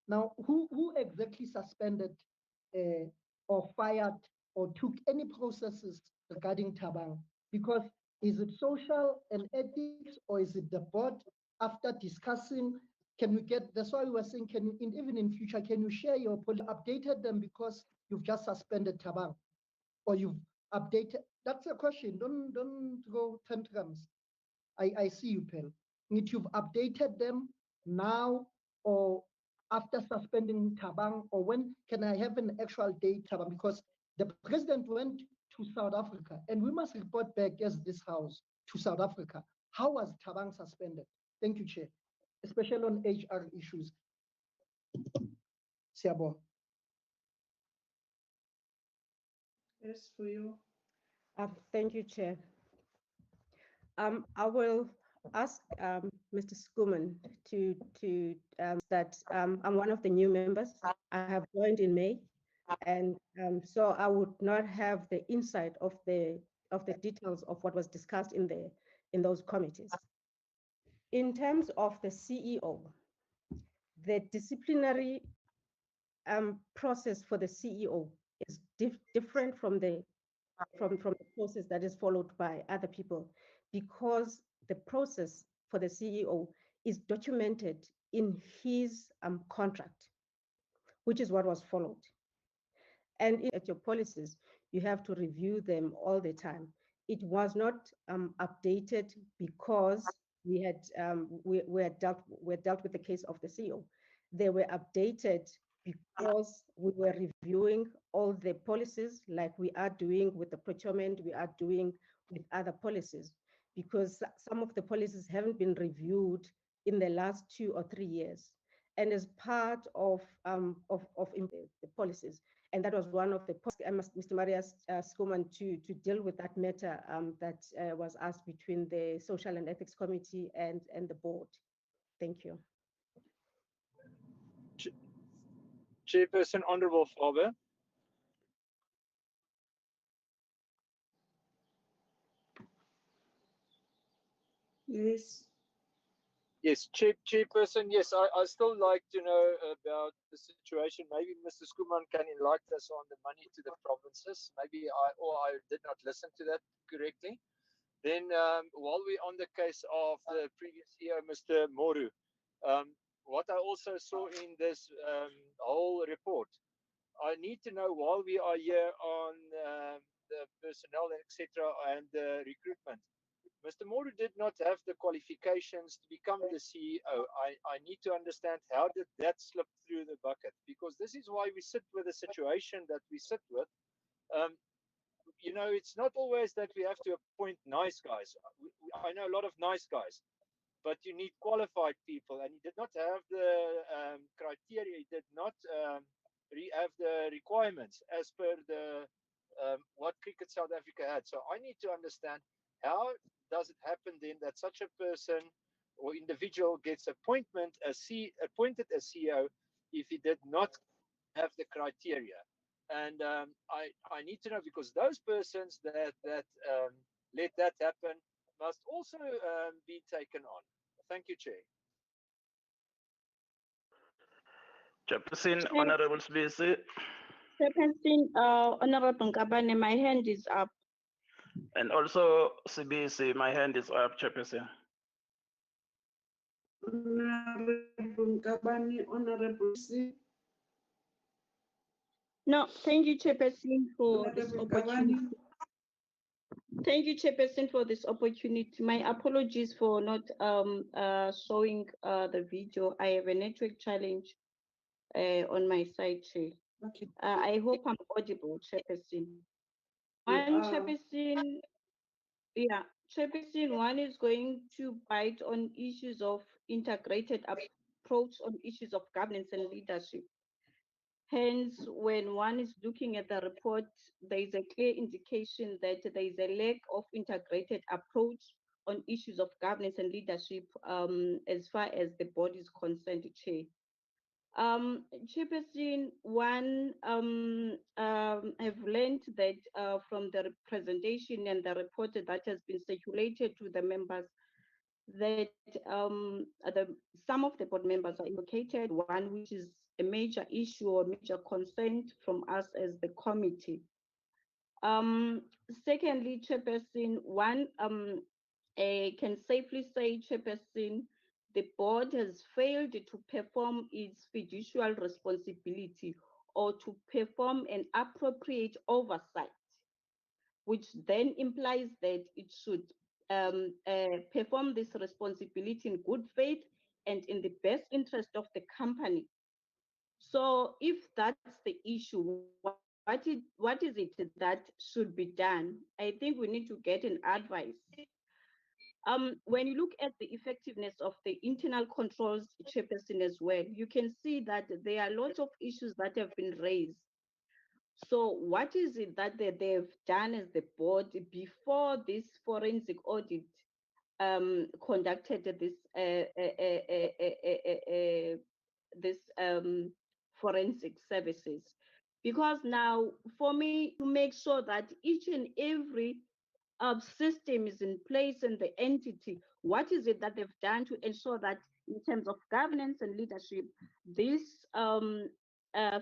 Now, who exactly suspended or fired or took any processes regarding Thabang? Because is it Social and Ethics or is it the board? After discussing, can we get, that's why we were saying, can you, even in future, can you share your policy, updated them because you've just suspended Thabang or you've updated? That's a question. Don't go tantrums. I see you, Pel. If you've updated them now or after suspending Thabang, or when can I have an actual date, Thabang? Because the president went to South Africa and we must report back as this house to South Africa. How was Thabang suspended? Thank you, Chair. Especially on HR issues. Siabo. Yes, for you. Thank you, Chair. I will ask Mr. Skuman to that I'm one of the new members. I have joined in May, and so I would not have the insight of the details of what was discussed in those committees. In terms of the CEO, the disciplinary process for the CEO is different from the process that is followed by other people, because the process for the CEO is documented in his contract, which is what was followed. And at your policies, you have to review them all the time. It was not updated because we had dealt with the case of the CEO. They were updated because we were reviewing all the policies like we are doing with the procurement, we are doing with other policies, because some of the policies haven't been reviewed in the last 2 or 3 years. And as part of the policies, and that was one of the Mr. Marius Skuman to deal with that matter that was asked between the Social and Ethics Committee and the board. Thank you. Chairperson, Honorable Faber. Yes. Yes, Chairperson, yes, I still like to know about the situation. Maybe Mr. Skuman can enlighten us on the money to the provinces. Maybe I did not listen to that correctly. Then while we're on the case of the previous CEO, Mr. Moru, what I also saw in this whole report, I need to know while we are here on the personnel, etc., and the recruitment. Mr. Moru did not have the qualifications to become the CEO. I need to understand how did that slip through the bucket, because this is why we sit with the situation that we sit with. You know, it's not always that we have to appoint nice guys. I know a lot of nice guys, but you need qualified people, and he did not have the criteria. He did not have the requirements as per the what Cricket South Africa had. So I need to understand, how does it happen then that such a person or individual gets appointed as CEO if he did not have the criteria? And I need to know, because those persons that let that happen must also be taken on. Thank you, Chair. Chairperson, Honorable Sibisi. Chairperson, Honorable Ngabane, my hand is up. And also Sibisi, my hand is up, Chairperson. Honorable Ngabane, Honorable C. No, thank you, Chairperson, for this opportunity. Thank you, Chairperson, for this opportunity. My apologies for not showing the video. I have a network challenge on my side, Chair. Okay. I hope I'm audible, Chairperson. Chairperson, yeah, Chairperson, one is going to bite on issues of integrated approach on issues of governance and leadership. Hence, when one is looking at the report, there is a clear indication that there is a lack of integrated approach on issues of governance and leadership as far as the board is concerned, Chair. Chairperson, one have learned that from the presentation and the report that has been circulated to the members, that some of the board members are indicated, one which is a major issue or major concern from us as the committee. Secondly, Chairperson, one can safely say, Chairperson, the board has failed to perform its fiducial responsibility or to perform an appropriate oversight, which then implies that it should perform this responsibility in good faith and in the best interest of the company. So if that's the issue, what is it that should be done? I think we need to get an advice. When you look at the effectiveness of the internal controls, Chairperson, as well, you can see that there are lots of issues that have been raised. So what is it that they've done as the board before this forensic audit conducted this forensic services? Because now, for me, to make sure that each and every system is in place in the entity, what is it that they've done to ensure that in terms of governance and leadership, this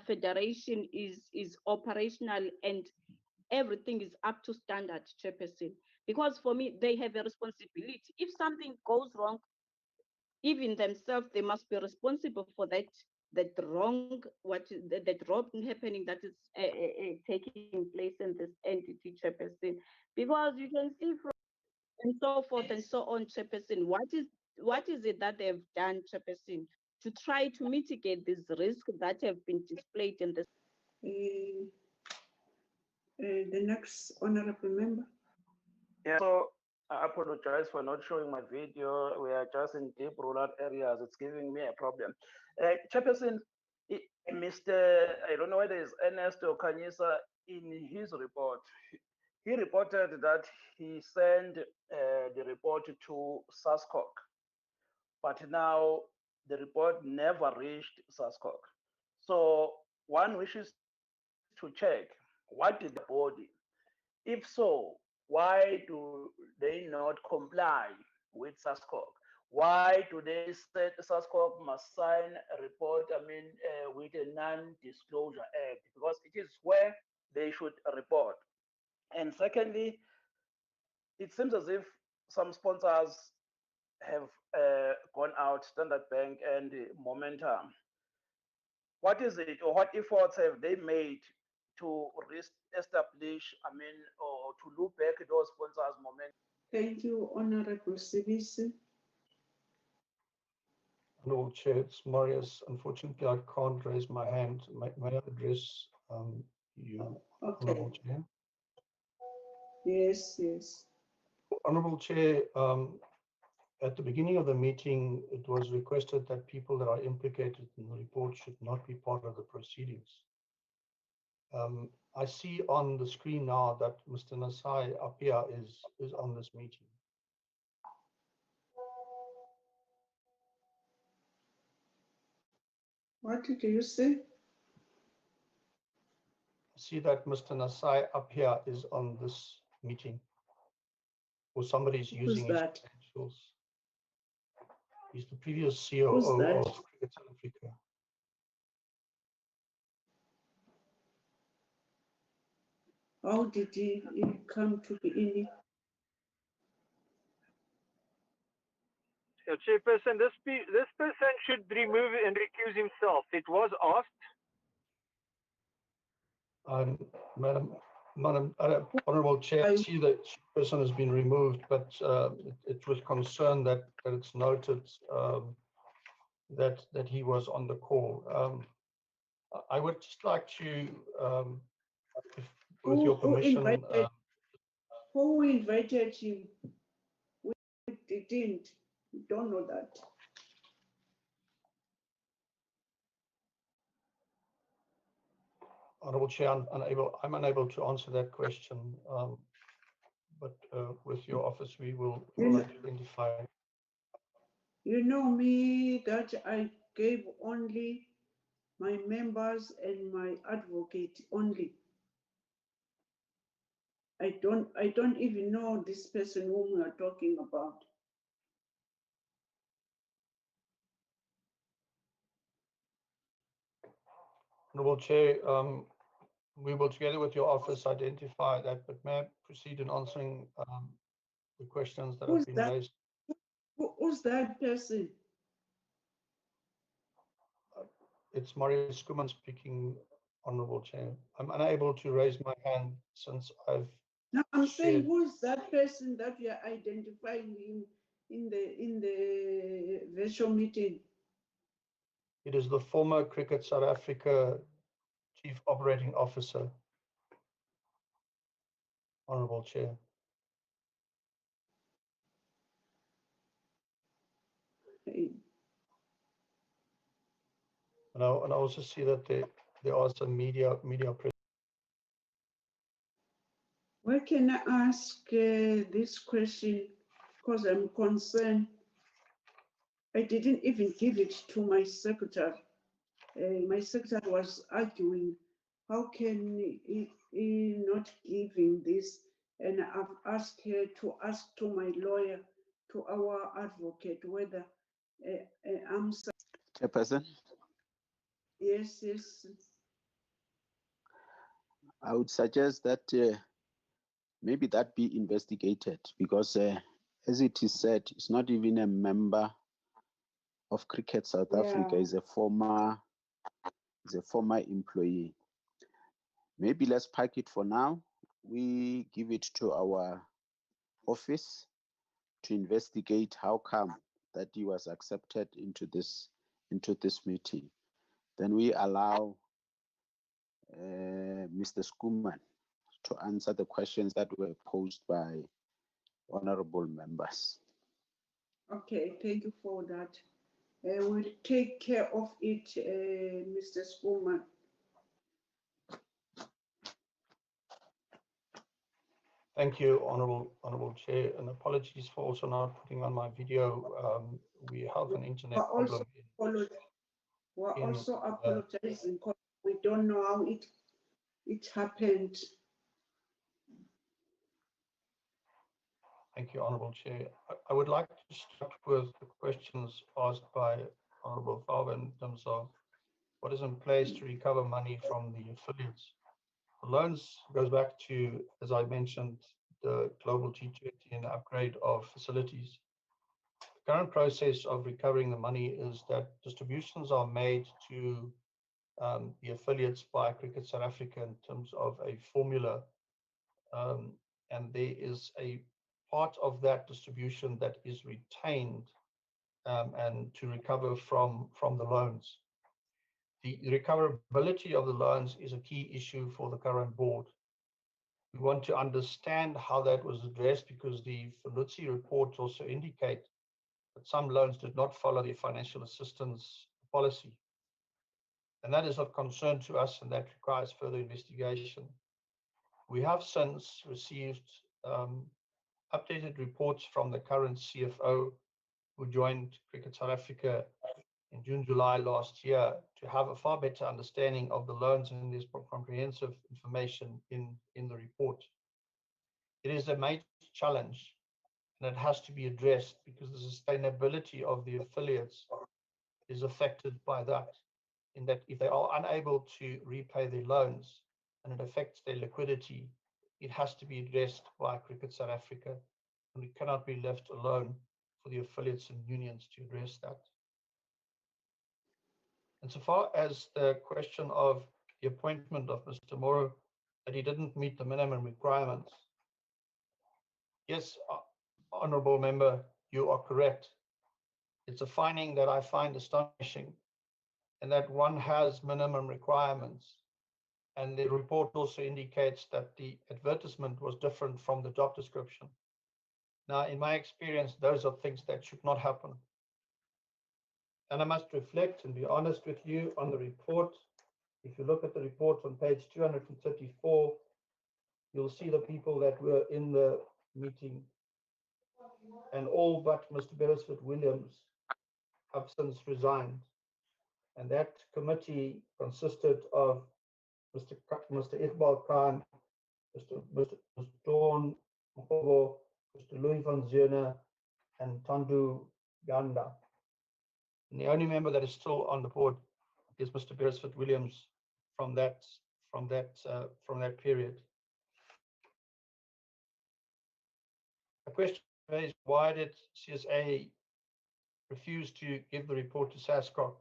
federation is operational and everything is up to standard, Chairperson? Because for me, they have a responsibility. If something goes wrong, even themselves, they must be responsible for that wrong, that wrong happening that is taking place in this entity, Chairperson. Because you can see from and so forth and so on, Chairperson, what is it that they've done, Chairperson, to try to mitigate these risks that have been displayed in this? The next honorable member. Yeah, so I apologize for not showing my video. We are just in deep rural areas. It's giving me a problem. Chairperson, I don't know whether it's Ernesto Kanyisa, in his report, he reported that he sent the report to SASCOC, but now the report never reached SASCOC. So one wishes to check, what did the body? If so, why do they not comply with SASCOC? Why do they say SASCOC must sign a report, with a non-disclosure act? Because it is where they should report. And secondly, it seems as if some sponsors have gone out, Standard Bank and Momentum. What is it, or what efforts have they made to establish, or to look back at those sponsors' momentum? Thank you, Honorable Sibisi. Honorable Chair, it's Marius. Unfortunately, I can't raise my hand. May I address you, Okay. Honorable Chair? Yes, yes. Honorable Chair, at the beginning of the meeting, it was requested that people that are implicated in the report should not be part of the proceedings. I see on the screen now that Mr. Nasai Apia is on this meeting. What did you say? I see that Mr. Nasai Apia is on this meeting, or somebody is using his credentials. He's the previous COO of Cricket South Africa. How did he come to be in it? Chairperson, this person should remove and recuse himself. It was asked. Madam Honorable Chair, I see that person has been removed, but it was concerned that it's noted that he was on the call. I would just like to, with your permission, who invited him? We didn't. We don't know that. Honorable Chair, I'm unable to answer that question, but with your office, we will identify. You know me that I gave only my members and my advocate only. I don't even know this person whom we are talking about. Honorable Chair, we will, together with your office, identify that, but may I proceed in answering the questions that have been raised? Who's that person? It's Marius Skuman speaking, Honorable Chair. I'm unable to raise my hand since I've. No, I'm saying, who's that person that you are identifying in the virtual meeting? It is the former Cricket South Africa Chief Operating Officer, Honorable Chair. Hey. And I also see that there are some media present. Where can I ask this question? Because I'm concerned. I didn't even give it to my secretary. My secretary was arguing, how can he not giving this? And I've asked her to ask to my lawyer, to our advocate, whether I'm. Chairperson? Yes, yes. I would suggest that maybe that be investigated, because as it is said, it's not even a member of Cricket South Africa. Is a former employee. Maybe let's park it for now. We give it to our office to investigate how come that he was accepted into this meeting. Then we allow Mr. Skuman to answer the questions that were posed by honorable members. Okay, thank you for that. We'll take care of it, Mr. Skuman. Thank you, Honorable Chair, and apologies for also not putting on my video. We have an internet problem. We're also apologizing because we don't know how it happened. Thank you, Honourable Chair. I would like to start with the questions asked by Honourable Faber in terms of what is in place to recover money from the affiliates. The loans goes back to, as I mentioned, the global G20 and the upgrade of facilities. The current process of recovering the money is that distributions are made to the affiliates by Cricket South Africa in terms of a formula, and there is a part of that distribution that is retained and to recover from the loans. The recoverability of the loans is a key issue for the current board. We want to understand how that was addressed because the Fundutsi reports also indicate that some loans did not follow the financial assistance policy. And that is of concern to us, and that requires further investigation. We have since received updated reports from the current CFO who joined Cricket South Africa in June, July last year to have a far better understanding of the loans, and there's comprehensive information in the report. It is a major challenge and it has to be addressed because the sustainability of the affiliates is affected by that, in that if they are unable to repay their loans and it affects their liquidity, it has to be addressed by Cricket South Africa, and we cannot be left alone for the affiliates and unions to address that. And so far as the question of the appointment of Mr. Moro, that he didn't meet the minimum requirements, yes, Honourable Member, you are correct. It's a finding that I find astonishing, and that one has minimum requirements. And the report also indicates that the advertisement was different from the job description. Now, in my experience, those are things that should not happen. And I must reflect and be honest with you on the report. If you look at the report on page 234, you'll see the people that were in the meeting, and all but Mr. Beresford Williams have since resigned. And that committee consisted of Mr. Iqbal Khan, Mr. Dawn Mkhobo, Mr. Louis van Zeuner, and Tandu Ganda. And the only member that is still on the board is Mr. Beresford Williams from that period. A question is, why did CSA refuse to give the report to SASCOC?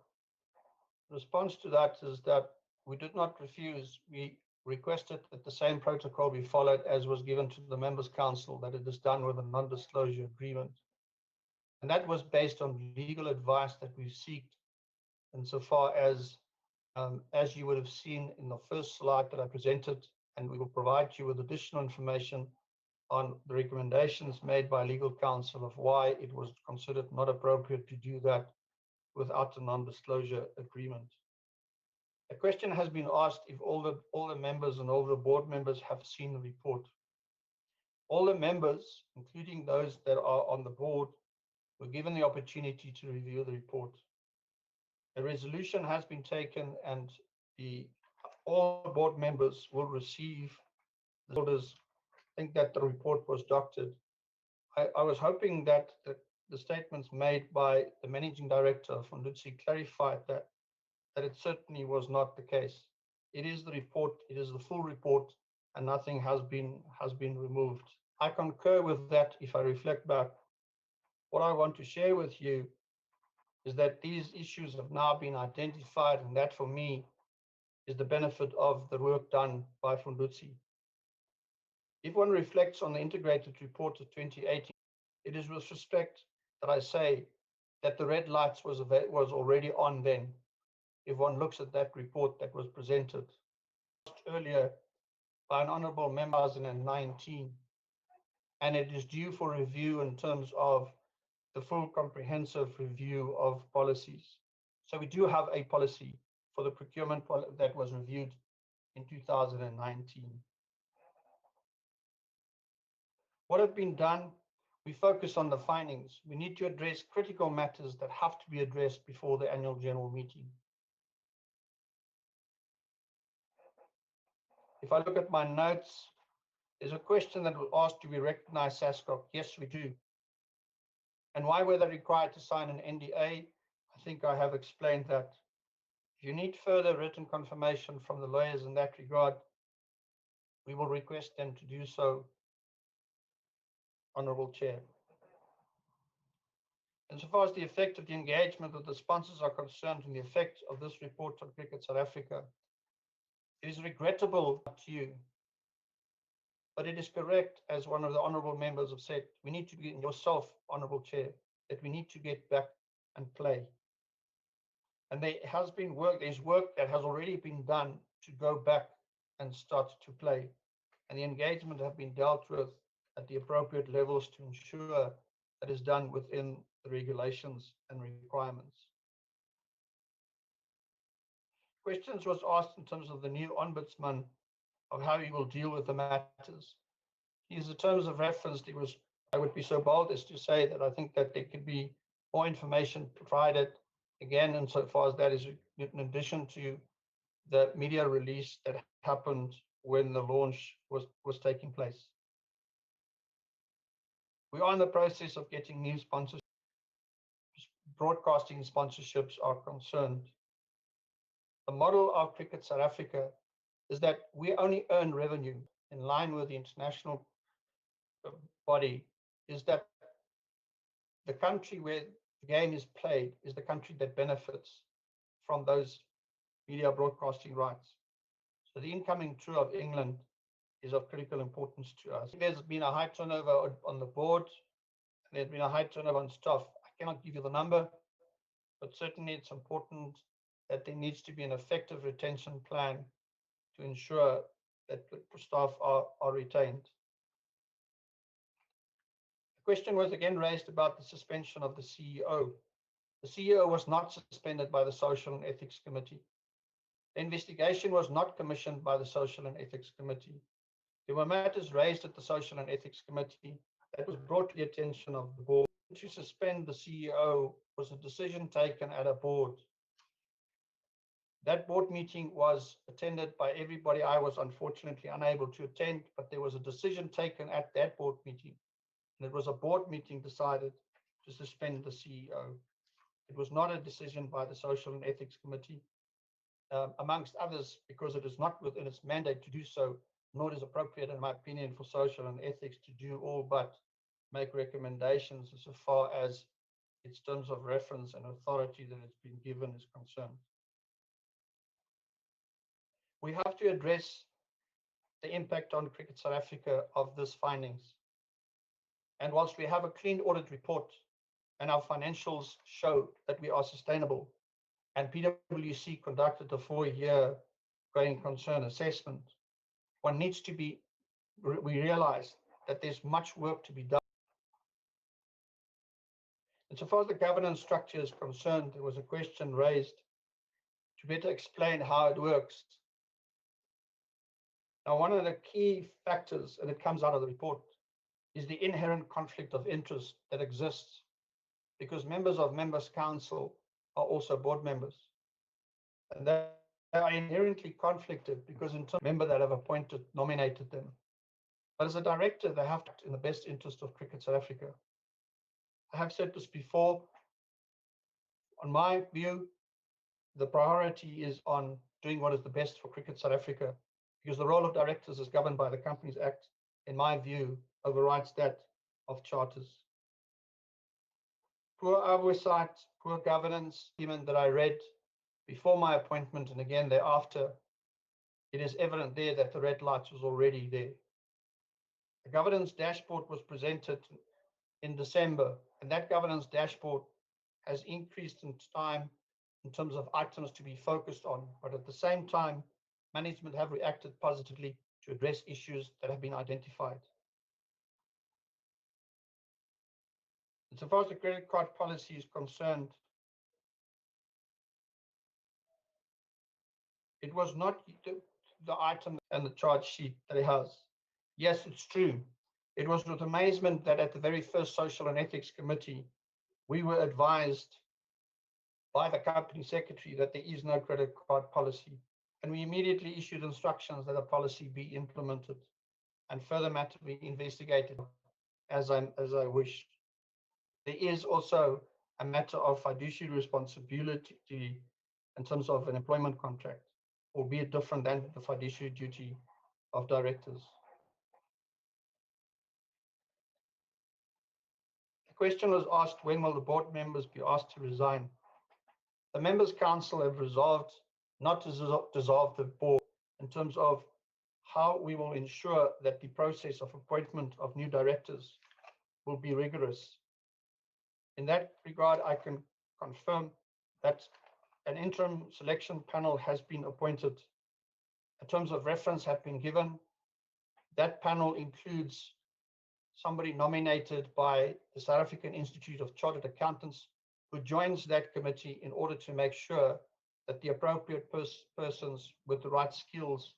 The response to that is that we did not refuse. We requested that the same protocol be followed as was given to the Members' Council, that it is done with a non-disclosure agreement. And that was based on legal advice that we sought, insofar as you would have seen in the first slide that I presented, and we will provide you with additional information on the recommendations made by legal counsel of why it was considered not appropriate to do that without a non-disclosure agreement. A question has been asked if all the members and all the board members have seen the report. All the members, including those that are on the board, were given the opportunity to review the report. A resolution has been taken, and all board members will receive the orders. I think that the report was doctored. I was hoping that the statements made by the managing director from Fundutsi clarified that it certainly was not the case. It is the report, it is the full report, and nothing has been removed. I concur with that. If I reflect back, what I want to share with you is that these issues have now been identified, and that for me is the benefit of the work done by Fundutsi. If one reflects on the integrated report of 2018, it is with respect that I say that the red lights was already on then. If one looks at that report that was presented earlier by an honourable member in 2019, and it is due for review in terms of the full comprehensive review of policies. So we do have a policy for the procurement that was reviewed in 2019. What has been done? We focus on the findings. We need to address critical matters that have to be addressed before the annual general meeting. If I look at my notes, There's a question that was asked, do we recognize SASCOC? Yes, we do. And why were they required to sign an NDA? I think I have explained that. If you need further written confirmation from the lawyers in that regard, we will request them to do so, Honourable Chair. And so far as the effect of the engagement of the sponsors are concerned and the effect of this report on Cricket South Africa, it is regrettable to you, but it is correct, as one of the honourable members have said, we need to get yourself, Honourable Chair, that we need to get back and play. And there has been work, there's work that has already been done to go back and start to play. And the engagement have been dealt with at the appropriate levels to ensure that is done within the regulations and requirements. Questions was asked in terms of the new ombudsman of how he will deal with the matters. These are terms of reference. I would be so bold as to say that I think that there could be more information provided, again, insofar as that is in addition to the media release that happened when the launch was taking place. We are in the process of getting new sponsors. Broadcasting sponsorships are concerned. The model of Cricket South Africa is that we only earn revenue in line with the international body, is that the country where the game is played is the country that benefits from those media broadcasting rights. So the incoming tour of England is of critical importance to us. There's been a high turnover on the board, and there's been a high turnover on staff. I cannot give you the number, but certainly it's important that there needs to be an effective retention plan to ensure that staff are retained. The question was again raised about the suspension of the CEO. The CEO was not suspended by the Social and Ethics Committee. The investigation was not commissioned by the Social and Ethics Committee. There were matters raised at the Social and Ethics Committee that was brought to the attention of the board. To suspend the CEO was a decision taken at a board. That board meeting was attended by everybody. I was unfortunately unable to attend, but there was a decision taken at that board meeting. And it was a board meeting decided to suspend the CEO. It was not a decision by the Social and Ethics Committee, amongst others, because it is not within its mandate to do so, nor is appropriate, in my opinion, for Social and Ethics to do all but make recommendations so far as its terms of reference and authority that it's been given is concerned. We have to address the impact on Cricket South Africa of these findings. And whilst we have a clean audit report and our financials show that we are sustainable, and PwC conducted a 4-year going concern assessment, one needs to be, we realize that there's much work to be done. And so far as the governance structure is concerned, there was a question raised to better explain how it works. Now, one of the key factors, and it comes out of the report, is the inherent conflict of interest that exists because members of members' council are also board members. And they are inherently conflicted because in terms of the member that have appointed, nominated them. But as a director, they have to act in the best interest of Cricket South Africa. I have said this before. On my view, the priority is on doing what is the best for Cricket South Africa, because the role of directors is governed by the Companies Act, in my view, overrides that of charters. Poor oversight, poor governance, even that I read before my appointment and again thereafter, it is evident there that the red light was already there. The governance dashboard was presented in December, and that governance dashboard has increased in time in terms of items to be focused on, but at the same time, management have reacted positively to address issues that have been identified. And so far as the credit card policy is concerned, it was not the item and the charge sheet that it has. Yes, it's true. It was with amazement that at the very first Social and Ethics Committee, we were advised by the company secretary that there is no credit card policy. And we immediately issued instructions that a policy be implemented. and further matter be investigated as I wish. There is also a matter of fiduciary responsibility in terms of an employment contract, albeit different than the fiduciary duty of directors. The question was asked, when will the board members be asked to resign? The Members' Council have resolved not to dissolve the board in terms of how we will ensure that the process of appointment of new directors will be rigorous. In that regard, I can confirm that an interim selection panel has been appointed. Terms of reference have been given. That panel includes somebody nominated by the South African Institute of Chartered Accountants, who joins that committee in order to make sure that the appropriate persons with the right skills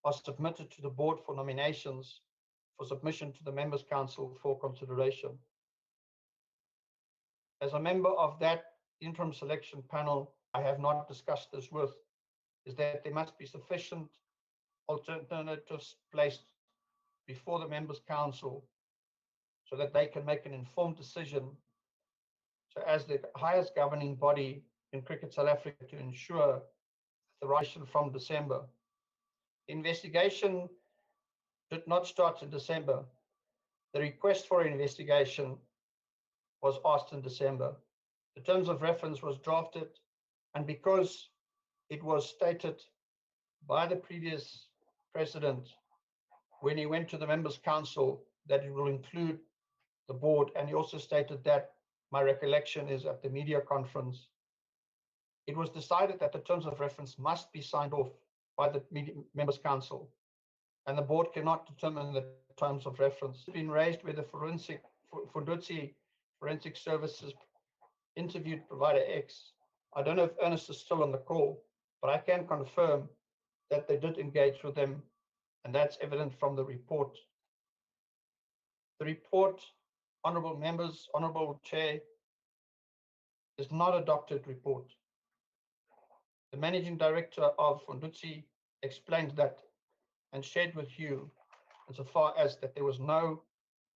are submitted to the board for nominations for submission to the Members' Council for consideration. As a member of that interim selection panel, I have not discussed this with, is that there must be sufficient alternatives placed before the Members' Council so that they can make an informed decision. So as the highest governing body in Cricket South Africa, to ensure the right from December. The investigation did not start in December. The request for investigation was asked in December. The terms of reference was drafted, and because it was stated by the previous president when he went to the Members' Council that it will include the board, and he also stated that, my recollection is at the media conference, it was decided that the terms of reference must be signed off by the Members' Council, and the board cannot determine the terms of reference. It's been raised where the Fundutsi Forensic Services interviewed provider X. I don't know if Ernest is still on the call, but I can confirm that they did engage with them, and that's evident from the report. The report, honourable members, honourable chair, is not a doctored report. The managing director of Fundutsi explained that and shared with you insofar as that there was no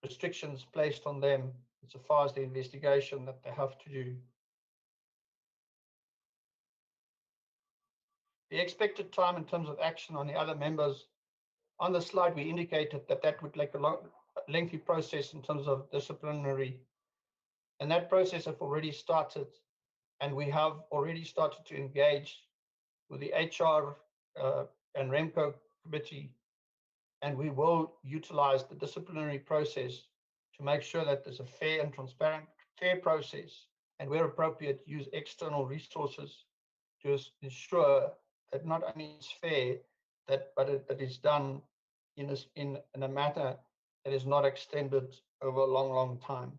restrictions placed on them insofar as the investigation that they have to do. The expected time in terms of action on the other members, on the slide we indicated that that would take a lengthy process in terms of disciplinary, and that process has already started, and we have already started to engage with the HR and REMCO committee, and we will utilize the disciplinary process to make sure that there's a fair and transparent, fair process, and where appropriate, use external resources to ensure that not only is fair, but it is done in a manner that is not extended over a long, long time.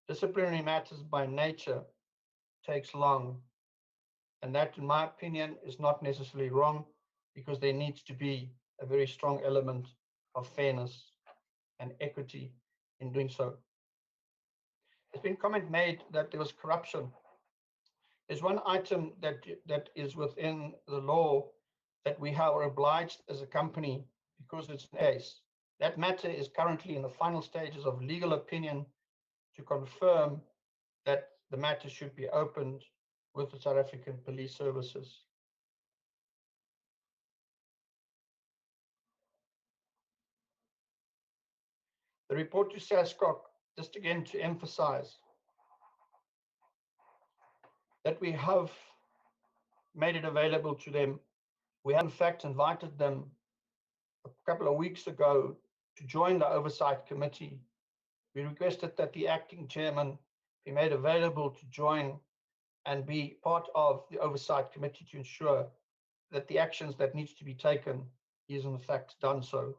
Disciplinary matters by nature takes long, and that, in my opinion, is not necessarily wrong, because there needs to be a very strong element of fairness and equity in doing so. There's been comment made that there was corruption. There's one item that is within the law that we are obliged as a company, because it's an case. That matter is currently in the final stages of legal opinion to confirm that the matter should be opened with the South African Police Services. The report to SASCOC, just again to emphasize that we have made it available to them. We have in fact invited them a couple of weeks ago to join the Oversight Committee. We requested that the acting chairman be made available to join and be part of the Oversight Committee to ensure that the actions that needs to be taken is in fact done so.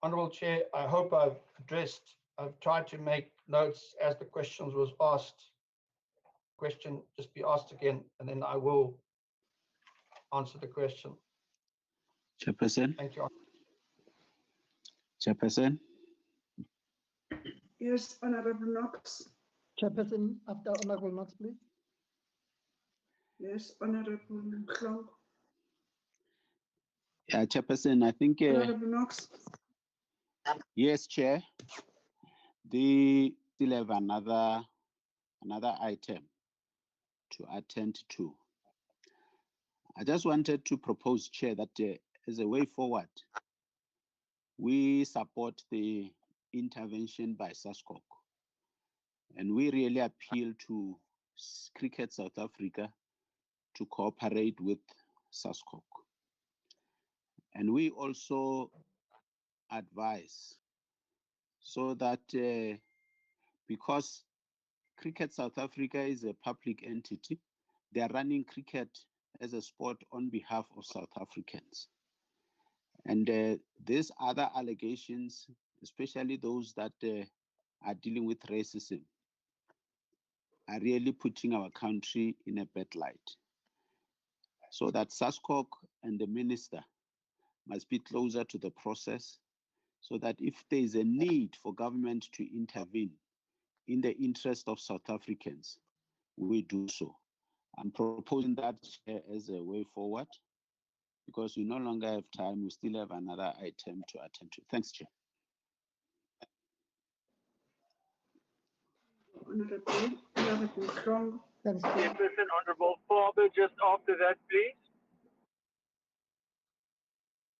Honourable Chair, I hope I've tried to make notes as the questions was asked. Question just be asked again, and then I will answer the question. Chairperson. Thank you. Chairperson. Yes, Honourable Knox. Chairperson, after Honourable Knox, please. Yes, Honorable Mhlongo. Yeah, Chairperson, I think, Honorable Knox. yes, Chair, they still have another item to attend to. I just wanted to propose, Chair, that as a way forward, we support the intervention by SASCOC, and we really appeal to Cricket South Africa to cooperate with SASCOC. And we also advise so that because Cricket South Africa is a public entity, they are running cricket as a sport on behalf of South Africans. And these other allegations, especially those that are dealing with racism, are really putting our country in a bad light. So that SASCOC and the minister must be closer to the process, so that if there is a need for government to intervene in the interest of South Africans, we do so. I'm proposing that as a way forward, because we no longer have time. We still have another item to attend to. Thanks, Chair. Honorable Mhlongo. Chairperson, Honorable Faber, just after that, please.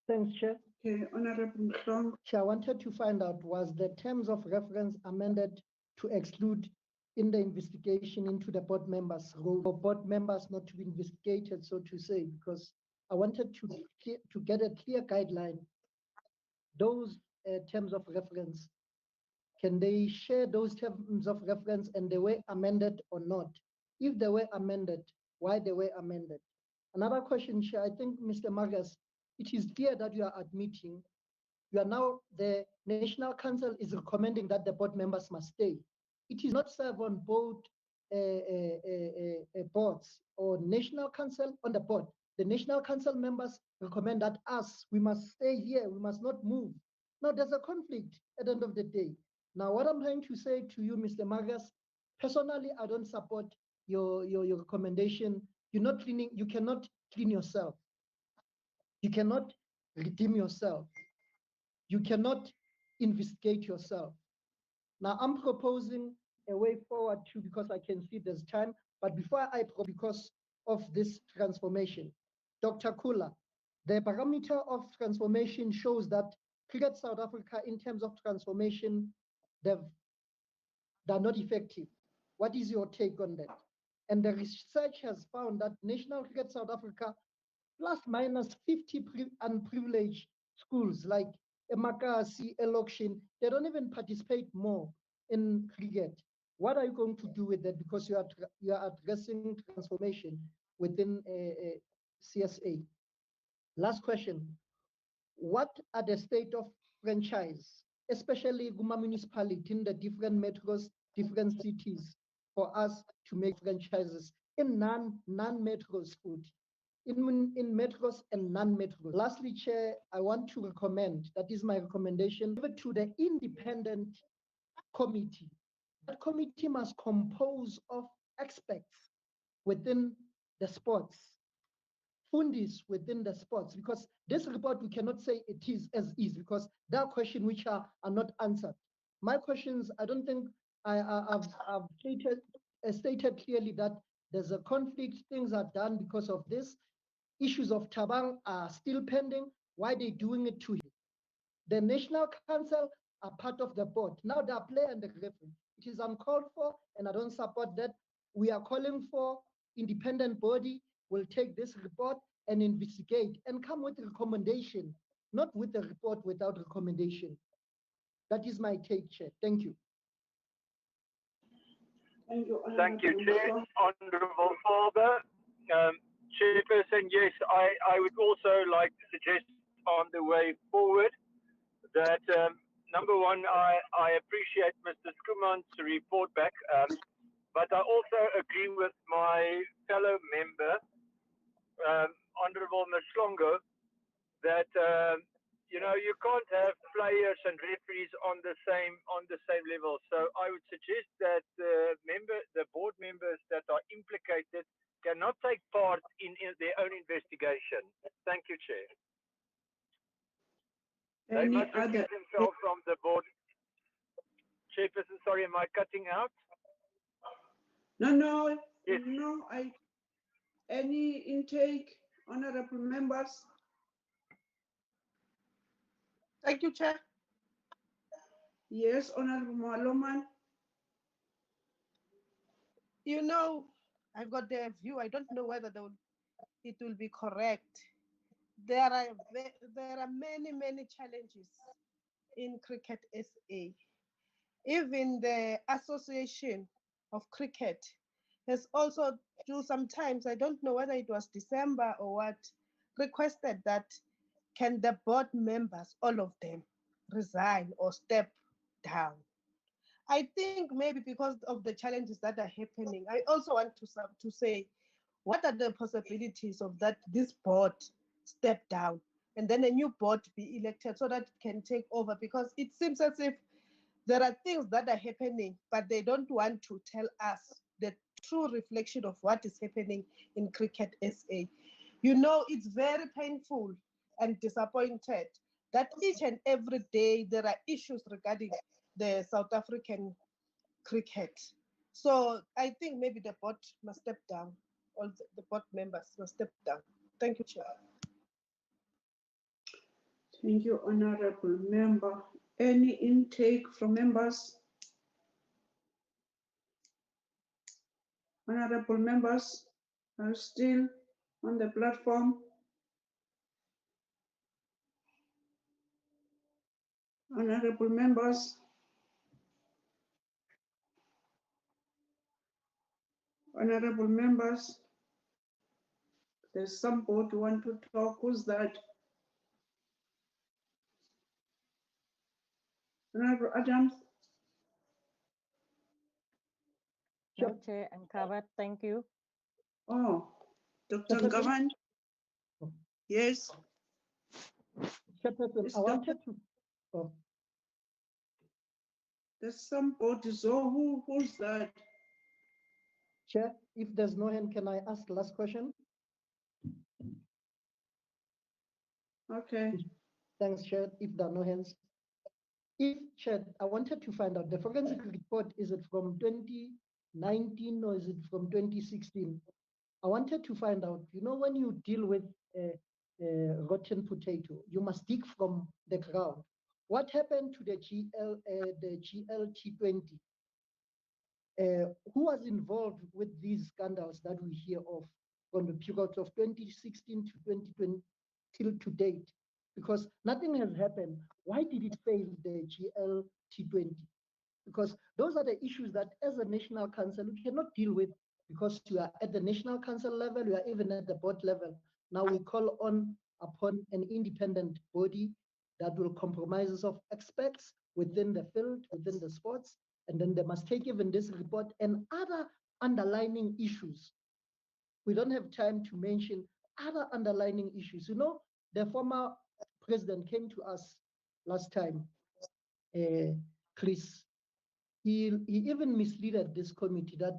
Thanks, Chair. Okay, Honorable Mhlongo. Chair, I wanted to find out, was the terms of reference amended to exclude in the investigation into the board members' role, or board members not to be investigated, so to say, because I wanted to get a clear guideline. Those terms of reference, can they share those terms of reference and they were amended or not? If they were amended, why they were amended? Another question, Chair, I think, Mr. Margus, it is clear that you are admitting, you are now, the National Council is recommending that the board members must stay. It is not served on both boards or National Council on the board. The National Council members recommend that we must stay here, we must not move. Now there's a conflict at the end of the day. Now what I'm trying to say to you, Mr. Margus, personally, I don't support your recommendation. You're not cleaning, you cannot clean yourself. You cannot redeem yourself. You cannot investigate yourself. Now I'm proposing a way forward too, because I can see there's time, but before because of this transformation, Dr. Kula, the parameter of transformation shows that Cricket South Africa, in terms of transformation, they're not effective. What is your take on that? And the research has found that National Cricket South Africa, plus minus 50 unprivileged schools like Emakasi, Elokshin, they don't even participate more in cricket. What are you going to do with that? Because you are addressing transformation within CSA. Last question. What are the state of franchise, especially Guma municipality in the different metros, different cities, for us to make franchises in non-metros food? In metros and non-metros. Lastly, Chair, I want to recommend, that is my recommendation, to the independent committee. That committee must compose of experts within the sports, fundis within the sports, because this report, we cannot say it is as is, because there are questions which are not answered. My questions, I don't think I've stated clearly that there's a conflict, things are done because of this. Issues of Tabang are still pending. Why are they doing it to him? The National Council are part of the board. Now they are player and the referee. It is uncalled for, and I don't support that. We are calling for independent body will take this report and investigate and come with a recommendation, not with a report without recommendation. That is my take, Chair. Thank you. Thank you, Chair. Honorable Faber. Chairperson, yes, I would also like to suggest on the way forward that, number one, I appreciate Mr. Skuman's report back, but I also agree with my fellow member, Honorable Mhlongo, that you can't have players and referees on the same level. So I would suggest that the board members that are implicated cannot take part in their own investigation. Thank you, Chair. They Any must other? remove themselves from the board. Chairperson, sorry, am I cutting out? No, Yes. no. Any intake, honorable members? Thank you, Chair. Yes, Honorable Maloman. You know, I've got their view. I don't know whether it will be correct. There are many challenges in Cricket SA. Even the Association of Cricket has also sometimes, I don't know whether it was December or what, requested that can the board members, all of them, resign or step down. I think maybe because of the challenges that are happening, I also want to say, what are the possibilities of that this board step down and then a new board be elected so that it can take over? Because it seems as if there are things that are happening, but they don't want to tell us the true reflection of what is happening in Cricket SA. You know, it's very painful and disappointed that each and every day there are issues regarding the South African cricket. So I think maybe the board must step down. All the board members must step down. Thank you, Chair. Thank you, Honorable Member. Any intake from members? Honorable members are still on the platform. Honorable members. Honorable members. There's somebody who want to talk. Who's that? Honorable Adams. No, Chair, I'm covered. Thank you. Oh, Dr. Ngavan. Yes. Chairperson, I wanted to. Oh. There's somebody. So who's that? Chair, if there's no hand, can I ask last question? Okay. Thanks, Chair. If there are no hands. If, Chair, I wanted to find out, the forensic report, is it from 2019 or is it from 2016? I wanted to find out, you know, when you deal with rotten potato, you must dig from the ground. What happened to the GLT20? Who was involved with these scandals that we hear of from the period of 2016 to 2020 till to date? Because nothing has happened. Why did it fail the GLT20? Because those are the issues that as a national council we cannot deal with, because you are at the national council level, you are even at the board level. Now we call upon an independent body that will compromise of experts within the field, within the sports, and then they must take even this report and other underlining issues. We don't have time to mention other underlining issues. You know, the former president came to us last time, Chris. He even misleaded this committee that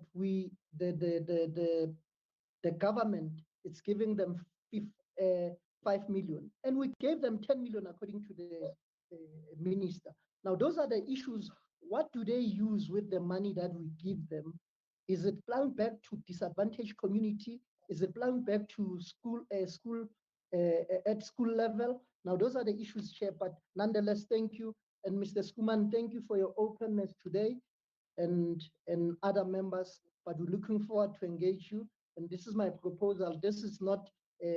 the government is giving them 5 million, and we gave them 10 million according to the minister. Now those are the issues. What do they use with the money that we give them? Is it planned back to disadvantaged community? Is it planned back to school at school level? Now those are the issues, Chair. But nonetheless, thank you. And Mr. Skuman, thank you for your openness today, and other members. But we're looking forward to engage you. And this is my proposal. This is not a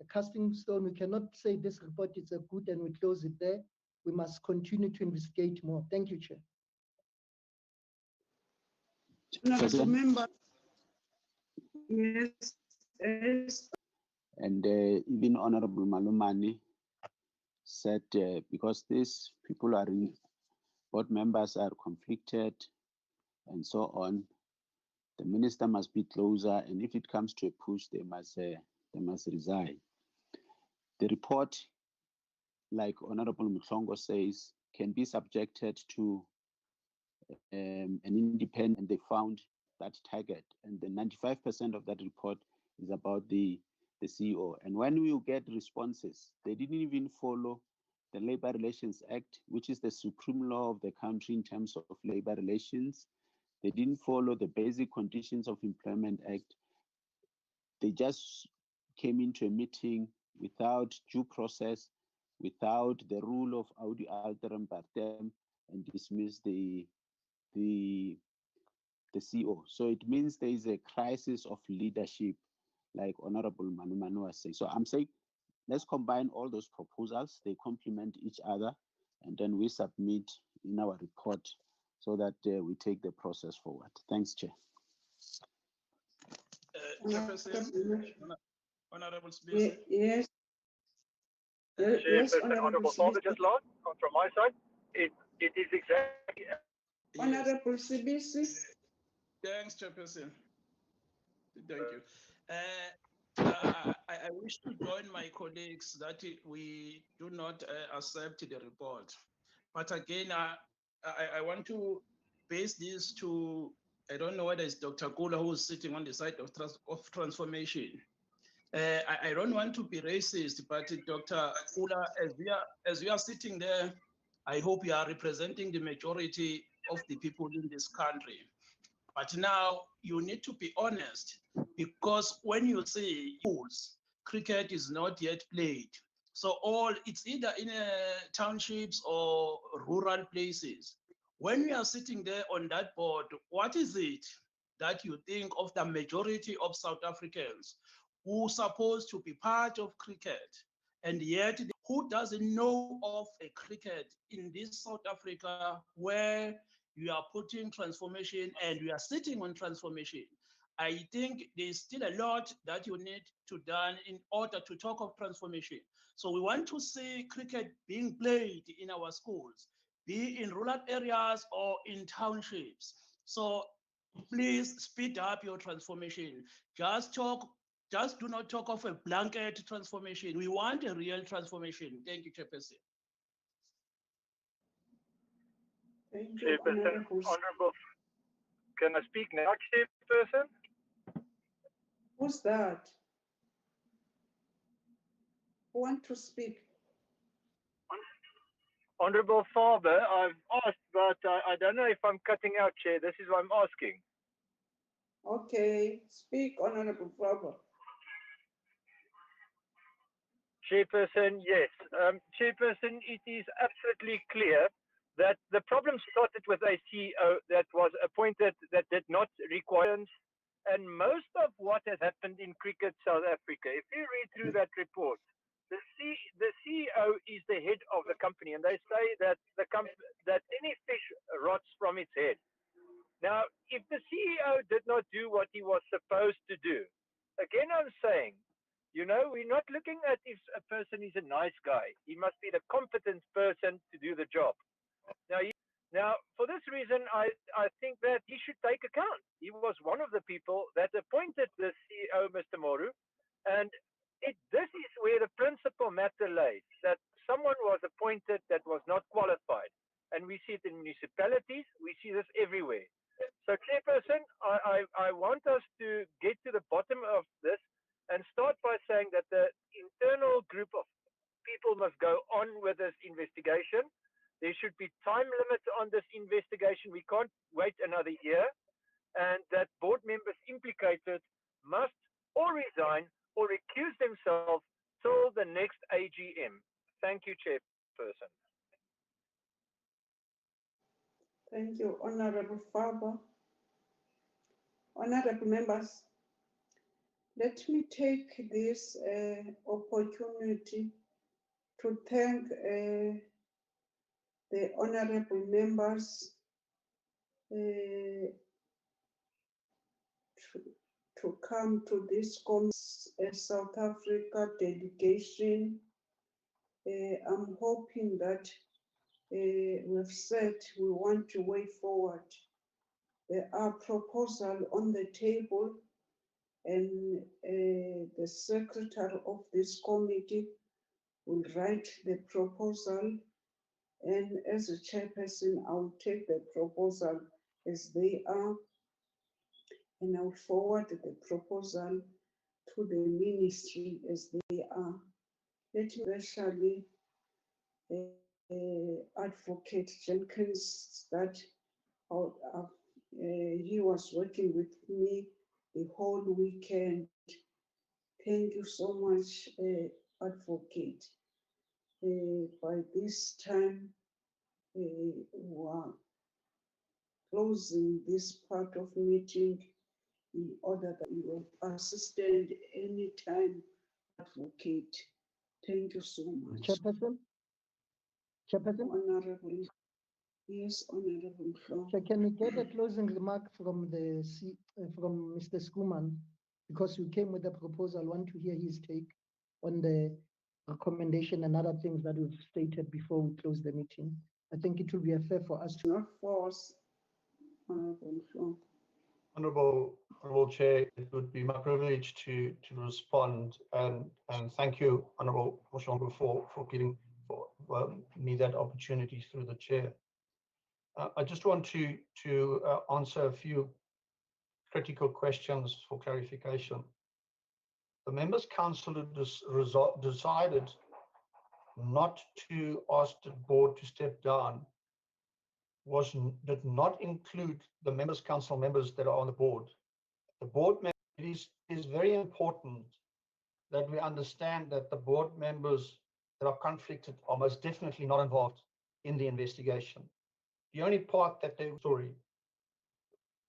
casting stone. We cannot say this report is a good and we close it there. We must continue to investigate more. Thank you, Chair. Member. Yes. And even Honorable Malumani said, because these people are board members are conflicted and so on, the minister must be closer, and if it comes to a push, they must resign. The report, like Honorable Mutlongo says, can be subjected to an independent. They found that target, and the 95% of that report is about the CEO. And when we get responses, they didn't even follow the Labor Relations Act, which is the supreme law of the country in terms of labor relations. They didn't follow the Basic Conditions of Employment Act. They just came into a meeting without due process, without the rule of audi alteram partem, and dismissed the CEO. So it means there is a crisis of leadership, like Honorable Manu was saying. So I'm saying, let's combine all those proposals. They complement each other, and then we submit in our report so that we take the process forward. Thanks, Chair. Honorable Speaker. Yes. Yes, Honorable Father, just last from my side, it is exactly. Honorable Sibisi. Thanks, Chairperson. Thank you. I wish to join my colleagues that we do not accept the report. But again, I want to base this to, I don't know whether it's Dr. Kula who is sitting on the side of transformation. I don't want to be racist, but Dr. Kula, as we are sitting there, I hope you are representing the majority of the people in this country. But now you need to be honest, because when you say schools, cricket is not yet played. So it's either in townships or rural places. When we are sitting there on that board, what is it that you think of the majority of South Africans who are supposed to be part of cricket, and yet who doesn't know of a cricket in this South Africa where you are putting transformation and we are sitting on transformation? I think there's still a lot that you need to done in order to talk of transformation. So we want to see cricket being played in our schools, be in rural areas or in townships. So please speed up your transformation. Just do not talk of a blanket transformation. We want a real transformation. Thank you, Chairperson. Thank you, Honorable. Can I speak now, Chairperson? Who's that? Who want to speak? Honorable Father, I've asked, but I don't know if I'm cutting out, Chair. This is what I'm asking. Okay, speak, Honorable Father. Chairperson, yes. Chairperson, it is absolutely clear that the problem started with a CEO that was appointed that did not require, and most of what has happened in cricket South Africa, if you read through that report, the CEO is the head of the company, and they say that that any fish rots from its head. Now, if the CEO did not do what he was supposed to do, again I'm saying, you know, we're not looking at if a person is a nice guy. He must be the competent person to do the job. Now, for this reason, I think that he should take account. He was one of the people that appointed the CEO, Mr. Moru, and this is where the principal matter lays, that someone was appointed that was not qualified. And we see it in municipalities, we see this everywhere. So, Chairperson, I want us to get to the bottom of this and start by saying that the internal group of people must go on with this investigation. There should be time limits on this investigation. We can't wait another year. And that board members implicated must or resign or recuse themselves till the next AGM. Thank you, Chairperson. Thank you, Honorable Faber. Honorable members, let me take this opportunity to thank the honorable members to come to this South Africa delegation. I'm hoping that we've said we want to way forward. There are proposals on the table, and the secretary of this committee will write the proposal, and as a chairperson, I will take the proposal as they are. and I'll forward the proposal to the ministry as they are. Let me especially Advocate Jenkins that he was working with me the whole weekend. Thank you so much, Advocate. By this time, we're closing this part of meeting in order that you assistant anytime, Advocate. Thank you so much. Chairperson? Honorable. Yes, Honorable Mhlomo. So can we get a closing remark from from Mr. Skuman? Because you came with a proposal, I want to hear his take on the recommendation and other things that we've stated before we close the meeting. I think it will be fair for us to. Not force, Honorable Mhlomo. Honorable Chair, it would be my privilege to respond and thank you, Honorable Moshongo, for giving me that opportunity through the chair. I just want to answer a few critical questions for clarification. The Members' Council decided not to ask the board to step down did not include the Members' Council members that are on the board. The board members, it is very important that we understand that the board members that are conflicted are most definitely not involved in the investigation. The only part that they story.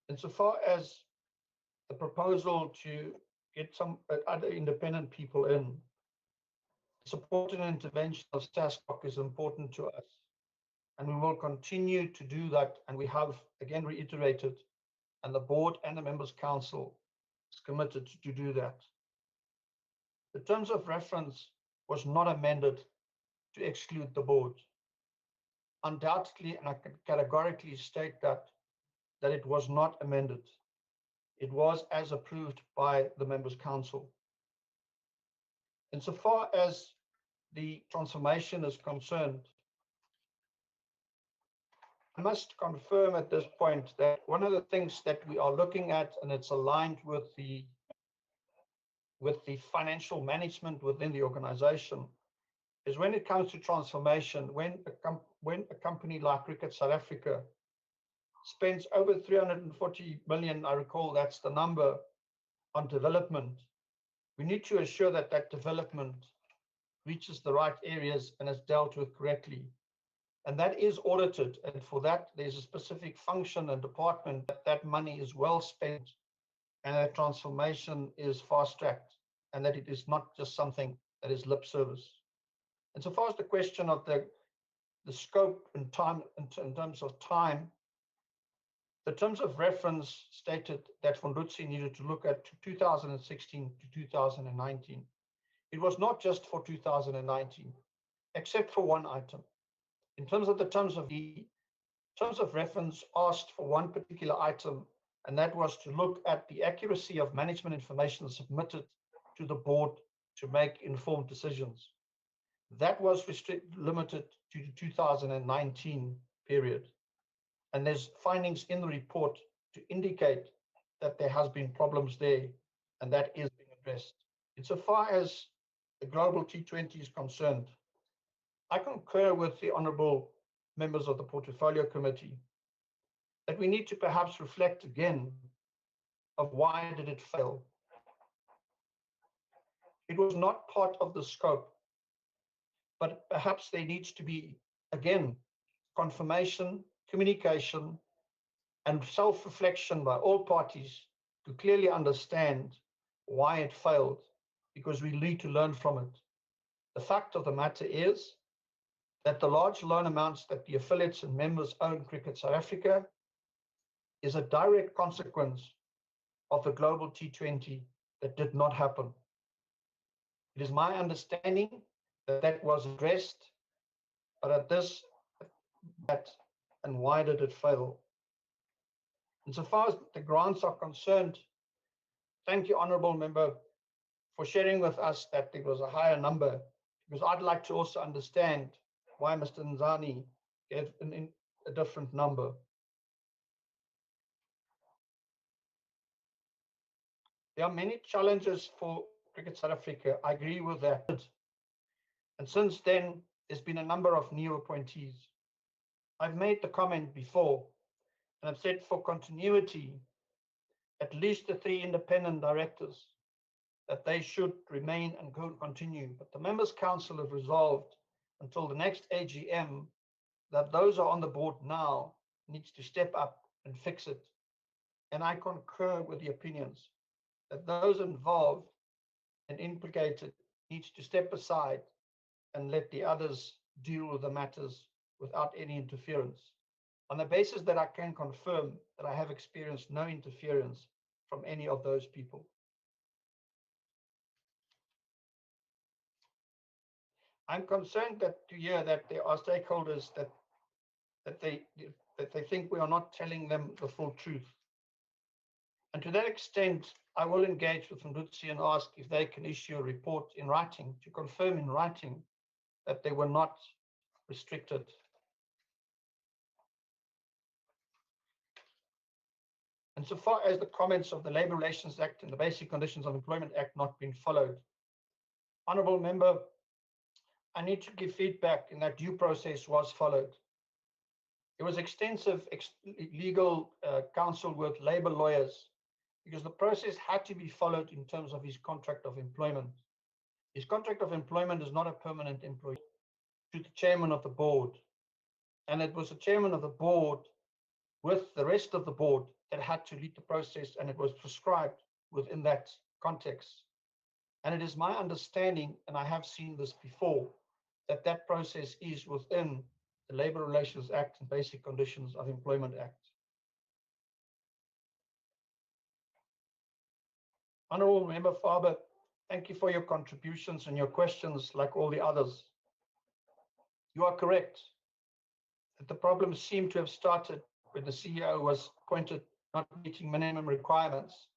Insofar as the proposal to get some other independent people in, support and intervention of SASCOC is important to us. And we will continue to do that. And we have again reiterated, and the board and the Members' Council is committed to do that. The terms of reference was not amended to exclude the board. Undoubtedly, and I can categorically state that it was not amended. It was as approved by the Members' Council. Insofar as the transformation is concerned, I must confirm at this point that one of the things that we are looking at, and it's aligned with the financial management within the organization, is when it comes to transformation, when a company like Cricket South Africa spends over 340 million, I recall that's the number, on development, we need to assure that that development reaches the right areas and is dealt with correctly. And that is audited. And for that, there's a specific function and department that money is well spent and that transformation is fast-tracked and that it is not just something that is lip service. And so far as the question of the scope and time, in terms of time, the terms of reference stated that Fundutsi needed to look at 2016 to 2019. It was not just for 2019, except for one item. In terms of the terms of reference asked for one particular item, and that was to look at the accuracy of management information submitted to the board to make informed decisions. That was limited to the 2019 period. And there's findings in the report to indicate that there has been problems there, and that is being addressed. Insofar as the global T20 is concerned, I concur with the honourable members of the Portfolio Committee that we need to perhaps reflect again of why did it fail. It was not part of the scope, but perhaps there needs to be, again, confirmation, communication, and self-reflection by all parties to clearly understand why it failed, because we need to learn from it. The fact of the matter is that the large loan amounts that the affiliates and members own Cricket South Africa is a direct consequence of the global T20 that did not happen. It is my understanding that that was addressed, but at this, and why did it fail? And so far as the grants are concerned, thank you, Honourable Member, for sharing with us that there was a higher number, because I'd like to also understand why Mr. Nzani gave a different number. There are many challenges for Cricket South Africa. I agree with that. And since then, there's been a number of new appointees. I've made the comment before, and I've said for continuity, at least the 3 independent directors, that they should remain and continue. But the Members' Council have resolved until the next AGM that those who are on the board now needs to step up and fix it. And I concur with the opinions that those involved and implicated needs to step aside and let the others deal with the matters without any interference. On the basis that I can confirm that I have experienced no interference from any of those people. I'm concerned that to hear that there are stakeholders that they think we are not telling them the full truth. And to that extent, I will engage with Ndutsi and ask if they can issue a report in writing to confirm in writing that they were not restricted. And so far as the comments of the Labour Relations Act and the Basic Conditions of Employment Act not being followed, Honourable Member, I need to give feedback in that due process was followed. There was extensive legal counsel with Labour lawyers because the process had to be followed in terms of his contract of employment. His contract of employment is not a permanent employee to the chairman of the board. And it was the chairman of the board with the rest of the board that had to lead the process, and it was prescribed within that context. And it is my understanding, and I have seen this before, that that process is within the Labour Relations Act and Basic Conditions of Employment Act. Honourable Member Faber, thank you for your contributions and your questions like all the others. You are correct that the problems seem to have started when the CEO was appointed not meeting minimum requirements,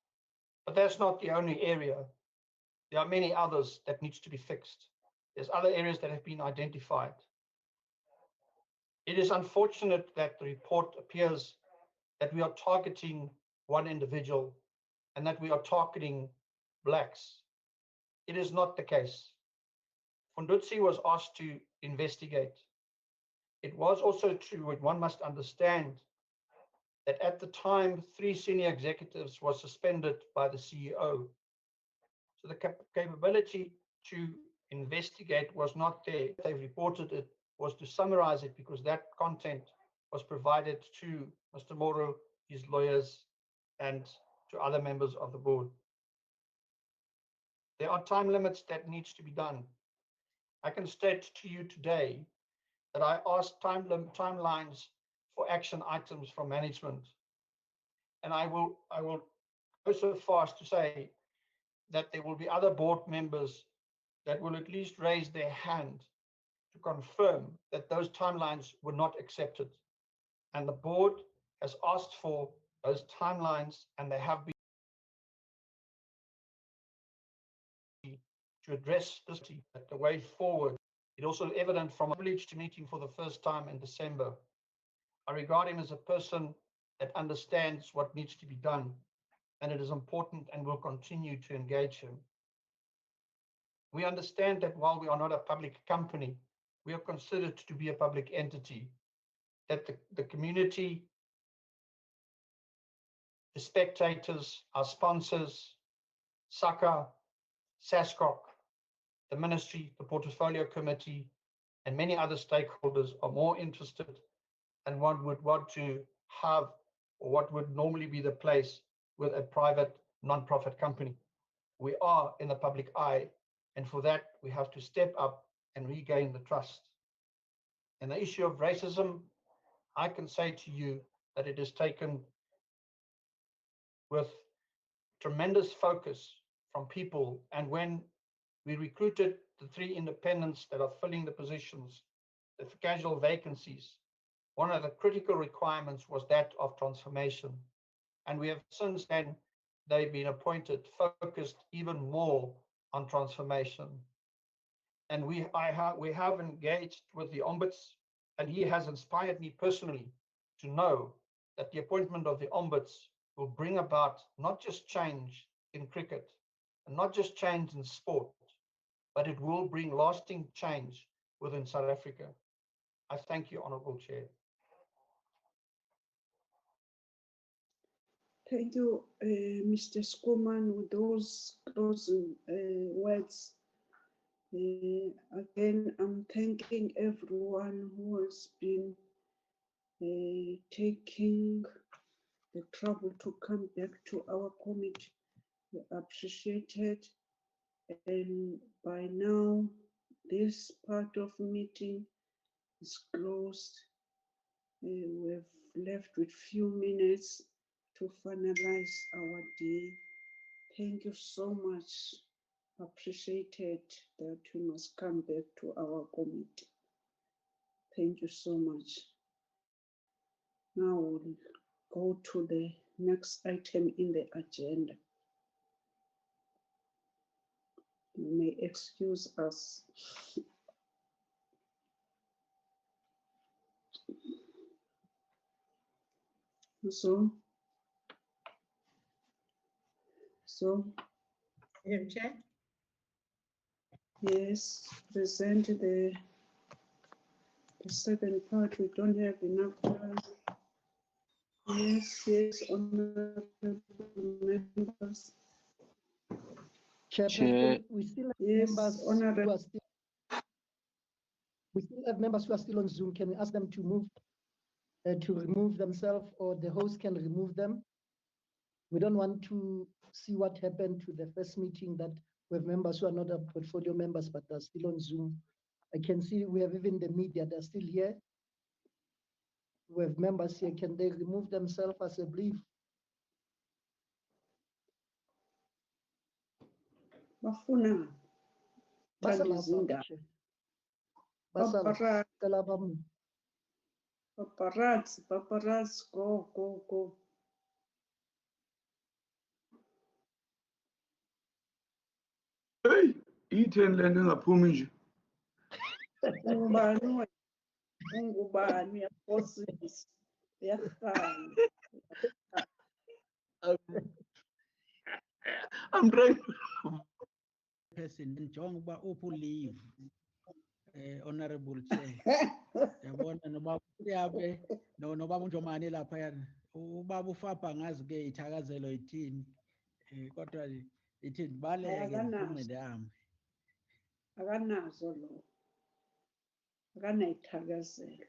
but that's not the only area. There are many others that needs to be fixed. There's other areas that have been identified. It is unfortunate that the report appears that we are targeting one individual and that we are targeting blacks. It is not the case. Ndutsi was asked to investigate. It was also true, and one must understand, that at the time, 3 senior executives were suspended by the CEO. So the capability to investigate was not there. They reported it was to summarize it because that content was provided to Mr. Moro, his lawyers, and to other members of the board. There are time limits that needs to be done. I can state to you today that I asked timelines for action items from management. And I will go so far as to say that there will be other board members that will at least raise their hand to confirm that those timelines were not accepted. And the board has asked for those timelines, and they have been to address this the way forward. It also evident from a privileged meeting for the first time in December. I regard him as a person that understands what needs to be done, and it is important and will continue to engage him. We understand that while we are not a public company, we are considered to be a public entity, that the community, the spectators, our sponsors, SACA, SASCOC, the ministry, the portfolio committee, and many other stakeholders are more interested and one would want to have, or what would normally be the place with a private non-profit company. We are in the public eye, and for that we have to step up and regain the trust. And the issue of racism, I can say to you that it is taken with tremendous focus from people, and when we recruited the 3 independents that are filling the positions, the casual vacancies, one of the critical requirements was that of transformation. And we have since then, they've been appointed, focused even more on transformation. And we have engaged with the ombuds, and he has inspired me personally to know that the appointment of the ombuds will bring about not just change, in cricket, and not just change in sport, but it will bring lasting change within South Africa. I thank you, Honourable Chair. Thank you, Mr. Schoeman, with those closing words. Again, I'm thanking everyone who has been taking the trouble to come back to our committee. We appreciate it. And by now, this part of meeting is closed. We've left with few minutes to finalize our day. Thank you so much. Appreciated that we must come back to our committee. Thank you so much. Now we'll go to the next item in the agenda. You may excuse us. Madam Chair? Yes, present the second part. We don't have enough time. Yes, honorable members. Chairperson, we still have members honorable. who are still. We still have members who are still on Zoom. Can we ask them to move, to remove themselves, or the host can remove them? We don't want to see what happened to the first meeting, that we have members who are not our portfolio members, but they're still on Zoom. I can see we have even the media, they're still here. We have members here. Can they remove themselves as a brief? Bafuna. Paparazzi, go. Hey, itheni le ningaphumi nje. Ungubani uyakosisa. Uyafana. I'm trying. Person ngijonga uba uphi leave. Honorable Chair. Yabona nobaba uyabe nobaba uNjomani lapha yana. Ubaba uFapa ngazi ke ithakazelo ithini. Kodwa ithi baleke ngiphume ndami. Akanazo lo. Akanayithakazelo.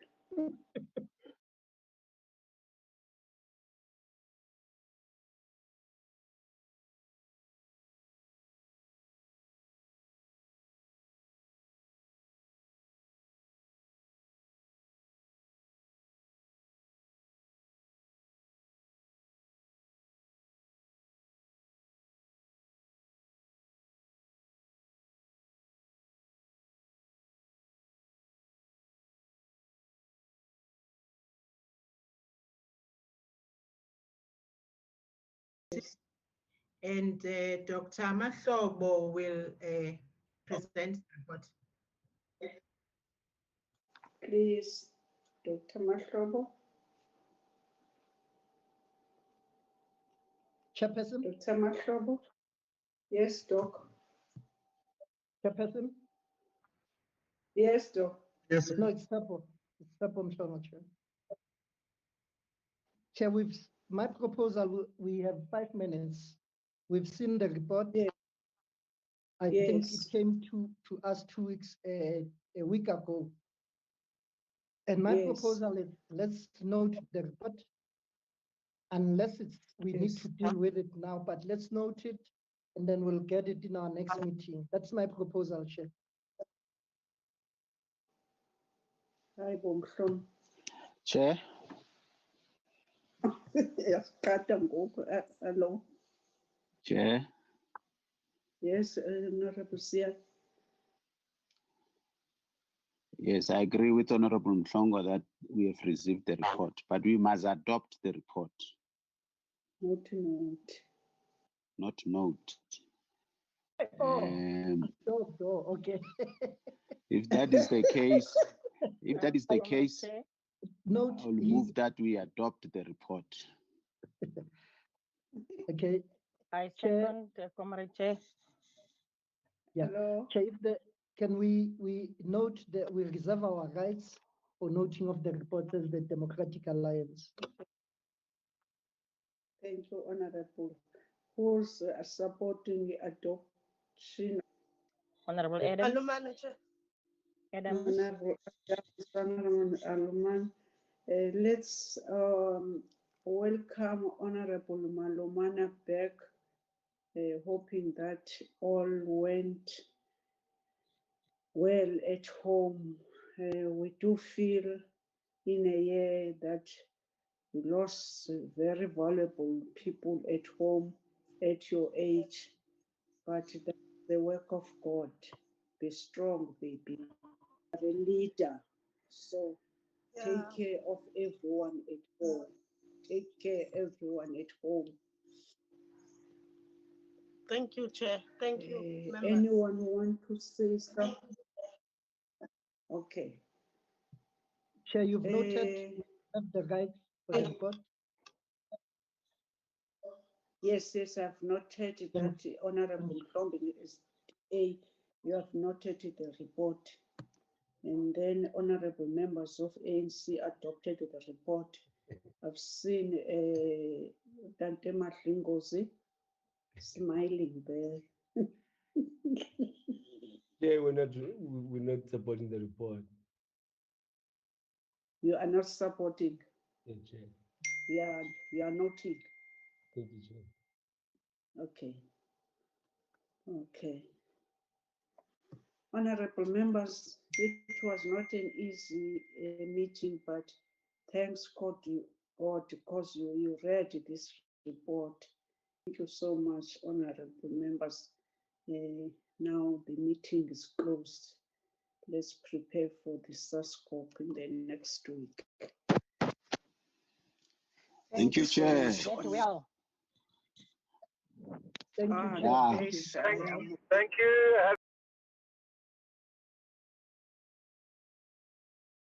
And Dr. Mahlobo will present the report. Please, Dr. Mahlobo. Chairperson? Dr. Mahlobo? Yes, Doc. Chairperson? Yes, Doc. Yes, no, it's Tapo. It's Tapo Mhlongo, Chair. Chair, my proposal, we have 5 minutes. We've seen the report. Yes. I think it came to us 2 weeks, a week ago. And my proposal is, let's note the report, unless we need to deal with it now, but let's note it, and then we'll get it in our next meeting. That's my proposal, Chair. Chair. Hello. Chair. Yes, Honorable Sia. Yes, I agree with Honorable Mhlongo that we have received the report, but we must adopt the report. Not note. Not note. Okay. If that is the case, note, I'll move that we adopt the report. Okay. I Chair. second, Comrade Chair. Yeah. Hello. Chair, can we note that we reserve our rights for noting of the report as the Democratic Alliance? Thank you, Honorable. Who's supporting adoption? Honorable Adams. Alumani, Chair. Adams. Honorable Aluman. Let's welcome Honorable Malumana back, hoping that all went well at home. We do feel in a year that we lost very valuable people at home at your age, but that's the work of God. Be strong, baby. You're a leader. So take care of everyone at home. Take care everyone at home. Thank you, Chair. Thank you, members. Anyone want to say something? Okay. Chair, you've noted have the rights for the report. Yes, I've noted that Honorable Klombin is A, you have noted the report. And then honorable members of ANC adopted the report. I've seen Dante Mahlingozi smiling there. Yeah, we're not supporting the report. You are not supporting. Yeah, Chair. You are noting. Thank you, Chair. Okay. Okay. Honorable members, it was not an easy meeting, but thanks God, because you read this report. Thank you so much, honorable members. Now the meeting is closed. Let's prepare for the SASCOC in the next week. Thank you, Chair. Get well. Thank you, Yeah. Chair. Thank you.